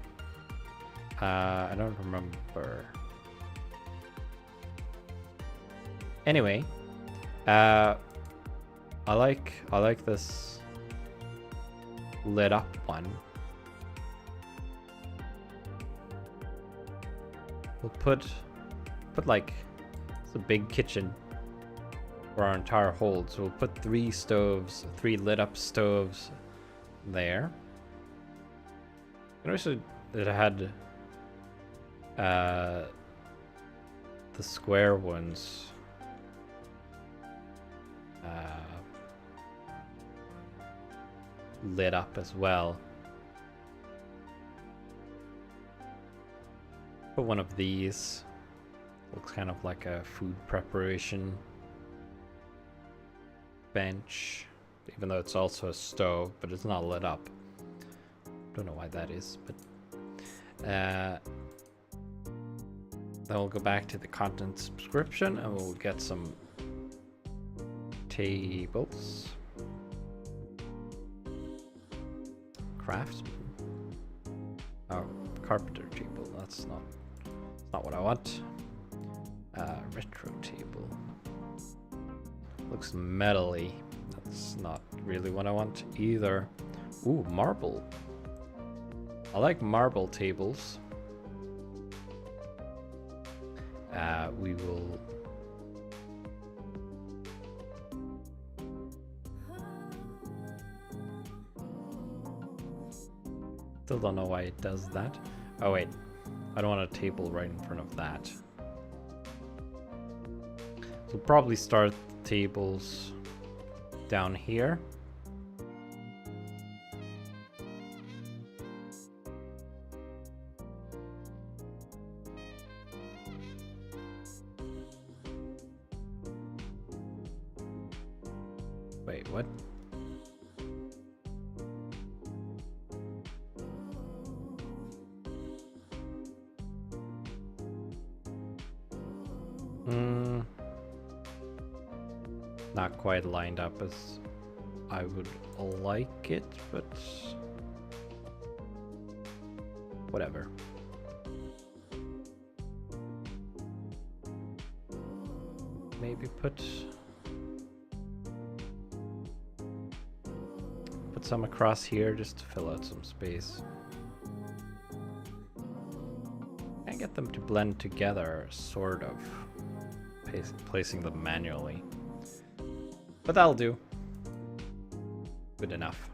I don't remember. Anyway, I like this lit up one. We'll put like, it's a big kitchen for our entire hold, so we'll put 3 stoves, 3 lit up stoves there. I wish it had the square ones lit up as well. Put one of these. Looks kind of like a food preparation bench, even though it's also a stove, but it's not lit up. Don't know why that is, but then we'll go back to the content subscription and we'll get some tables. Craftsman. Oh, carpenter table. That's not what I want. Retro table. Looks metally. That's not really what I want either. Ooh, marble. I like marble tables. We will... Still don't know why it does that. Oh wait, I don't want a table right in front of that. So probably start the tables down here. Wait, what? Not quite lined up as I would like it, but whatever. Maybe put some across here just to fill out some space. Can't get them to blend together, sort of. Placing them manually. But that'll do. Good enough.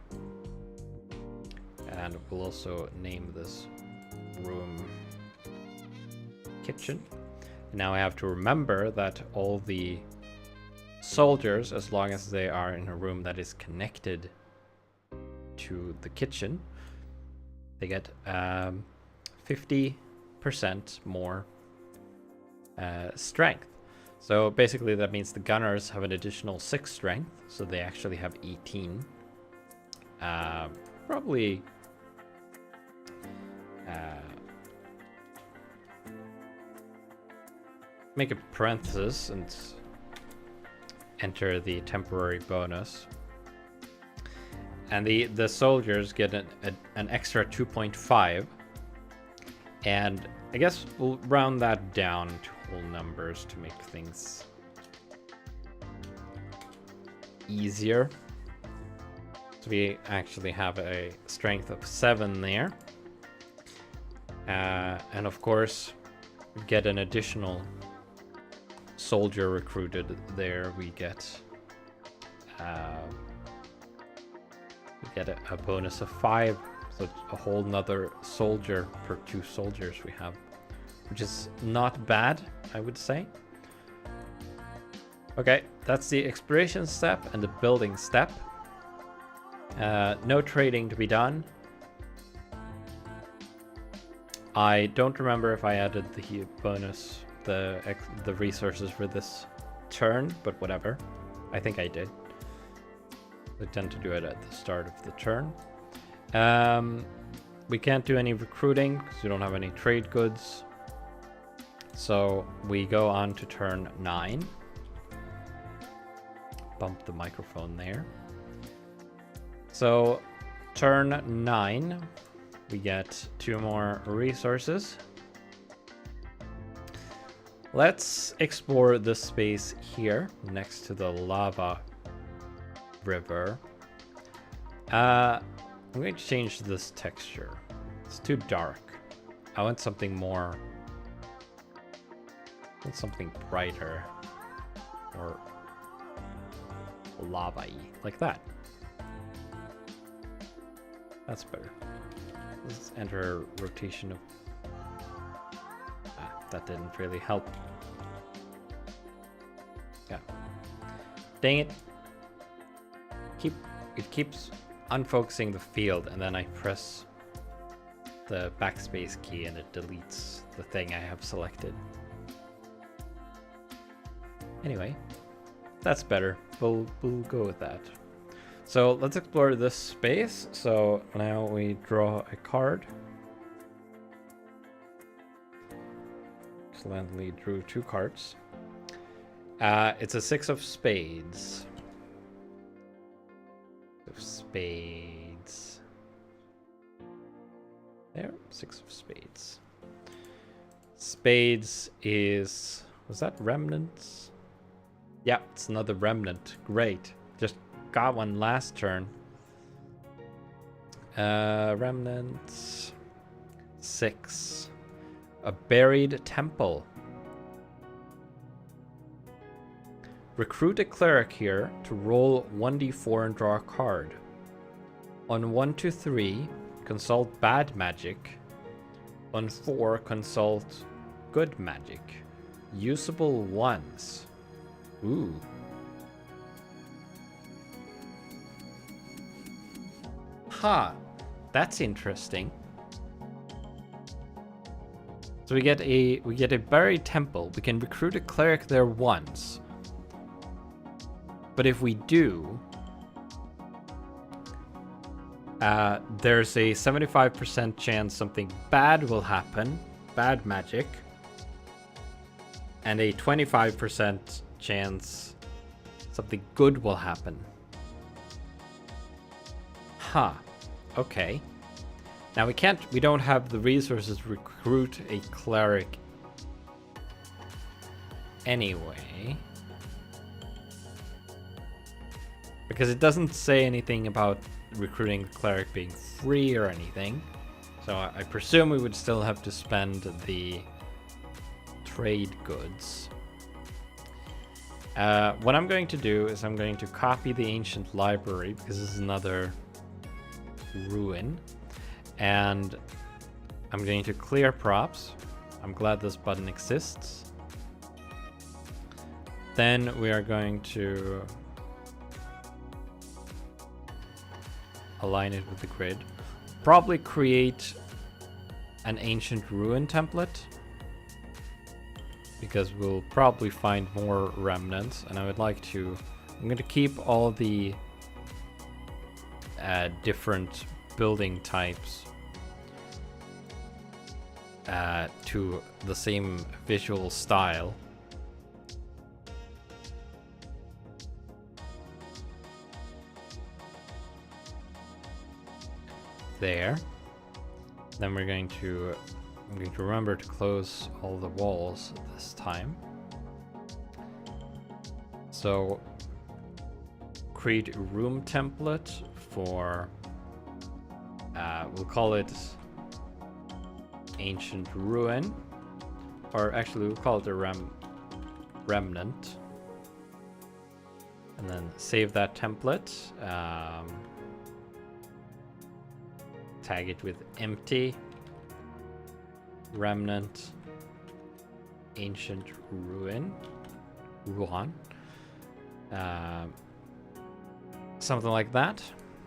And we'll also name this room kitchen. Now I have to remember that all the soldiers, as long as they are in a room that is connected to the kitchen, they get 50% more strength. So basically that means the gunners have an additional 6 strength, so they actually have 18. Probably make a parenthesis and enter the temporary bonus. And the soldiers get an extra 2.5. And I guess we'll round that down to whole numbers to make things easier. So we actually have a strength of 7 there. And of course, we get an additional soldier recruited there. We get a bonus of 5. So a whole nother soldier per 2 soldiers we have, which is not bad, I would say. Okay, that's the exploration step and the building step. No trading to be done. I don't remember if I added the bonus, the resources for this turn, but whatever. I think I did. I tend to do it at the start of the turn. We can't do any recruiting because we don't have any trade goods. So we go on to turn 9. Bump the microphone there. So turn 9, we get 2 more resources. Let's explore this space here next to the lava river. I'm going to change this texture. It's too dark. I want something more. I want something brighter or lava-y, like that. That's better. Let's enter rotation of. That didn't really help. Yeah. Dang it. It keeps unfocusing the field, and then I press the backspace key and it deletes the thing I have selected. Anyway, that's better. We'll go with that. So let's explore this space. So now we draw a card. Excellently drew 2 cards. It's a 6 of spades. There, 6 of spades. Spades is, was that remnants? Yeah, it's another remnant. Great. Just got one last turn. Remnants. 6. A buried temple. Recruit a cleric here to roll 1d4 and draw a card. On 1 to 3, consult bad magic. On 4, consult good magic. Usable ones. Ooh. Ha! That's interesting. So we get a buried temple. We can recruit a cleric there once. But if we do, There's a 75% chance something bad will happen, bad magic, and a 25% chance something good will happen. Huh. Okay. Now we don't have the resources to recruit a cleric anyway. Because it doesn't say anything about recruiting the cleric being free or anything. So I presume we would still have to spend the trade goods. What I'm going to do is I'm going to copy the ancient library, because this is another ruin. And I'm going to clear props. I'm glad this button exists. Then we are going to align it with the grid. Probably create an ancient ruin template, because we'll probably find more remnants, and I'm going to keep all the different building types to the same visual style. There. Then I'm going to remember to close all the walls this time. So create a room template for we'll call it Ancient Ruin, or actually we'll call it a remnant, and then save that template. Tag it with empty remnant ancient ruin. Something like that.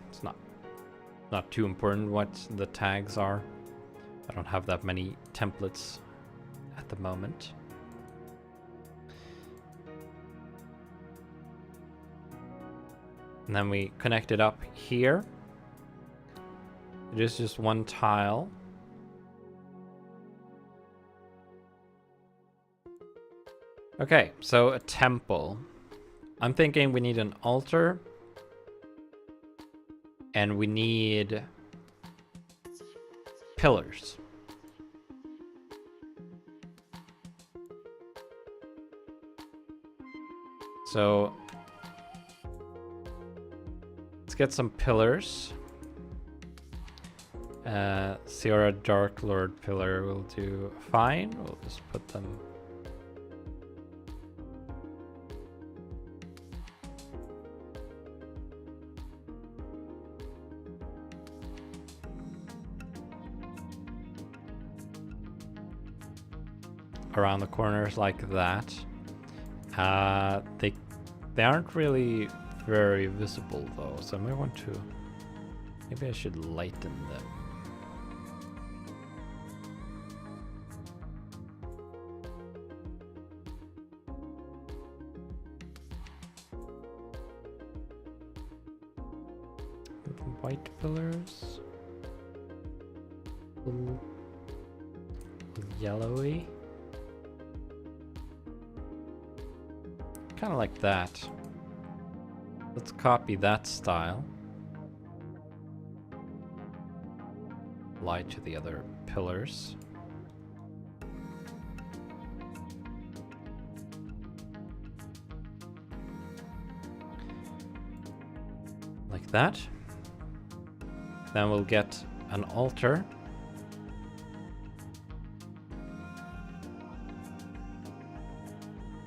It's not too important what the tags are. I don't have that many templates at the moment. And then we connect it up here. It is just one tile. Okay, so a temple. I'm thinking we need an altar. And we need pillars. So let's get some pillars. Sierra Dark Lord pillar will do fine. We'll just put them around the corners like that. They aren't really very visible though, so I might want to. Maybe I should lighten them. White pillars. A little yellowy. Kind of like that. Let's copy that style. Apply to the other pillars. Like that. Then we'll get an altar.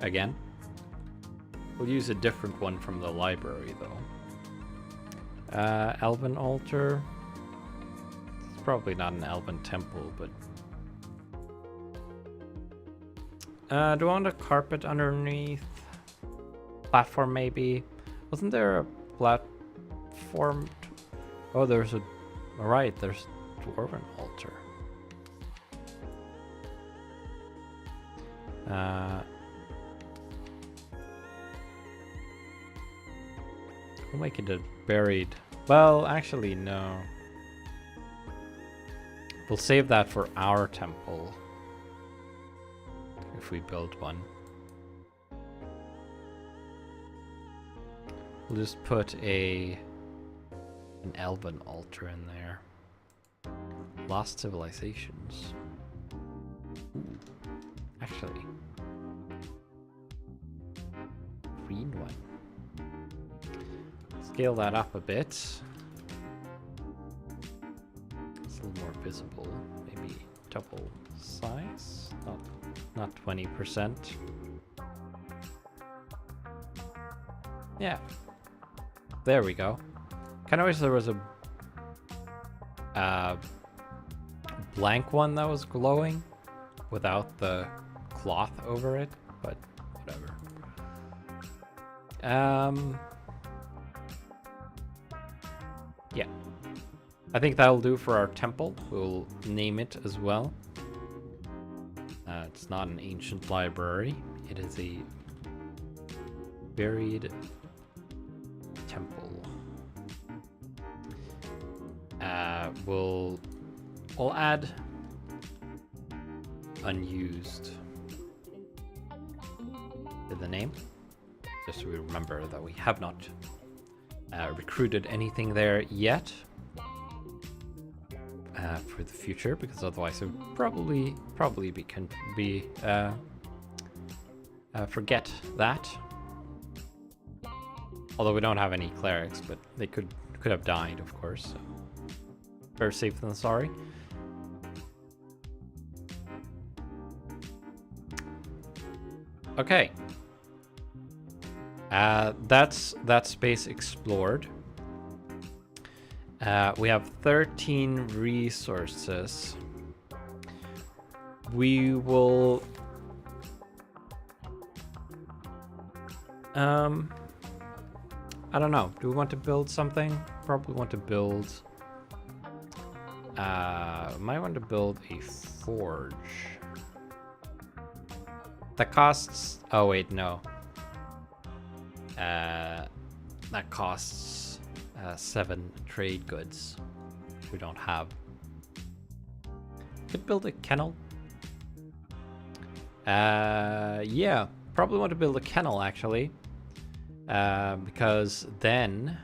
Again. We'll use a different one from the library though. Elven altar. It's probably not an elven temple, but do I want a carpet underneath? Platform maybe? Wasn't there a platform? Oh, there's a... Alright, there's Dwarven altar. We'll make it a buried... Well, actually, no. We'll save that for our temple. If we build one. We'll just put an elven altar in there. Lost civilizations. Ooh. Actually. Green one. Scale that up a bit. It's a little more visible. Maybe double size. Not 20%. Yeah. There we go. Kind of wish there was a blank one that was glowing without the cloth over it, but whatever. Yeah. I think that'll do for our temple. We'll name it as well. It's not an ancient library. It is a buried temple. We'll add unused to the name, just so we remember that we have not recruited anything there yet for the future, because otherwise it would probably forget that. Although we don't have any clerics, but they could have died, of course. So. Better safe than sorry. Okay. That's that space explored. We have 13 resources. We will... I don't know. Do we want to build something? Probably want to build... might want to build a forge. That costs... Oh, wait, no. That costs 7 trade goods, which we don't have. Could build a kennel. Yeah, probably want to build a kennel, actually. Because then,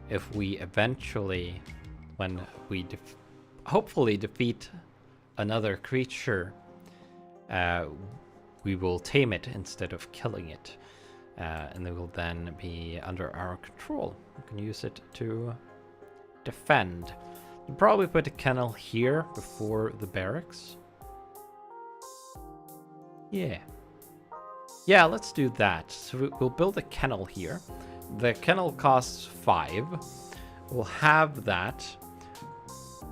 if we eventually, when we hopefully defeat another creature, we will tame it instead of killing it. And they will then be under our control. We can use it to defend. We'll probably put a kennel here before the barracks. Yeah. Yeah, let's do that. So we'll build a kennel here. The kennel costs 5. We'll have that.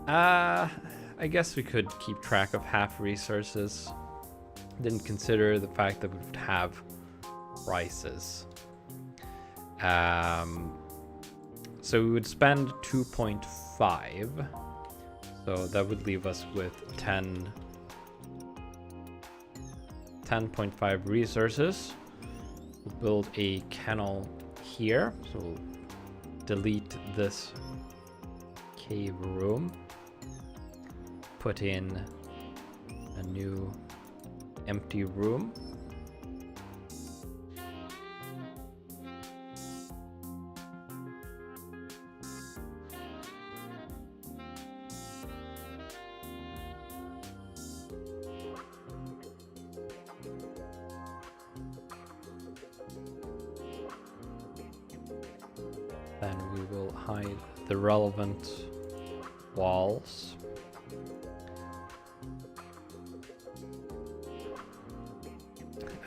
I guess we could keep track of half resources. Didn't consider the fact that we would have prices. So we would spend 2.5. So that would leave us with 10.5 resources. We'll build a kennel here. So we'll delete this cave room. Put in a new empty room. Then we will hide the relevant walls.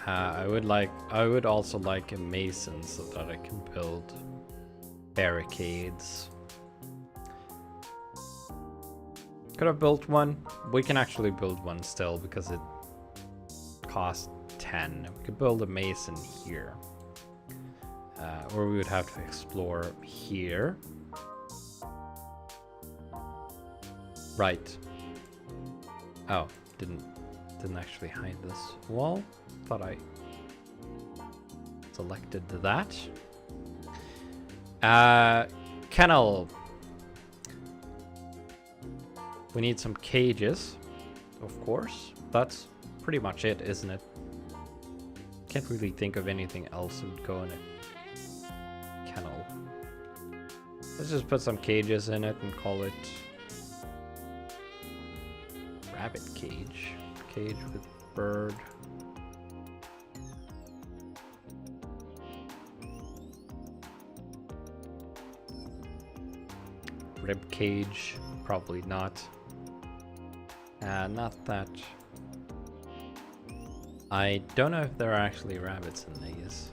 I would also like a mason so that I can build barricades. Could have built one. We can actually build one still because it costs 10. We could build a mason here. Or we would have to explore here. Right. Oh, didn't actually hide this wall. Thought I selected that. Kennel. We need some cages, of course. That's pretty much it, isn't it? Can't really think of anything else that would go in a kennel. Let's just put some cages in it and call it rabbit cage. Cage with bird. Rib cage, probably not. Not that. I don't know if there are actually rabbits in these.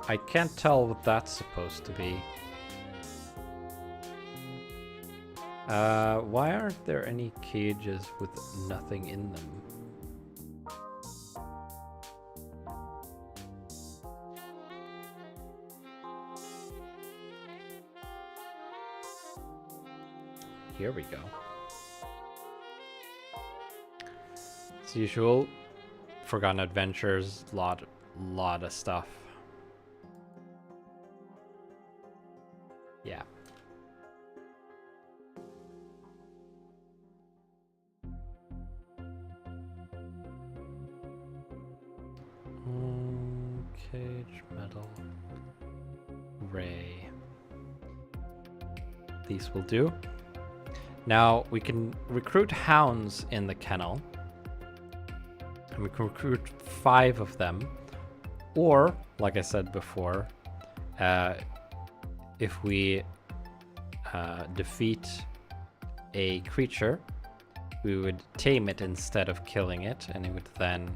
I can't tell what that's supposed to be. Why aren't there any cages with nothing in them? Here we go. As usual, Forgotten Adventures, lot of stuff. Yeah. Cage, metal, ray. These will do. Now we can recruit hounds in the kennel. And we can recruit 5 of them. Or, like I said before, if we defeat a creature, we would tame it instead of killing it, and it would then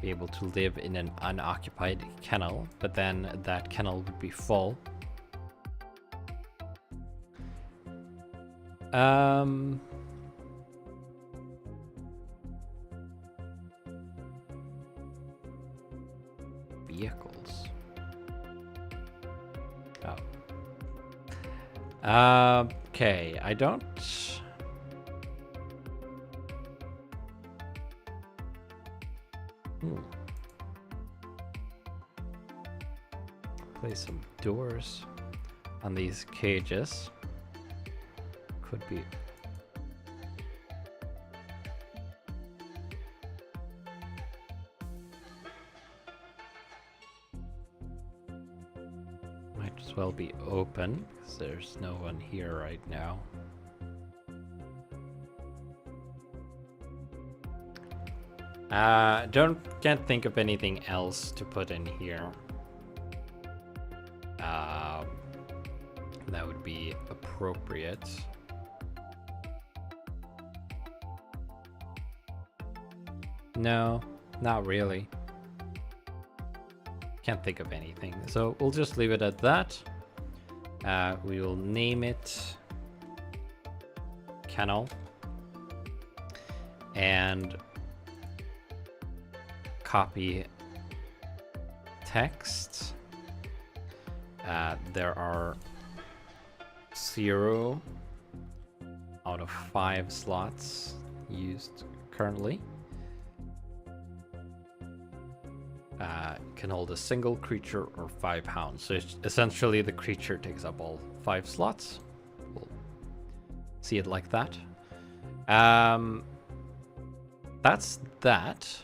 be able to live in an unoccupied kennel, but then that kennel would be full. Vehicles. Oh. Okay, I don't... Place some doors on these cages. Could be. Might as well be open because there's no one here right now. Can't think of anything else to put in here. That would be appropriate. No, not really. Can't think of anything. So we'll just leave it at that. We will name it Kennel. And copy text. There are 0 out of 5 slots used currently. Can hold a single creature or 5 hounds. So essentially the creature takes up all 5 slots. We'll see it like that. That's that.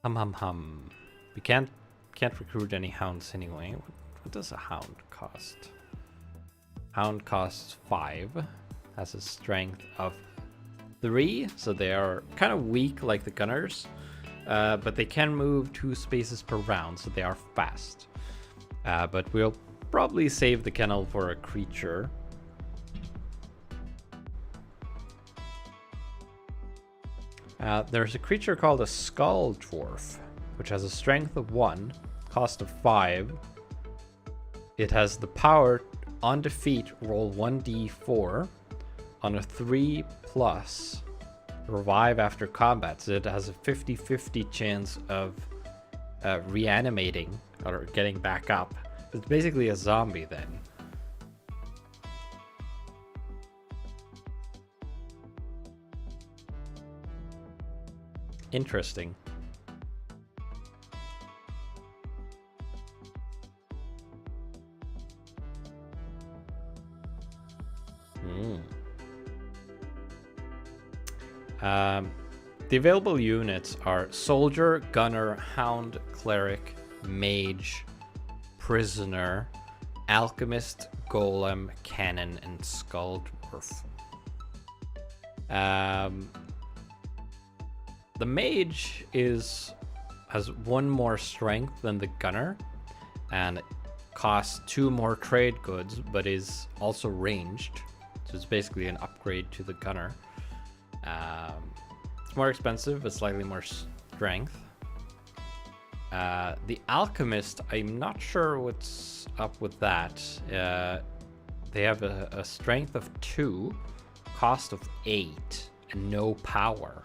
We can't recruit any hounds anyway. What does a hound cost? Hound costs 5. Has a strength of 3, so they are kind of weak like the gunners, but they can move 2 spaces per round, so they are fast. But we'll probably save the kennel for a creature. There's a creature called a Skull Dwarf, which has a strength of 1, cost of 5. It has the power, on defeat, roll 1d4. On a 3+, revive after combat. So it has a 50-50 chance of reanimating or getting back up. It's basically a zombie then. Interesting. The available units are Soldier, Gunner, Hound, Cleric, Mage, Prisoner, Alchemist, Golem, Cannon, and Skull Dwarf. The Mage has 1 more strength than the Gunner, and costs 2 more trade goods, but is also ranged. So it's basically an upgrade to the Gunner. It's more expensive, but slightly more strength. The Alchemist, I'm not sure what's up with that. They have a strength of 2, cost of 8, and no power.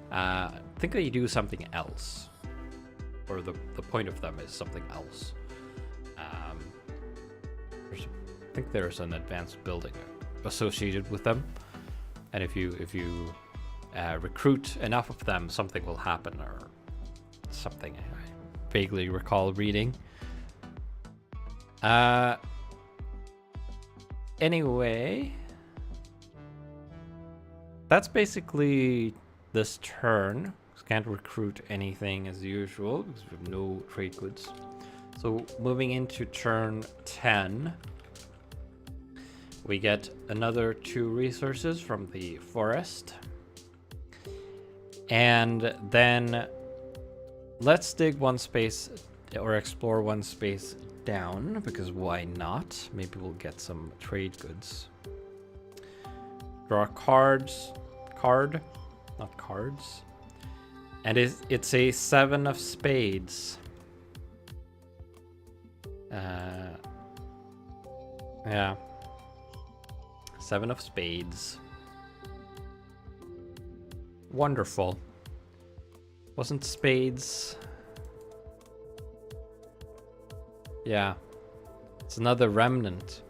I think they do something else, or the point of them is something else. I think there's an advanced building associated with them, and if you recruit enough of them, something will happen, or something I vaguely recall reading. Anyway, that's basically this turn. Can't recruit anything as usual because we have no trade goods. So moving into turn 10, we get another 2 resources from the forest. And then let's dig 1 space or explore 1 space down, because why not? Maybe we'll get some trade goods. Draw card, not cards. And it's a 7 of spades. Yeah. 7 of spades. Wonderful. Wasn't spades... Yeah. It's another remnant.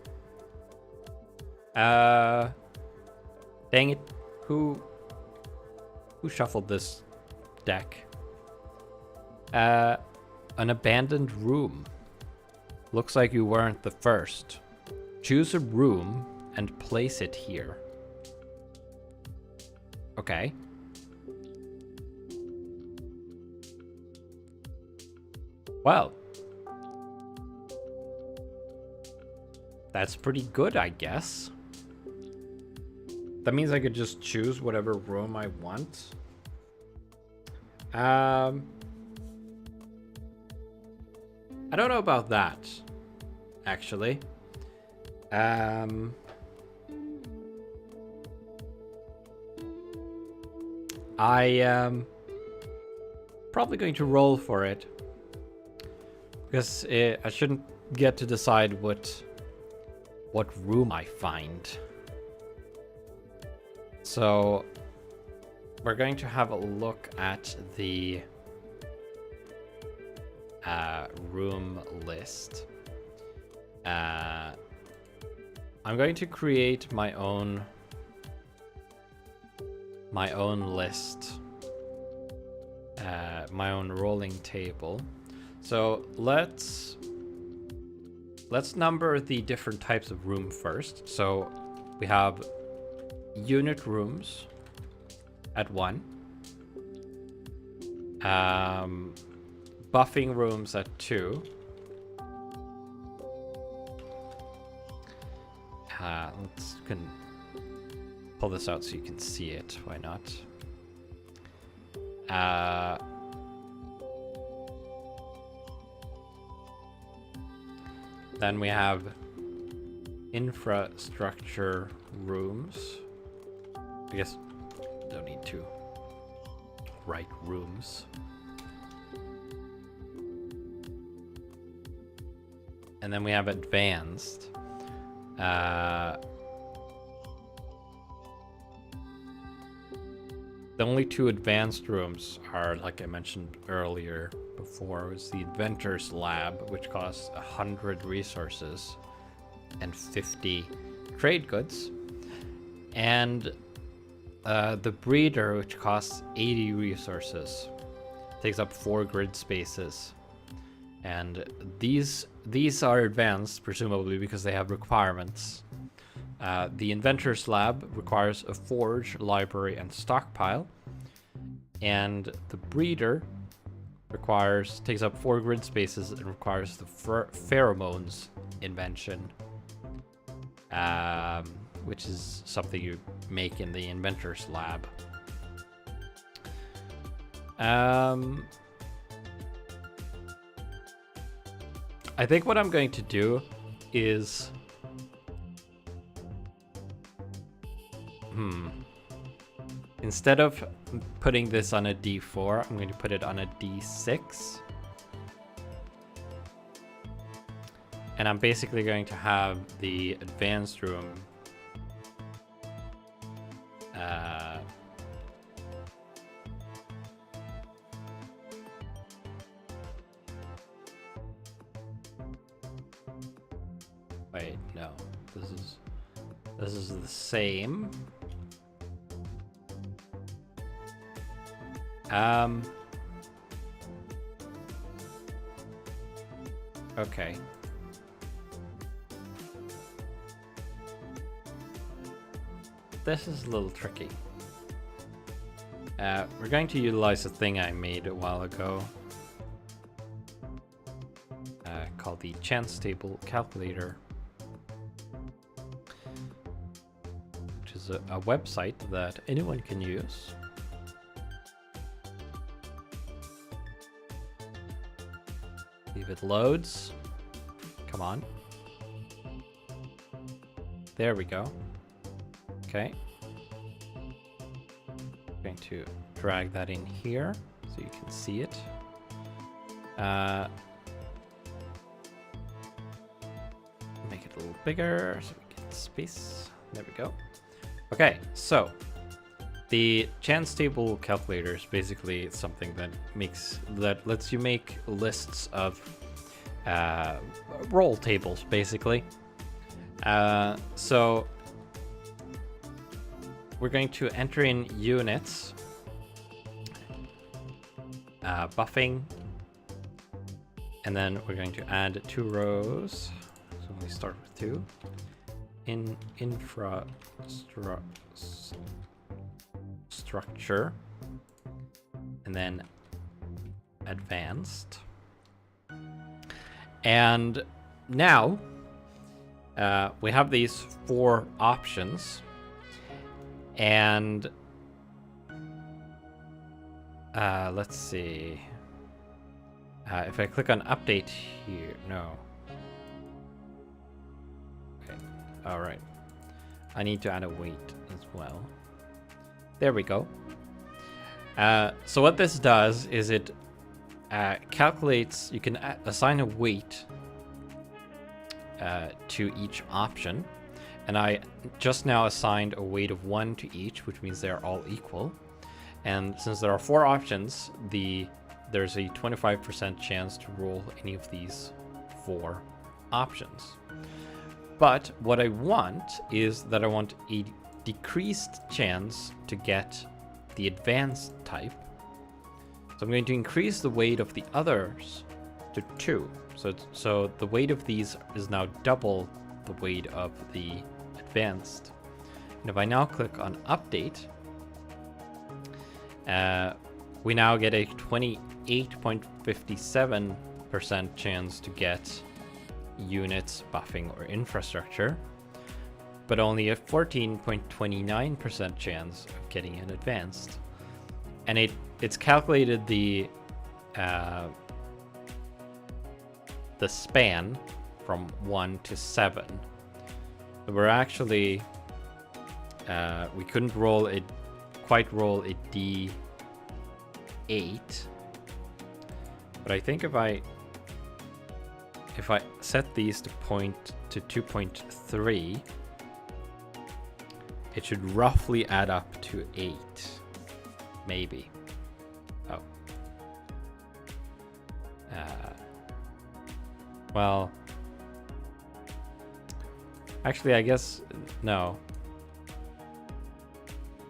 Dang it. Who shuffled this deck? An abandoned room. Looks like you weren't the first. Choose a room and place it here. Okay. Well, that's pretty good, I guess. That means I could just choose whatever room I want. I don't know about that, actually. I am probably going to roll for it, because I shouldn't get to decide what room I find. So we're going to have a look at the room list. I'm going to create my own list, my own rolling table. So let's number the different types of room first. So we have unit rooms at 1, buffing rooms at 2, let's pull this out so you can see it. Why not? Then we have infrastructure rooms. I guess don't need to write rooms. And then we have advanced. The only 2 advanced rooms are, like I mentioned earlier before, was the Inventor's Lab, which costs 100 resources and 50 trade goods, and the Breeder, which costs 80 resources, takes up 4 grid spaces. And these are advanced, presumably because they have requirements. The Inventor's Lab requires a forge, library, and stockpile. And the Breeder takes up 4 grid spaces and requires the pheromones invention, which is something you make in the Inventor's Lab. I think what I'm going to do is instead of putting this on a D4, I'm going to put it on a D6. And I'm basically going to have the advanced room wait, no. This is the same. Okay. This is a little tricky. We're going to utilize a thing I made a while ago called the Chance Table Calculator, which is a website that anyone can use. If it loads, come on. There we go. Okay. I'm going to drag that in here so you can see it. Make it a little bigger so we get space. There we go. Okay, so the chance table calculator is basically something that lets you make lists of roll tables, basically. So we're going to enter in units, buffing, and then we're going to add 2 rows. So we start with 2 in infrastructure, and then advanced. And now we have these 4 options, and let's see. If I click on update here, no. Okay, all right. I need to add a weight as well. There we go. So what this does is it calculates, you can assign a weight to each option. And I just now assigned a weight of 1 to each, which means they're all equal. And since there are 4 options, there's a 25% chance to roll any of these 4 options. But what I want is that I want a decreased chance to get the advanced type. So I'm going to increase the weight of the others to 2. So the weight of these is now double the weight of the advanced. And if I now click on update, we now get a 28.57% chance to get units, buffing, or infrastructure, but only a 14.29% chance of getting an advanced. And it's calculated the span from 1 to 7. So we're actually we couldn't quite roll a D8, but I think if I set these to 2.3, it should roughly add up to 8, maybe. Oh. Well, actually, I guess no.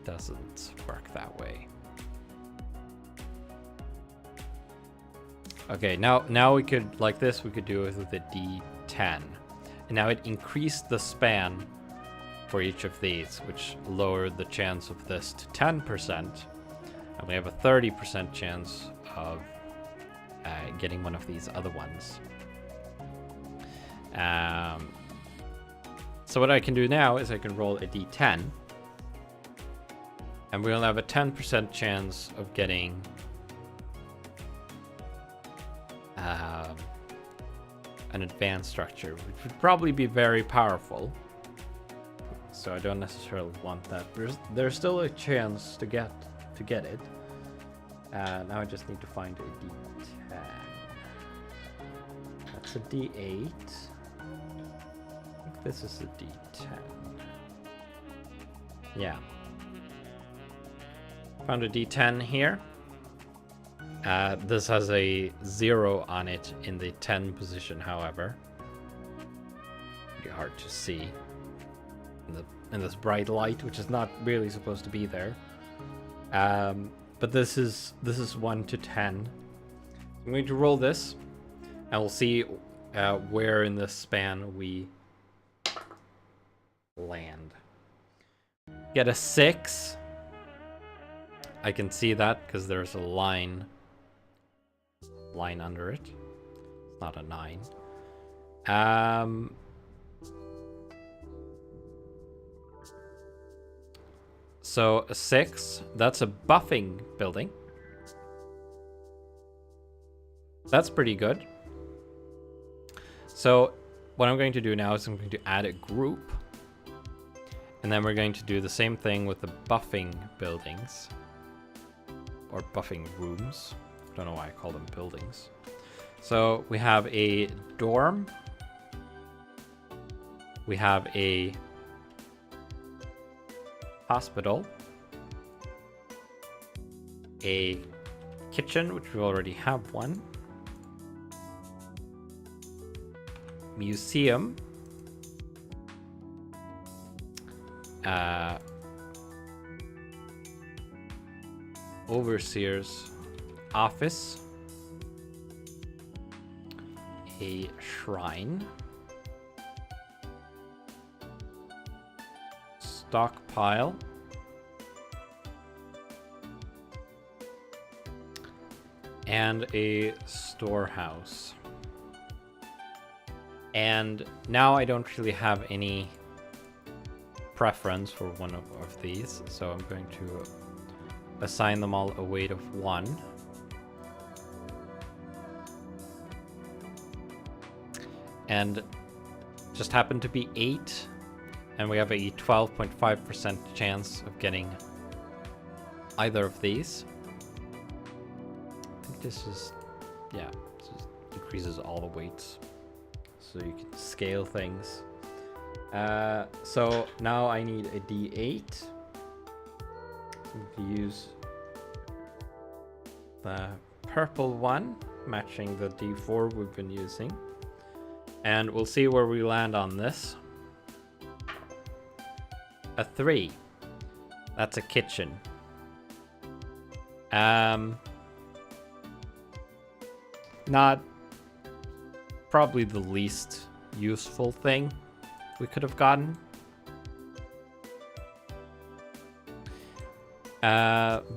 Doesn't work that way. Okay, now we could, like this, we could do it with a D10. And now it increased the span for each of these, which lowered the chance of this to 10%. And we have a 30% chance of getting one of these other ones. So what I can do now is I can roll a d10. And we'll have a 10% chance of getting an advanced structure, which would probably be very powerful. So I don't necessarily want that. There's still a chance to get it. Now I just need to find a d10. That's a d8. I think this is a d10. Yeah. Found a d10 here. This has a 0 on it in the 10 position, however. Pretty hard to see in this bright light, which is not really supposed to be there. But this is 1 to 10. I'm going to roll this, and we'll see where in this span we land. Get a 6. I can see that because there's a line under it. It's not a 9. So a 6, that's a buffing building. That's pretty good. So what I'm going to do now is I'm going to add a group. And then we're going to do the same thing with the buffing buildings. Or buffing rooms. Don't know why I call them buildings. So we have a dorm. We have a hospital. A kitchen, which we already have one. Museum. Overseer's office, a shrine, stockpile, and a storehouse. And now I don't really have any preference for one of these, so I'm going to assign them all a weight of 1. And just happened to be 8, and we have a 12.5% chance of getting either of these. I think this is, yeah, this just increases all the weights, so you can scale things. So now I need a d8. To use the purple one, matching the d4 we've been using. And we'll see where we land on this. A 3. That's a kitchen. Not probably the least useful thing we could have gotten.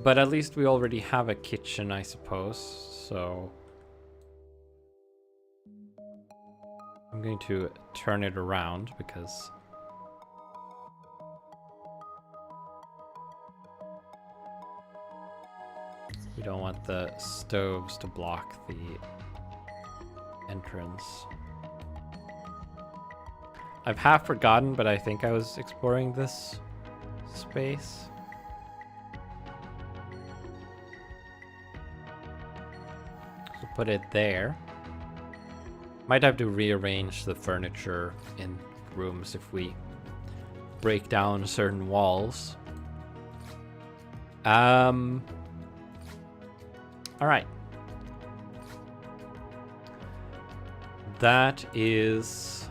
But at least we already have a kitchen, I suppose, so I'm going to turn it around because we don't want the stoves to block the entrance. I've half forgotten, but I think I was exploring this space. So put it there. Might have to rearrange the furniture in rooms if we break down certain walls. All right. That is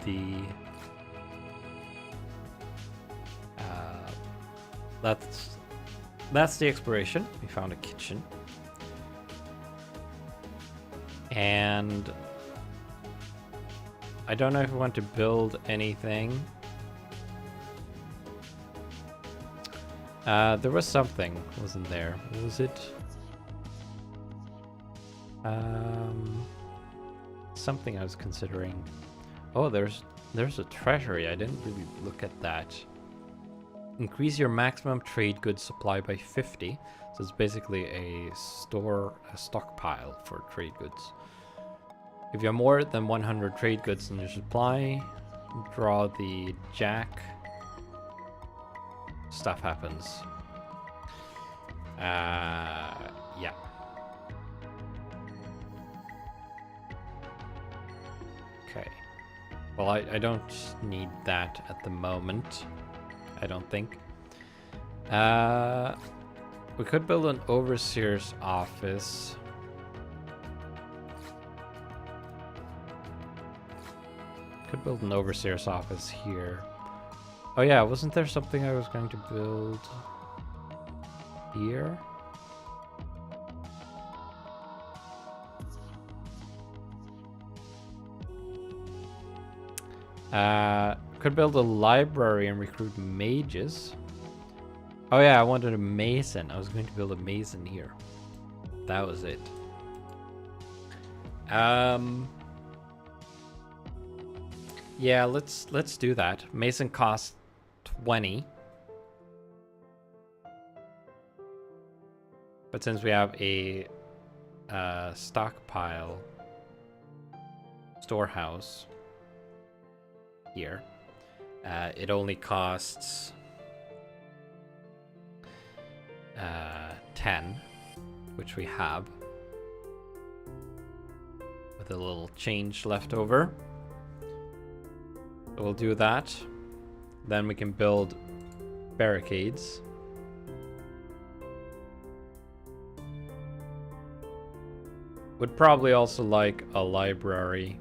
the that's the exploration. We found a kitchen. And I don't know if we want to build anything. There was something, wasn't there? What was it? Something I was considering. Oh, there's a treasury. I didn't really look at that. Increase your maximum trade goods supply by 50. So it's basically a stockpile for trade goods. If you have more than 100 trade goods in your supply, draw the jack. Stuff happens. Yeah. Okay. Well, I don't need that at the moment. I don't think. We could build an overseer's office. Could build an overseer's office here. Oh yeah, wasn't there something I was going to build here? Could build a library and recruit mages. Oh yeah, I wanted a mason. I was going to build a mason here. That was it. Yeah, let's do that. Mason costs 20. But since we have a stockpile storehouse here, it only costs 10, which we have, with a little change left over. So we'll do that. Then we can build barricades. Would probably also like a library.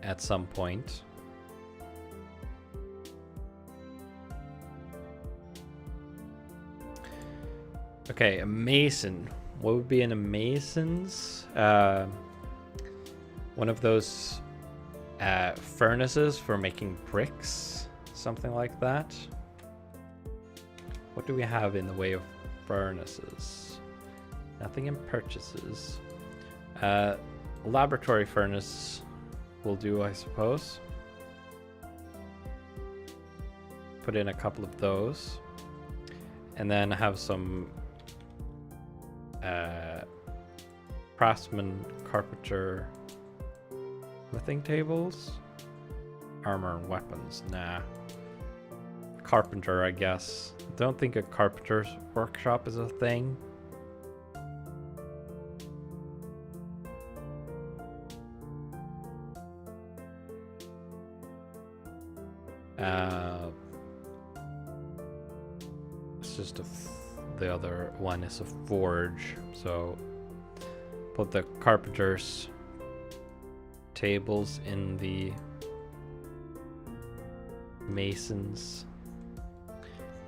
At some point. Okay, a mason. What would be in a mason's? One of those furnaces for making bricks, something like that. What do we have in the way of furnaces? Nothing in purchases. Laboratory furnace will do, I suppose. Put in a couple of those, and then have some craftsman, carpenter, smithing tables, armor and weapons. Nah. Carpenter, I guess. Don't think a carpenter's workshop is a thing. It's just the other one is a forge, so put the carpenter's tables in the masons.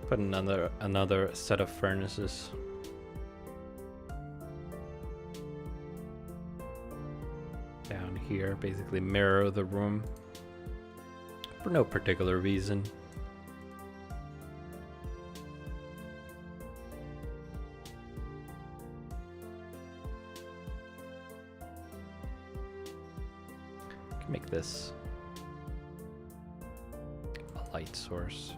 Put another set of furnaces. Down here, basically mirror the room. For no particular reason. Can make this a light source.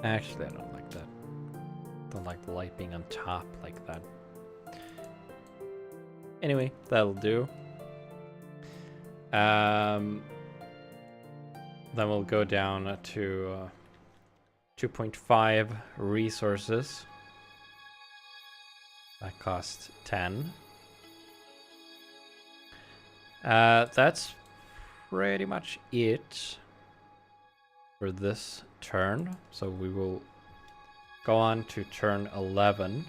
Actually, I don't like that. Don't like the light being on top like that. Anyway, that'll do. Then we'll go down to 2.5 resources. That costs 10. That's pretty much it for this turn. So we will go on to turn 11.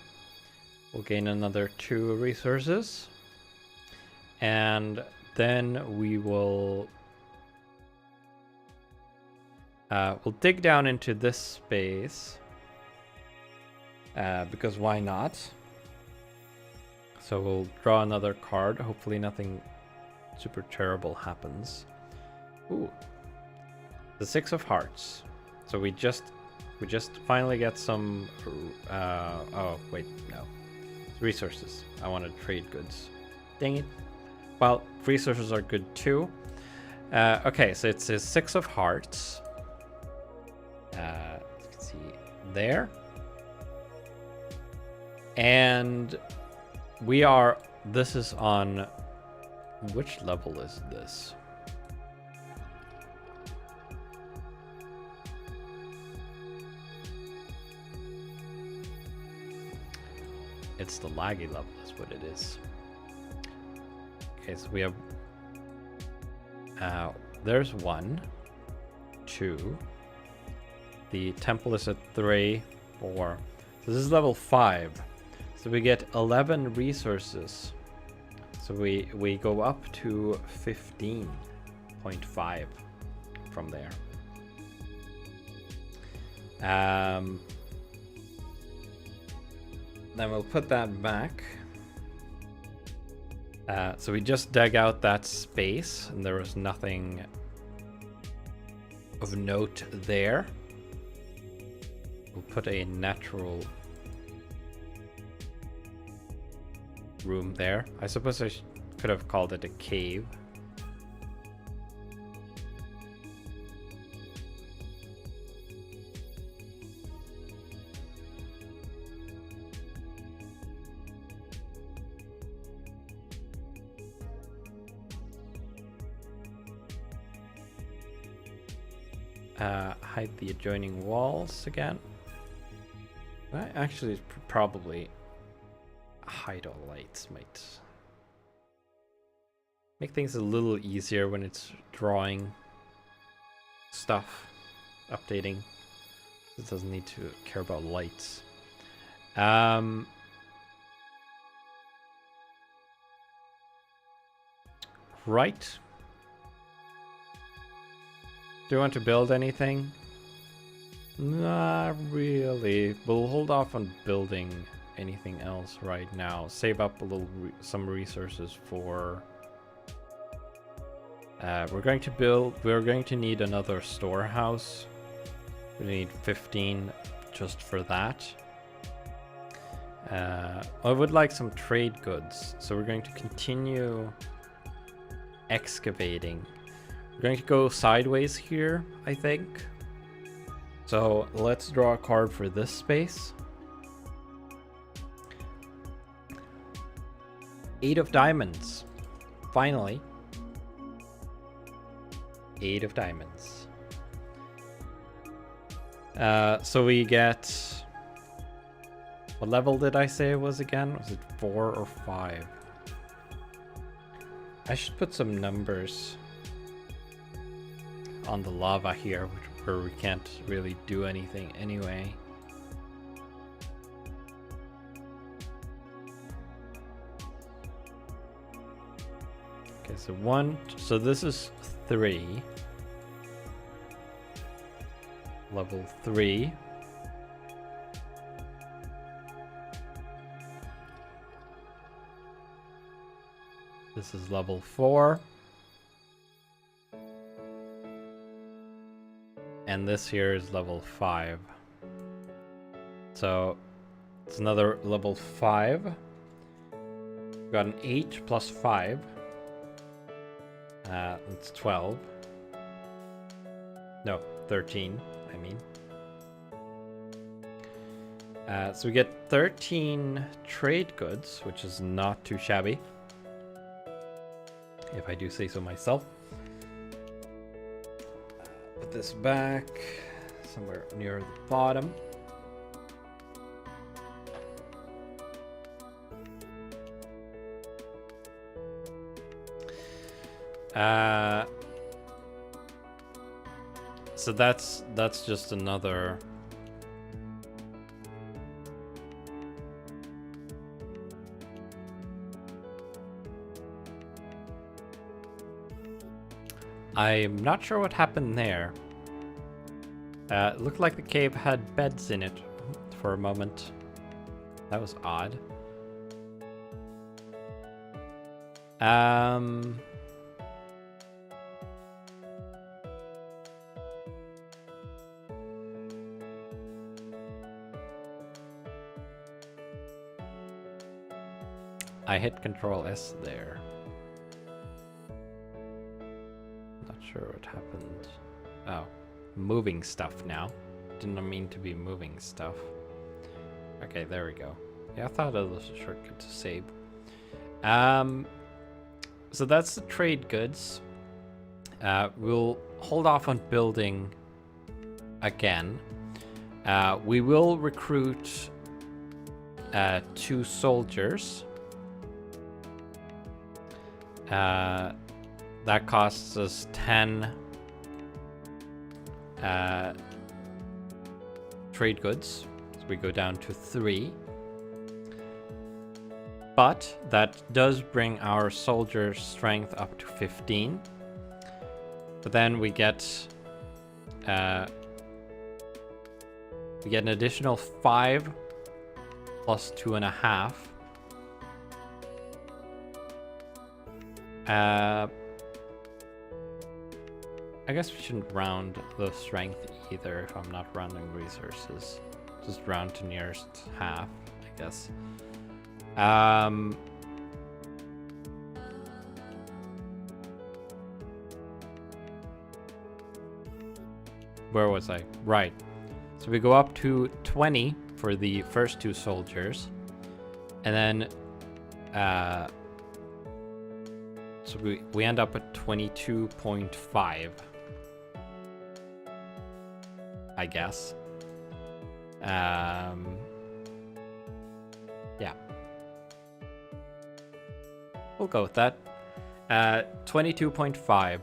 We'll gain another 2 resources. And then we will we'll dig down into this space because why not? So we'll draw another card. Hopefully nothing super terrible happens. Ooh, the 6 of Hearts. So we just finally get some. Oh wait, no, resources. I wanted trade goods. Dang it. Well, resources are good too. Okay, so it's a 6 of Hearts. You can see there. And we are, this is on, which level is this? It's the laggy level is what it is. Okay, so we have, there's 1, 2. The temple is at 3, 4. So this is level 5. So we get 11 resources. So we go up to 15.5 from there. Then we'll put that back. So we just dug out that space and there was nothing of note there. We'll put a natural room there. I suppose I could have called it a cave. Hide the adjoining walls again. Actually, probably hide all lights might make things a little easier when it's drawing stuff, updating. It doesn't need to care about lights. Right. Do you want to build anything? Not really. We'll hold off on building anything else right now. Save up a little some resources for we're going to need another storehouse. We need 15 just for that. I would like some trade goods, so we're going to continue excavating. We're going to go sideways here, I think. So let's draw a card for this space. 8 of diamonds. Finally. 8 of diamonds. So we get... What level did I say it was again? Was it 4 or 5? I should put some numbers on the lava here, where we can't really do anything anyway. Okay, so 1, so this is 3. Level 3. This is level 4. And this here is level 5. So it's another level 5. We've got an 8 plus 5. It's 12. No, 13, I mean. So we get 13 trade goods, which is not too shabby, if I do say so myself. Put this back somewhere near the bottom. So that's just another. I'm not sure what happened there. It looked like the cave had beds in it for a moment. That was odd. I hit Control S there. Not sure what happened. Oh, moving stuff now. Didn't mean to be moving stuff. Okay, there we go. Yeah, I thought it was a shortcut to save. So that's the trade goods. We'll hold off on building again. We will recruit 2 soldiers. That costs us 10 trade goods. So we go down to 3. But that does bring our soldier strength up to 15. But then we get an additional 5 plus 2.5. I guess we shouldn't round the strength either if I'm not rounding resources. Just round to nearest half, I guess. Where was I? Right. So we go up to 20 for the first 2 soldiers. And then so we end up at 22.5. I guess. Yeah. 'We'll go with that. 22.5.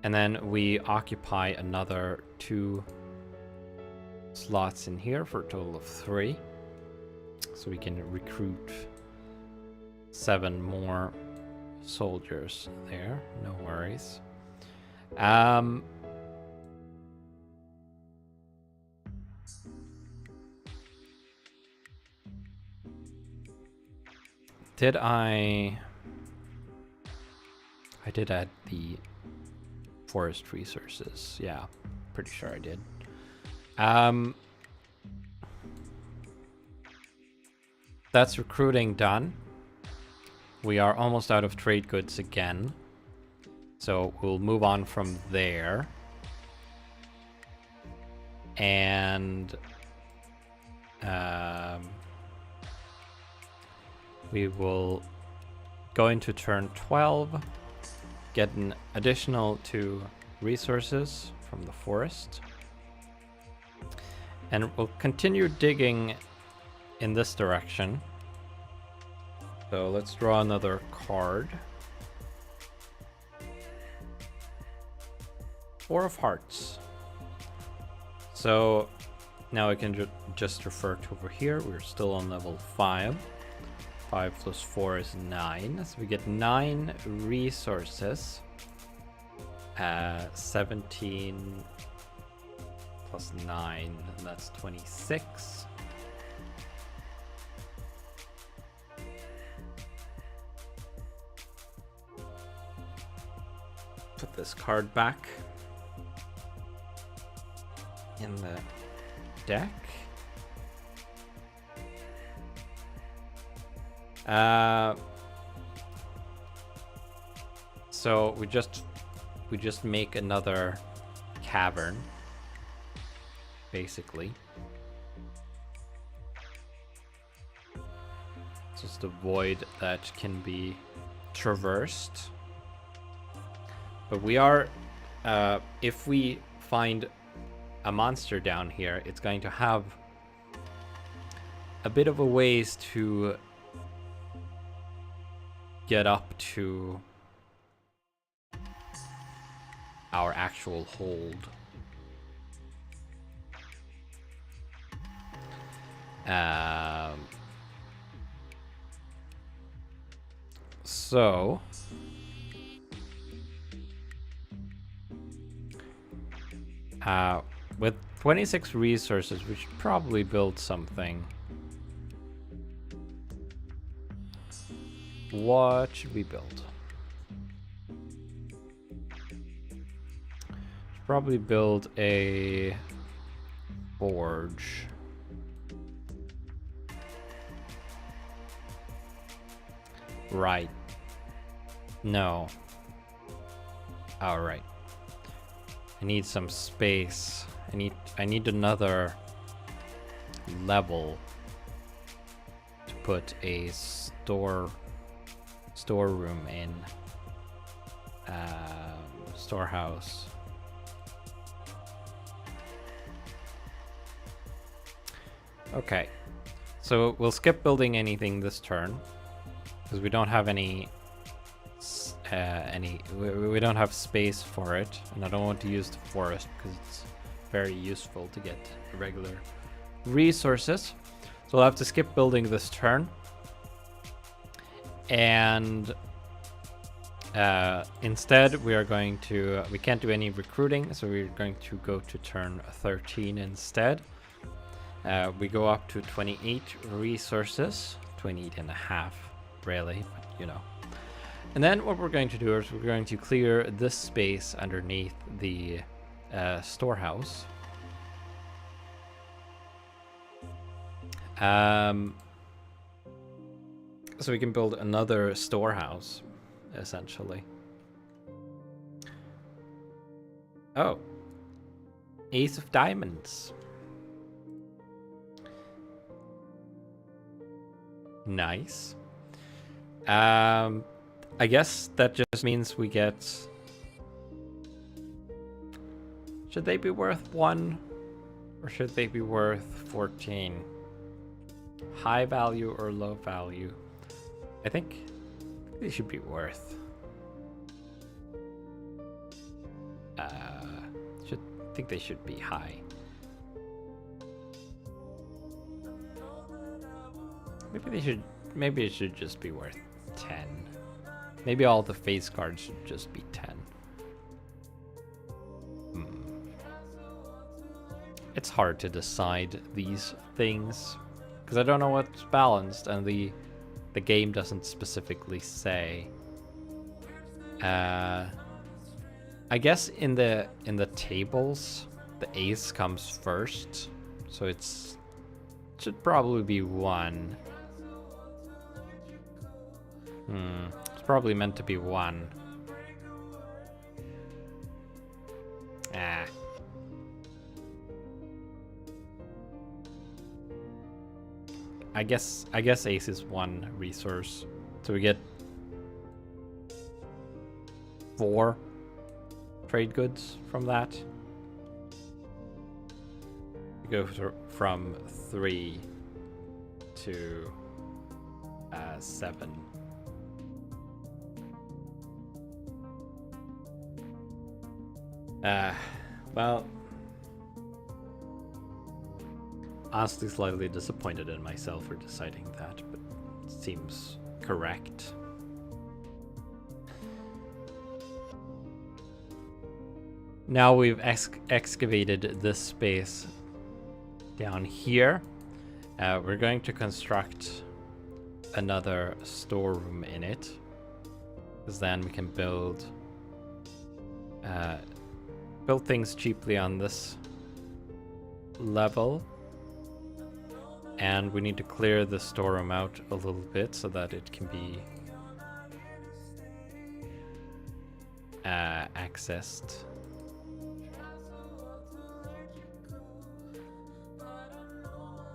And then we occupy another 2 slots in here for a total of 3. So we can recruit 7 more soldiers there. No worries. Did I did add the forest resources. Yeah, pretty sure I did. That's recruiting done. We are almost out of trade goods again. So we'll move on from there. And we will go into turn 12, get an additional 2 resources from the forest. And we'll continue digging in this direction. So let's draw another card. 4 of Hearts. So now I can just refer to over here. We're still on level 5. 5 plus 4 is 9. So we get 9 resources. 17 plus 9, and that's 26. Put this card back in the deck. So we just make another cavern, basically. Just a void that can be traversed. But we are, if we find a monster down here, it's going to have a bit of a ways to get up to our actual hold. So With 26 resources, we should probably build something. What should we build? Should probably build a forge. Right. No. All right. I need some space. I need another level to put a storeroom in. Storehouse. Okay. So we'll skip building anything this turn because we don't have any we don't have space for it, and I don't want to use the forest because it's very useful to get regular resources. So we'll have to skip building this turn, and instead we are going to, we can't do any recruiting, so we're going to go to turn 13 instead. We go up to 28 resources, 28 and a half really, but you know. And then what we're going to do is we're going to clear this space underneath the storehouse. So we can build another storehouse, essentially. Oh. Ace of Diamonds. Nice. I guess that just means we get... Should they be worth 1? Or should they be worth 14? High value or low value? I think they should be worth... I think they should be high. Maybe it should just be worth 10. Maybe all the face cards should just be 10. It's hard to decide these things because I don't know what's balanced, and the game doesn't specifically say. I guess in the tables, the ace comes first, so it should probably be 1. It's probably meant to be 1. I guess ace is 1 resource, so we get 4 trade goods from that. We go from 3 to 7. Well, honestly slightly disappointed in myself for deciding that, but it seems correct. Now we've excavated this space down here. We're going to construct another storeroom in it, because then we can build things cheaply on this level, and we need to clear the storeroom out a little bit so that it can be accessed.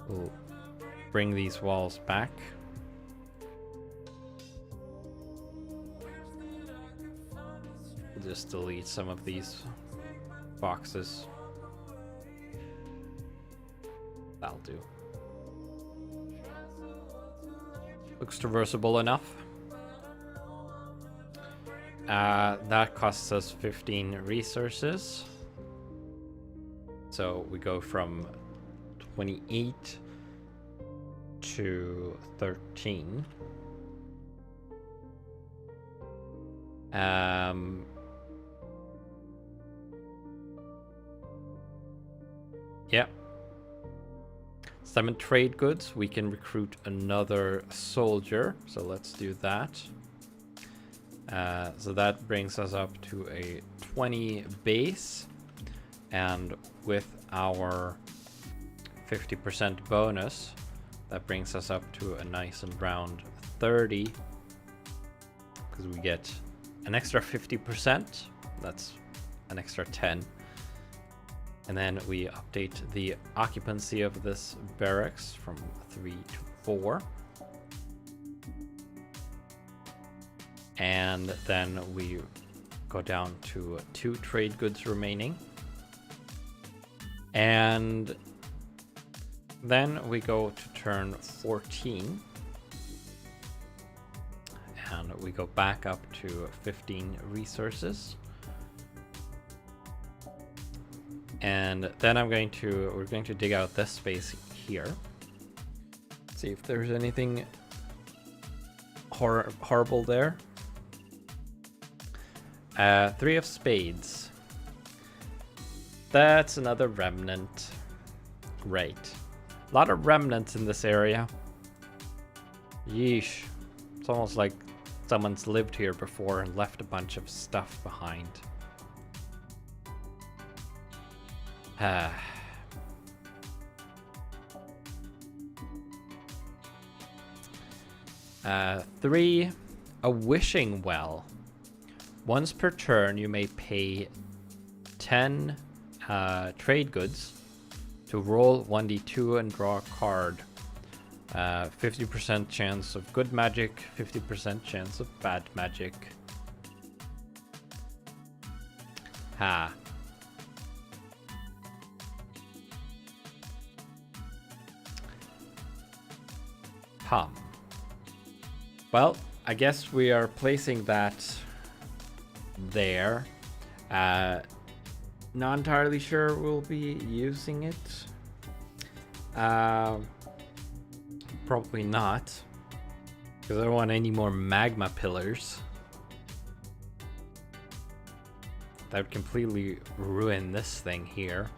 We'll bring these walls back. We'll just delete some of these boxes. That'll do. Looks traversable enough. That costs us 15 resources. So we go from 28 to 13. Yeah. 7 trade goods. We can recruit another soldier. So let's do that. So that brings us up to a 20 base. And with our 50% bonus, that brings us up to a nice and round 30. Because we get an extra 50%. That's an extra 10. And then we update the occupancy of this barracks from 3 to 4. And then we go down to 2 trade goods remaining. And then we go to turn 14. And we go back up to 15 resources. And then we're going to dig out this space here. See if there's anything horrible there. 3 of spades. That's another remnant. Great. A lot of remnants in this area. Yeesh. It's almost like someone's lived here before and left a bunch of stuff behind. 3, a wishing well. Once per turn, you may pay 10 trade goods to roll 1d2 and draw a card. 50% chance of good magic, 50% chance of bad magic. Ha. Well, I guess we are placing that there. Not entirely sure we'll be using it. Probably not, because I don't want any more magma pillars. That would completely ruin this thing here.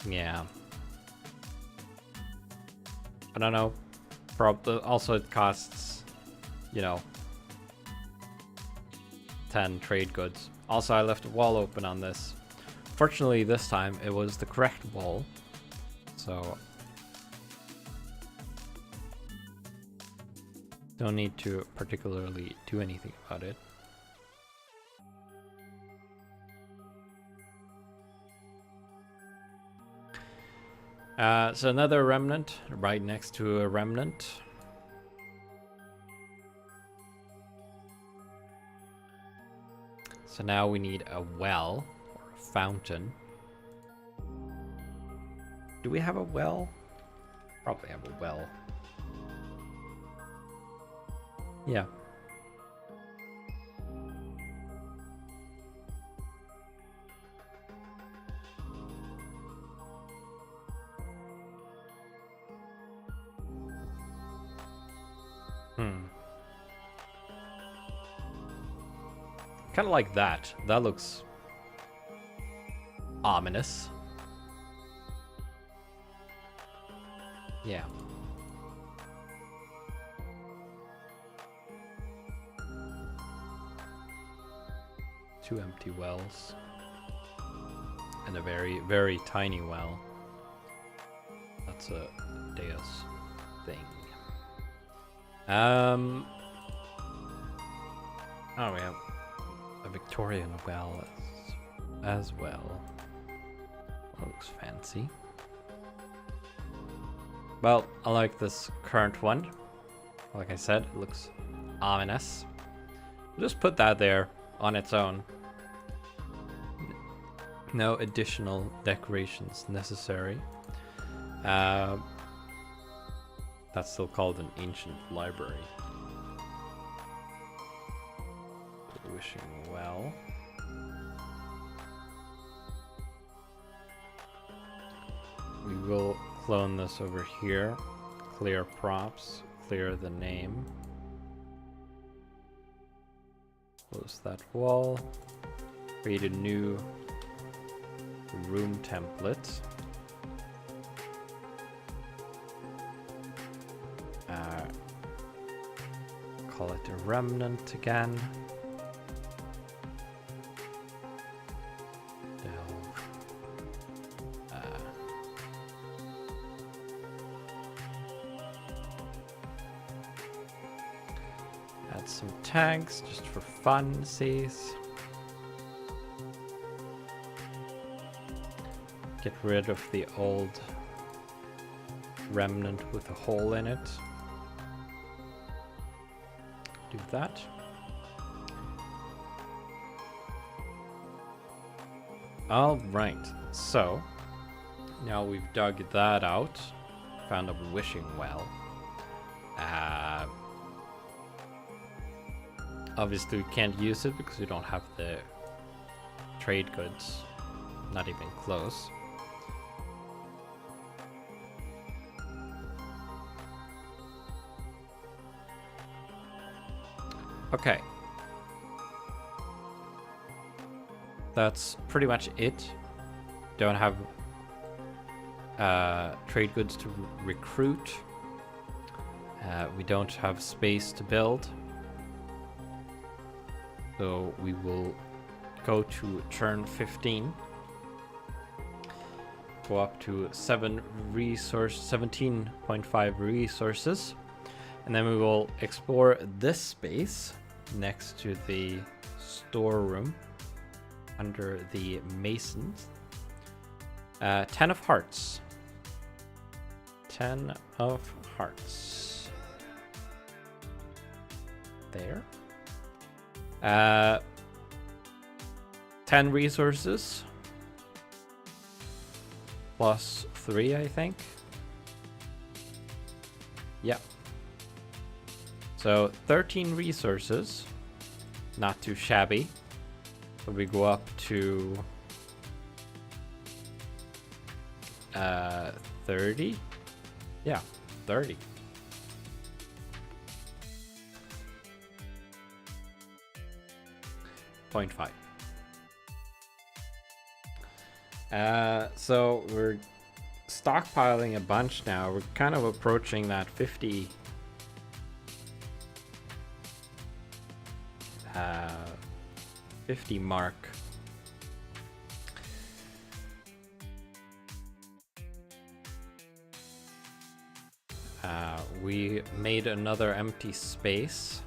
Yeah. I don't know. Also, it costs, 10 trade goods. Also, I left a wall open on this. Fortunately, this time it was the correct wall. So don't need to particularly do anything about it. So another remnant right next to a remnant. So now we need a well or a fountain. Do we have a well? Probably have a well. Yeah. Kind of like that. That looks ominous. Yeah. Two empty wells. And a very, very tiny well. That's a Deus thing. Oh, we have a Victorian well as well. That looks fancy. Well, I like this current one. Like I said, it looks ominous. We'll just put that there on its own. No additional decorations necessary. That's still called an ancient library. Wishing well. We will clone this over here. Clear props. Clear the name. Close that wall. Create a new room template. Call it a remnant again. Add some tags just for funsies. Get rid of the old remnant with a hole in it. Do that. All right, so now we've dug that out, found a wishing well. Obviously we can't use it because we don't have the trade goods, not even close. Okay. That's pretty much it. Don't have trade goods to recruit. We don't have space to build. So we will go to turn 15. Go up to 17.5 resources. And then we will explore this space next to the storeroom under the masons. 10 of hearts. 10 of hearts. There. 10 resources. Plus 3, I think. Yeah. So 13 resources. Not too shabby. So we go up to 30. Yeah, 30. .5. So we're stockpiling a bunch now. We're kind of approaching that 50 mark. We made another empty space,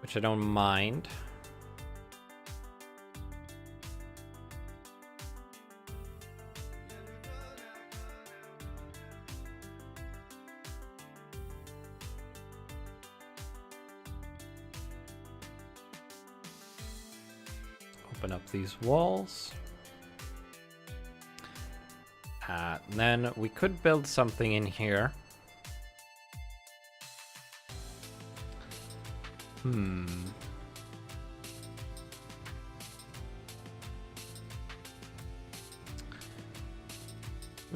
which I don't mind. Open up these walls. Then we could build something in here. I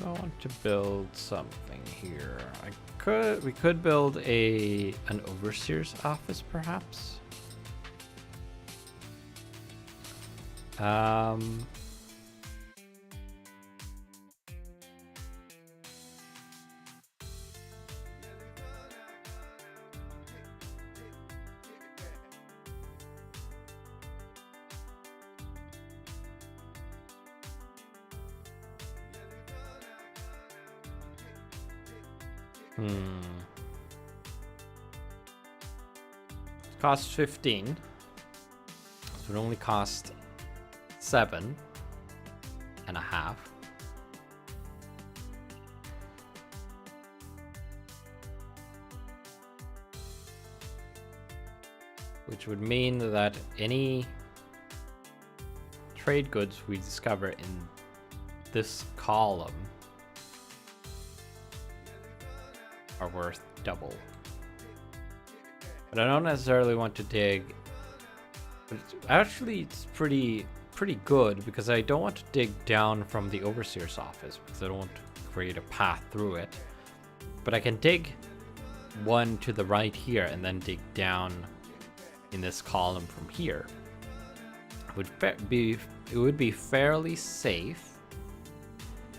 want to build something here. We could build an overseer's office, perhaps. It costs 15. So it only cost 7.5. Which would mean that any trade goods we discover in this column are worth double. But I don't necessarily want to dig. But it's pretty good because I don't want to dig down from the overseer's office because I don't want to create a path through it. But I can dig one to the right here and then dig down in this column from here, it would be fairly safe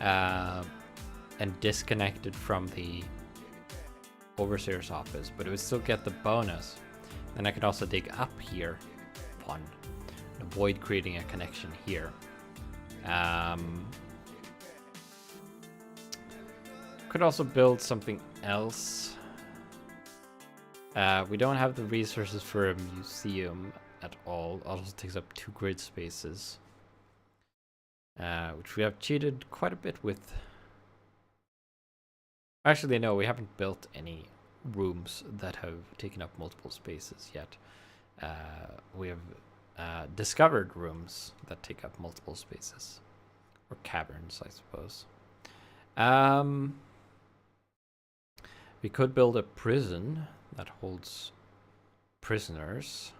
and disconnected from the overseer's office, but it would still get the bonus. Then I could also dig up here, fun, and avoid creating a connection here. Could also build something else. We don't have the resources for a museum at all. It also takes up 2 grid spaces, which we have cheated quite a bit with. Actually, no, we haven't built any rooms that have taken up multiple spaces yet. We have discovered rooms that take up multiple spaces. Or caverns, I suppose. We could build a prison that holds prisoners.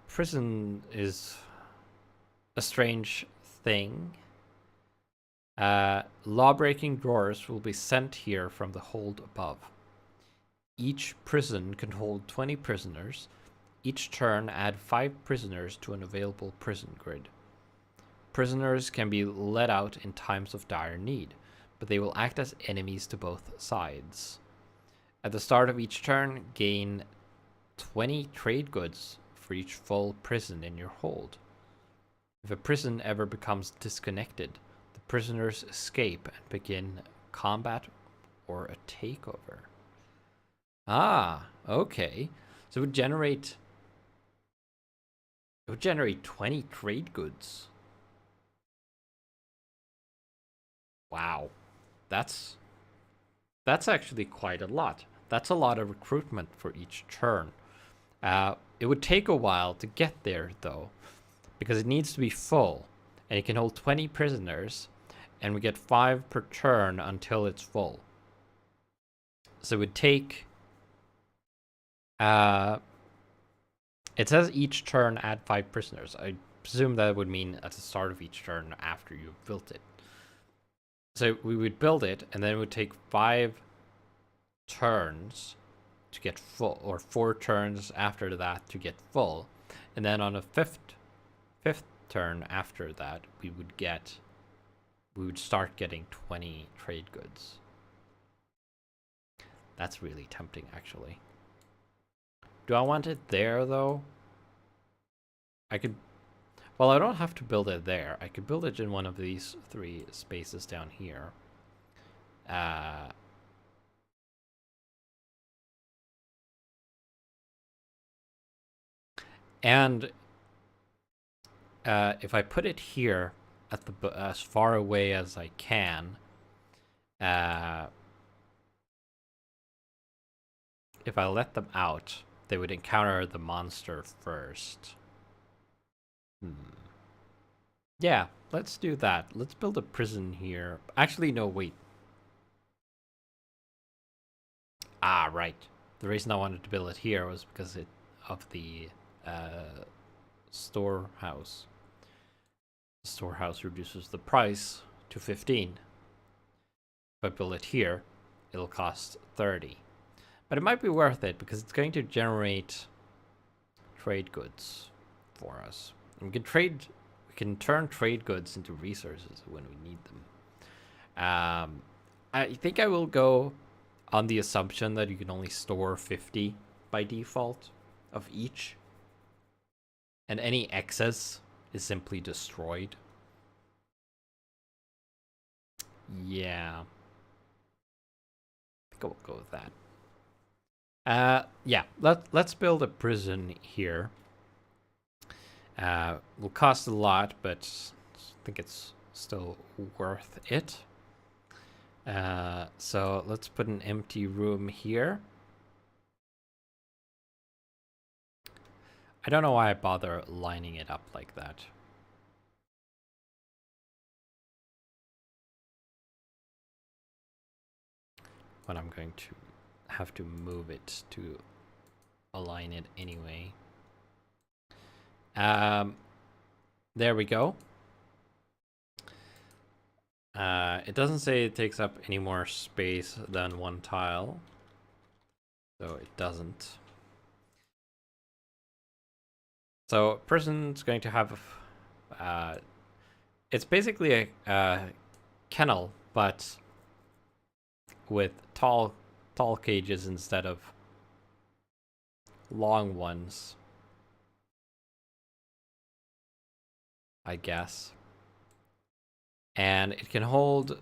Prison is a strange thing. Law-breaking drawers will be sent here from the hold above. Each prison can hold 20 prisoners. Each turn, add 5 prisoners to an available prison grid. Prisoners can be let out in times of dire need, but they will act as enemies to both sides. At the start of each turn, gain 20 trade goods for each full prison in your hold. If a prison ever becomes disconnected, the prisoners escape and begin combat or a takeover. Ah, okay. So it would generate 20 trade goods. Wow. That's actually quite a lot. That's a lot of recruitment for each turn. It would take a while to get there, though, because it needs to be full, and it can hold 20 prisoners, and we get 5 per turn until it's full. So it would take... it says each turn add 5 prisoners. I presume that would mean at the start of each turn after you've built it. So we would build it, and then it would take 5 turns to get full, or 4 turns after that to get full. And then on a fifth turn after that, we would start getting 20 trade goods. That's really tempting, actually. Do I want it there, though? Well, I don't have to build it there. I could build it in one of these 3 spaces down here. And if I put it here at as far away as I can, if I let them out, they would encounter the monster first. Yeah, let's do that. Let's build a prison here. Actually, no, wait. Ah, right. The reason I wanted to build it here was because of the storehouse. The storehouse reduces the price to 15. If I build it here, it'll cost 30. But it might be worth it because it's going to generate trade goods for us. And we can turn trade goods into resources when we need them. I think I will go on the assumption that you can only store 50 by default of each. And any excess is simply destroyed. Yeah. I think I will go with that. Yeah, let's build a prison here. Will cost a lot, but I think it's still worth it. So let's put an empty room here. I don't know why I bother lining it up like that. But I'm going to have to move it to align it anyway. There we go. It doesn't say it takes up any more space than 1 tile. So it doesn't. So prison's going to have, it's basically a kennel, but with tall cages instead of long ones, I guess. And it can hold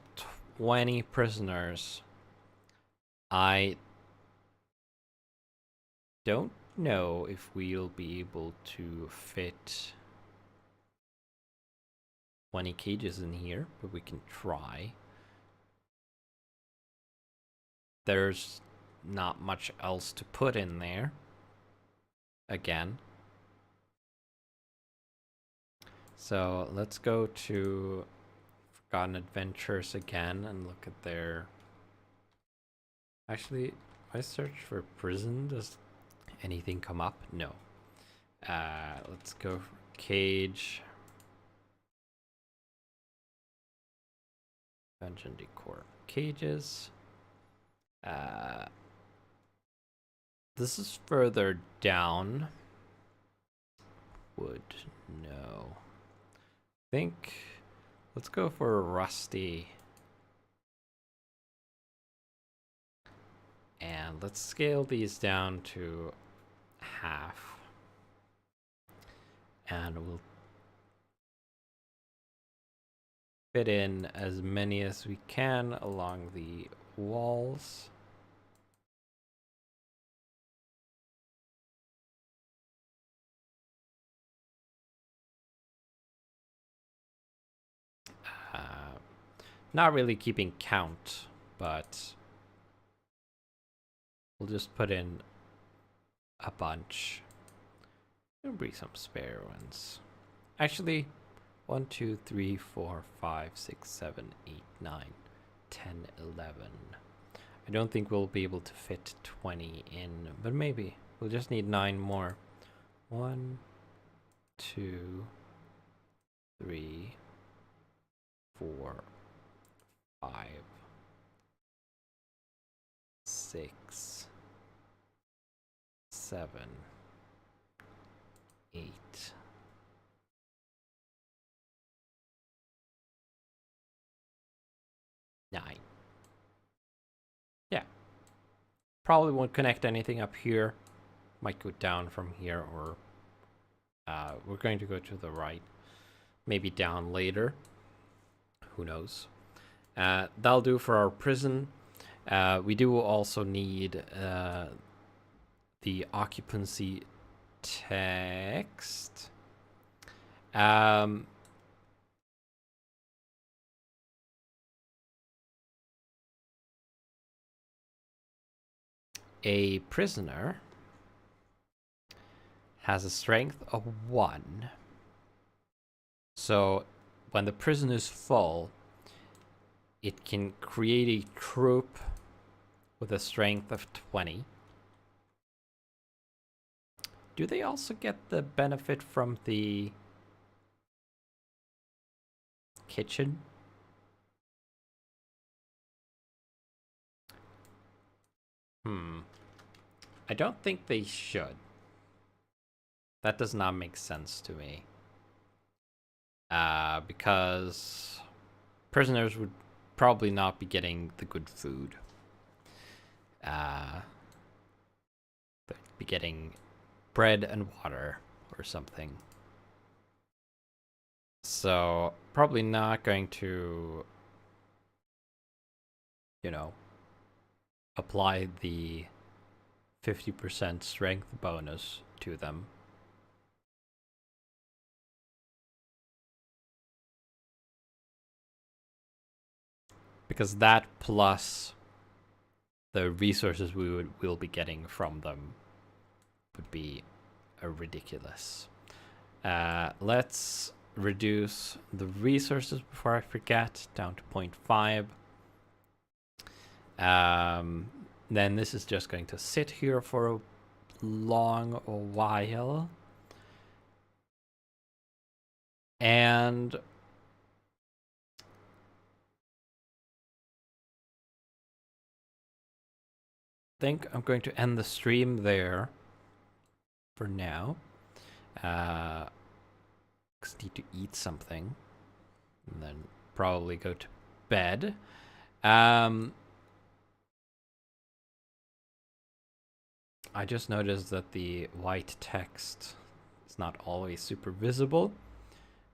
20 prisoners. I don't know if we'll be able to fit 20 cages in here, but we can try. There's not much else to put in there. Again. So let's go to Forgotten Adventures again and look at their... Actually, if I search for prison, does anything come up? No. Let's go for cage. Dungeon decor. Cages. This is further down. Wood. No. I think... Let's go for rusty. And let's scale these down to half. And we'll fit in as many as we can along the walls. Not really keeping count, but we'll just put in a bunch. There'll be some spare ones. Actually, 1, 2, 3, 4, 5, 6, 7, 8, 9, 10, 11. I don't think we'll be able to fit 20 in, but maybe. We'll just need 9 more. 1, 2, 3, 4, 5, 6, 7, 8. Nine. Yeah. Probably won't connect anything up here. Might go down from here, or we're going to go to the right. Maybe down later. Who knows? That'll do for our prison. We do also need the occupancy text. A prisoner has a strength of 1. So when the prison is full, it can create a troop with a strength of 20. Do they also get the benefit from the kitchen? I don't think they should. That does not make sense to me. Because prisoners would probably not be getting the good food. They'd be getting bread and water or something. So probably not going to, you know, apply the 50% strength bonus to them. Because that plus the resources we'll be getting from them would be ridiculous. Let's reduce the resources before I forget down to 0.5. Then this is just going to sit here for a long while. And think I'm going to end the stream there for now. 'Cause I need to eat something and then probably go to bed. I just noticed that the white text is not always super visible.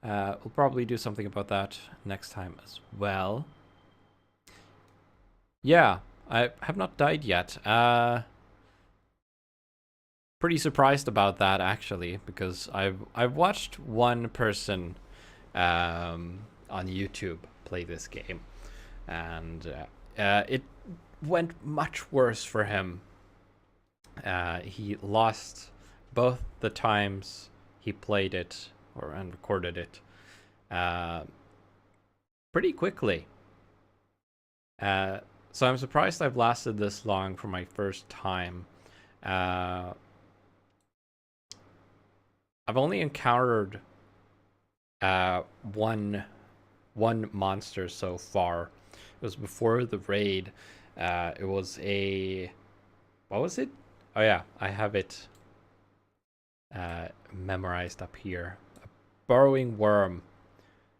We'll probably do something about that next time as well. Yeah, I have not died yet. Pretty surprised about that actually, because I've watched one person on YouTube play this game, and it went much worse for him. He lost both the times he played it and recorded it pretty quickly. So I'm surprised I've lasted this long for my first time. I've only encountered one monster so far. It was before the raid. It was a... what was it? Oh yeah, I have it memorized up here. A burrowing worm.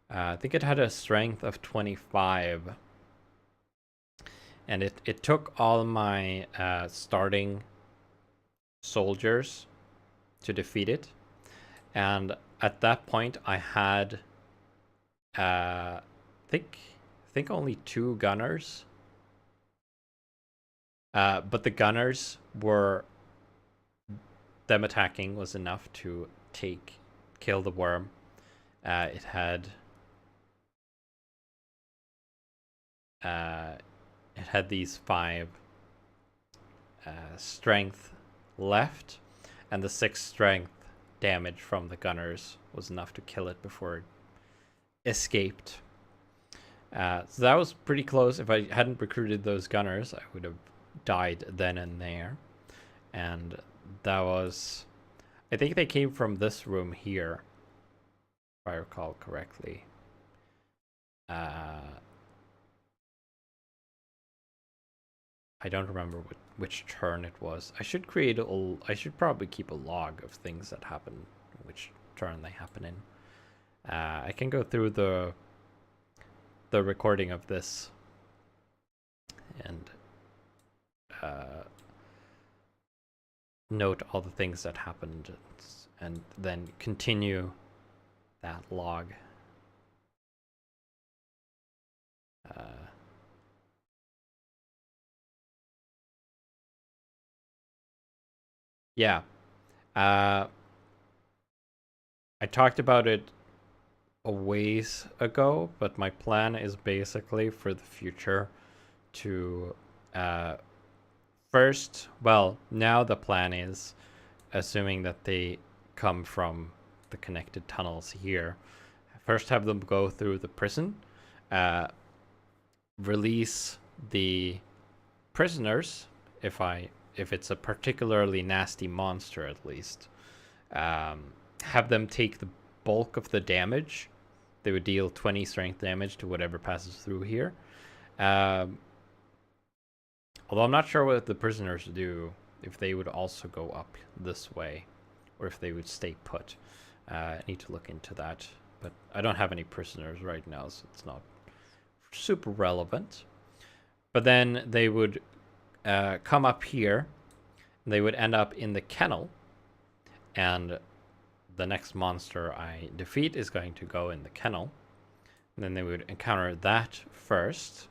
I think it had a strength of 25. And it took all my starting soldiers to defeat it. And at that point, I had, I think only 2 gunners. But the gunners were, them attacking was enough to kill the worm. It had these 5 strength left, and the 6 strength damage from the gunners was enough to kill it before it escaped. So that was pretty close. If I hadn't recruited those gunners, I would have died then and there. And that was... I think they came from this room here, if I recall correctly. I don't remember which turn it was. I should I should probably keep a log of things that happen, which turn they happen in. I can go through the recording of this and note all the things that happened and then continue that log. Yeah. I talked about it a ways ago, but my plan is basically for the future to first, well, now the plan is, assuming that they come from the connected tunnels here, first have them go through the prison, release the prisoners, if it's a particularly nasty monster at least, have them take the bulk of the damage. They would deal 20 strength damage to whatever passes through here. Although I'm not sure what the prisoners do, if they would also go up this way, or if they would stay put. I need to look into that, but I don't have any prisoners right now, so it's not super relevant. But then they would come up here, and they would end up in the kennel, and the next monster I defeat is going to go in the kennel. And then they would encounter that first,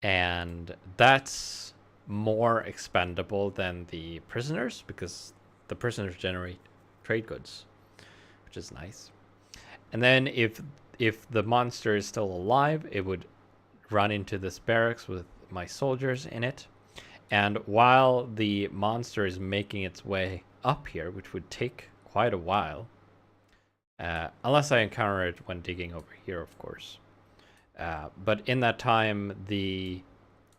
and that's more expendable than the prisoners, because the prisoners generate trade goods, which is nice. And then if the monster is still alive, it would run into this barracks with my soldiers in it. And while the monster is making its way up here, which would take quite a while, unless I encounter it when digging over here, of course. But in that time, the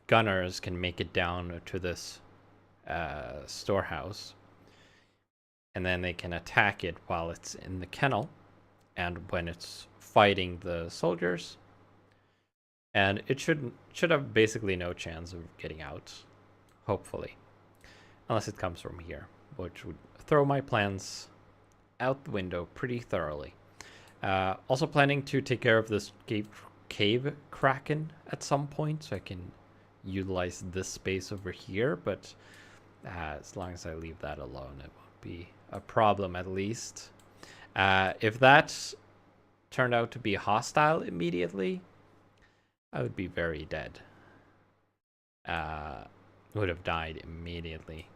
gunners can make it down to this storehouse, and then they can attack it while it's in the kennel, and when it's fighting the soldiers, and it should have basically no chance of getting out, hopefully. Unless it comes from here, which would throw my plans out the window pretty thoroughly. Also planning to take care of this cave kraken at some point, so I can utilize this space over here, but as long as I leave that alone, it won't be a problem, at least. If that turned out to be hostile immediately, I would be very dead. Would have died immediately.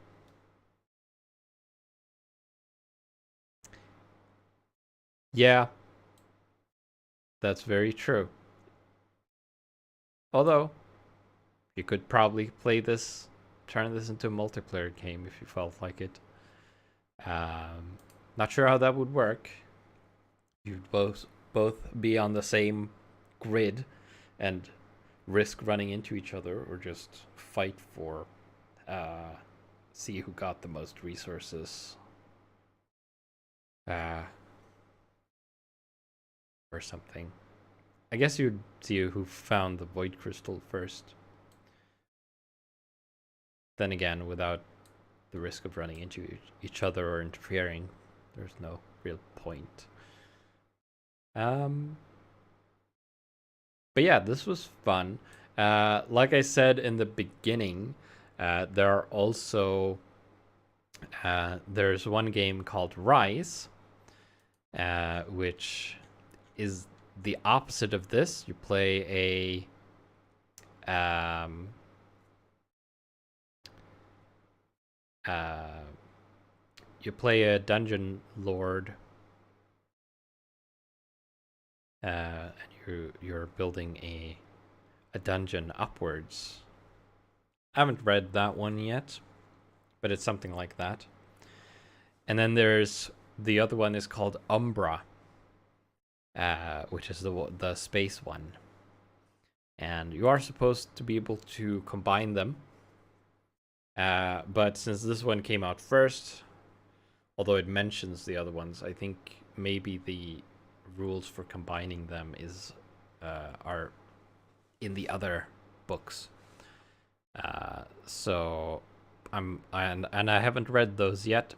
Yeah, that's very true. Although, you could probably play this, turn this into a multiplayer game if you felt like it. Not sure how that would work. You'd both be on the same grid and risk running into each other, or just fight for see who got the most resources. Or something. I guess you'd see who found the void crystal first. Then again, without the risk of running into each other or interfering, there's no real point. But yeah, this was fun. Like I said in the beginning, there are also there's one game called Rise, which is the opposite of this. You play a dungeon lord, and you're building a dungeon upwards. I haven't read that one yet, but it's something like that. And then there's the other one is called Umbra, which is the space one, and you are supposed to be able to combine them. But since this one came out first, although it mentions the other ones, I think maybe the rules for combining them are in the other books. So I haven't read those yet.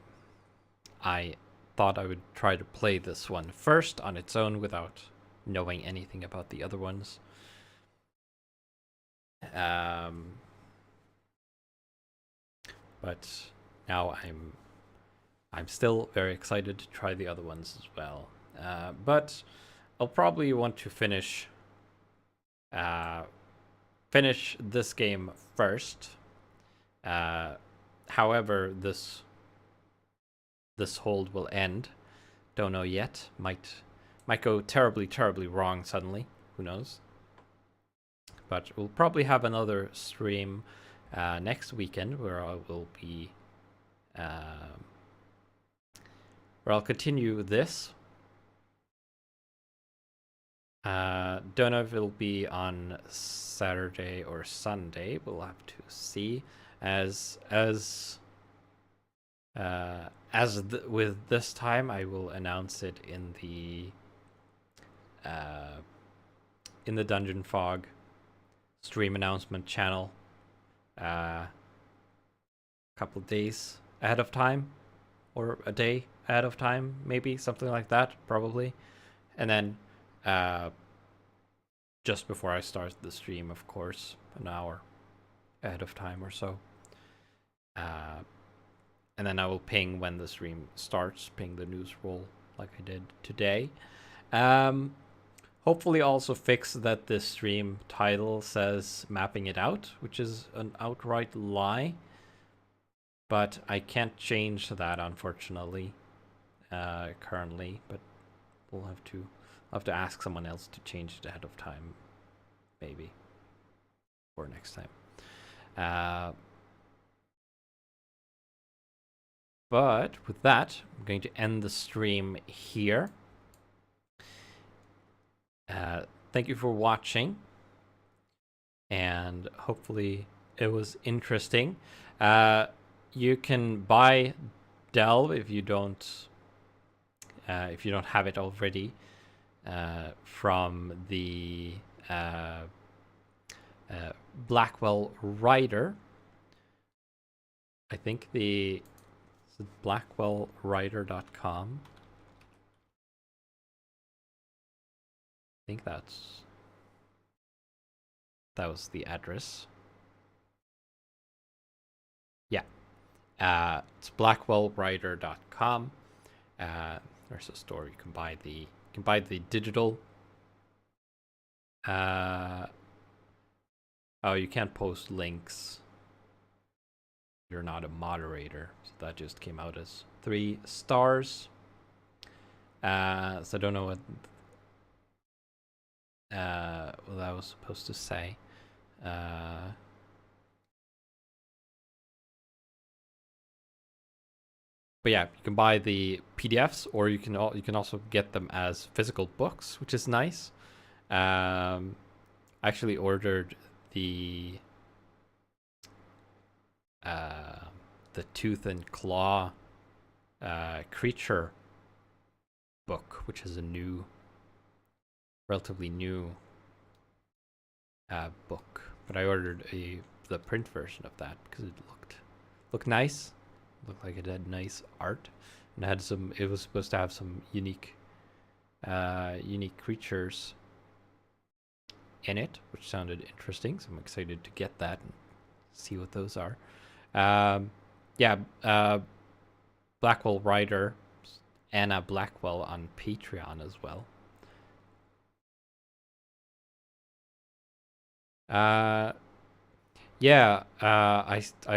I thought I would try to play this one first on its own without knowing anything about the other ones. But now I'm still very excited to try the other ones as well. But I'll probably want to finish this game first. However, this hold will end. Don't know yet. Might go terribly wrong suddenly. Who knows? But we'll probably have another stream next weekend where I will be where I'll continue this. Don't know if it'll be on Saturday or Sunday. We'll have to see. With this time, I will announce it in the DungeonFog stream announcement channel a couple of days ahead of time, or a day ahead of time, maybe something like that, probably. And then just before I start the stream, of course, an hour ahead of time or so. And then I will ping when the stream starts, ping the news roll like I did today. Hopefully also fix that this stream title says mapping it out, which is an outright lie. But I can't change that, unfortunately, currently. But we'll have to ask someone else to change it ahead of time, maybe, or next time. But with that, I'm going to end the stream here. Thank you for watching, and hopefully it was interesting. You can buy Delve if you don't have it already, from the Blackwell Writer, I think is it blackwellwriter.com. I think that was the address. Yeah. It's blackwellwriter.com. There's a store you can buy the digital. Oh, you can't post links. You're not a moderator, so that just came out as 3 stars. So I don't know what I was supposed to say. But yeah, you can buy the PDFs, or you can also get them as physical books, which is nice. I actually ordered the Tooth and Claw creature book, which is a relatively new book. But I ordered the print version of that because it looked nice. Looked like it had nice art, and it was supposed to have some unique creatures in it, which sounded interesting. So I'm excited to get that and see what those are. Blackwell writer Anna Blackwell on Patreon as well. I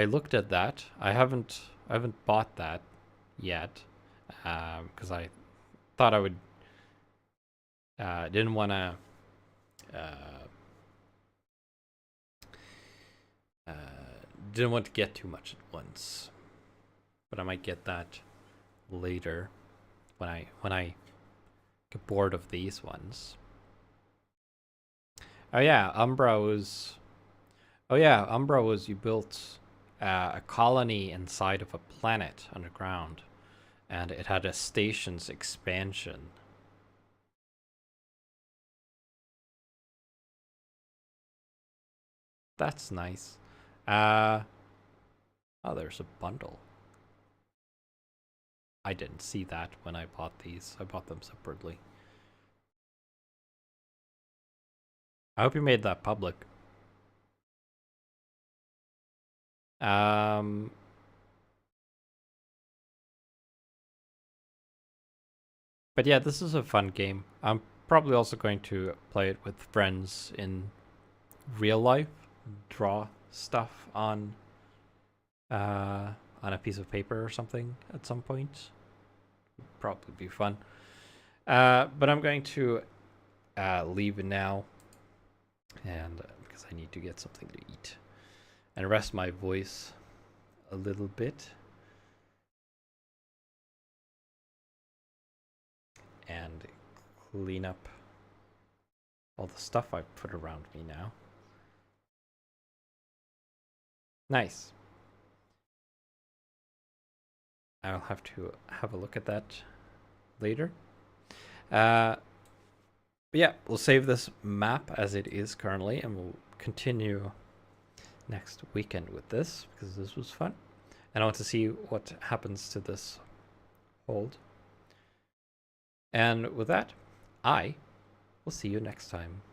looked at that. I haven't bought that yet, because I thought I would. Didn't want to. Didn't want to get too much at once, but I might get that later when I get bored of these ones. Umbra was you built a colony inside of a planet underground, and it had a station's expansion. That's nice. Oh, there's a bundle. I didn't see that when I bought these. I bought them separately. I hope you made that public. But yeah, this is a fun game. I'm probably also going to play it with friends in real life. Draw stuff on a piece of paper or something at some point. Would probably be fun. But I'm going to leave now, and because I need to get something to eat and rest my voice a little bit, and clean up all the stuff I put around me now. Nice. I'll have to have a look at that later. But yeah, we'll save this map as it is currently, and we'll continue next weekend with this, because this was fun. And I want to see what happens to this hold. And with that, I will see you next time.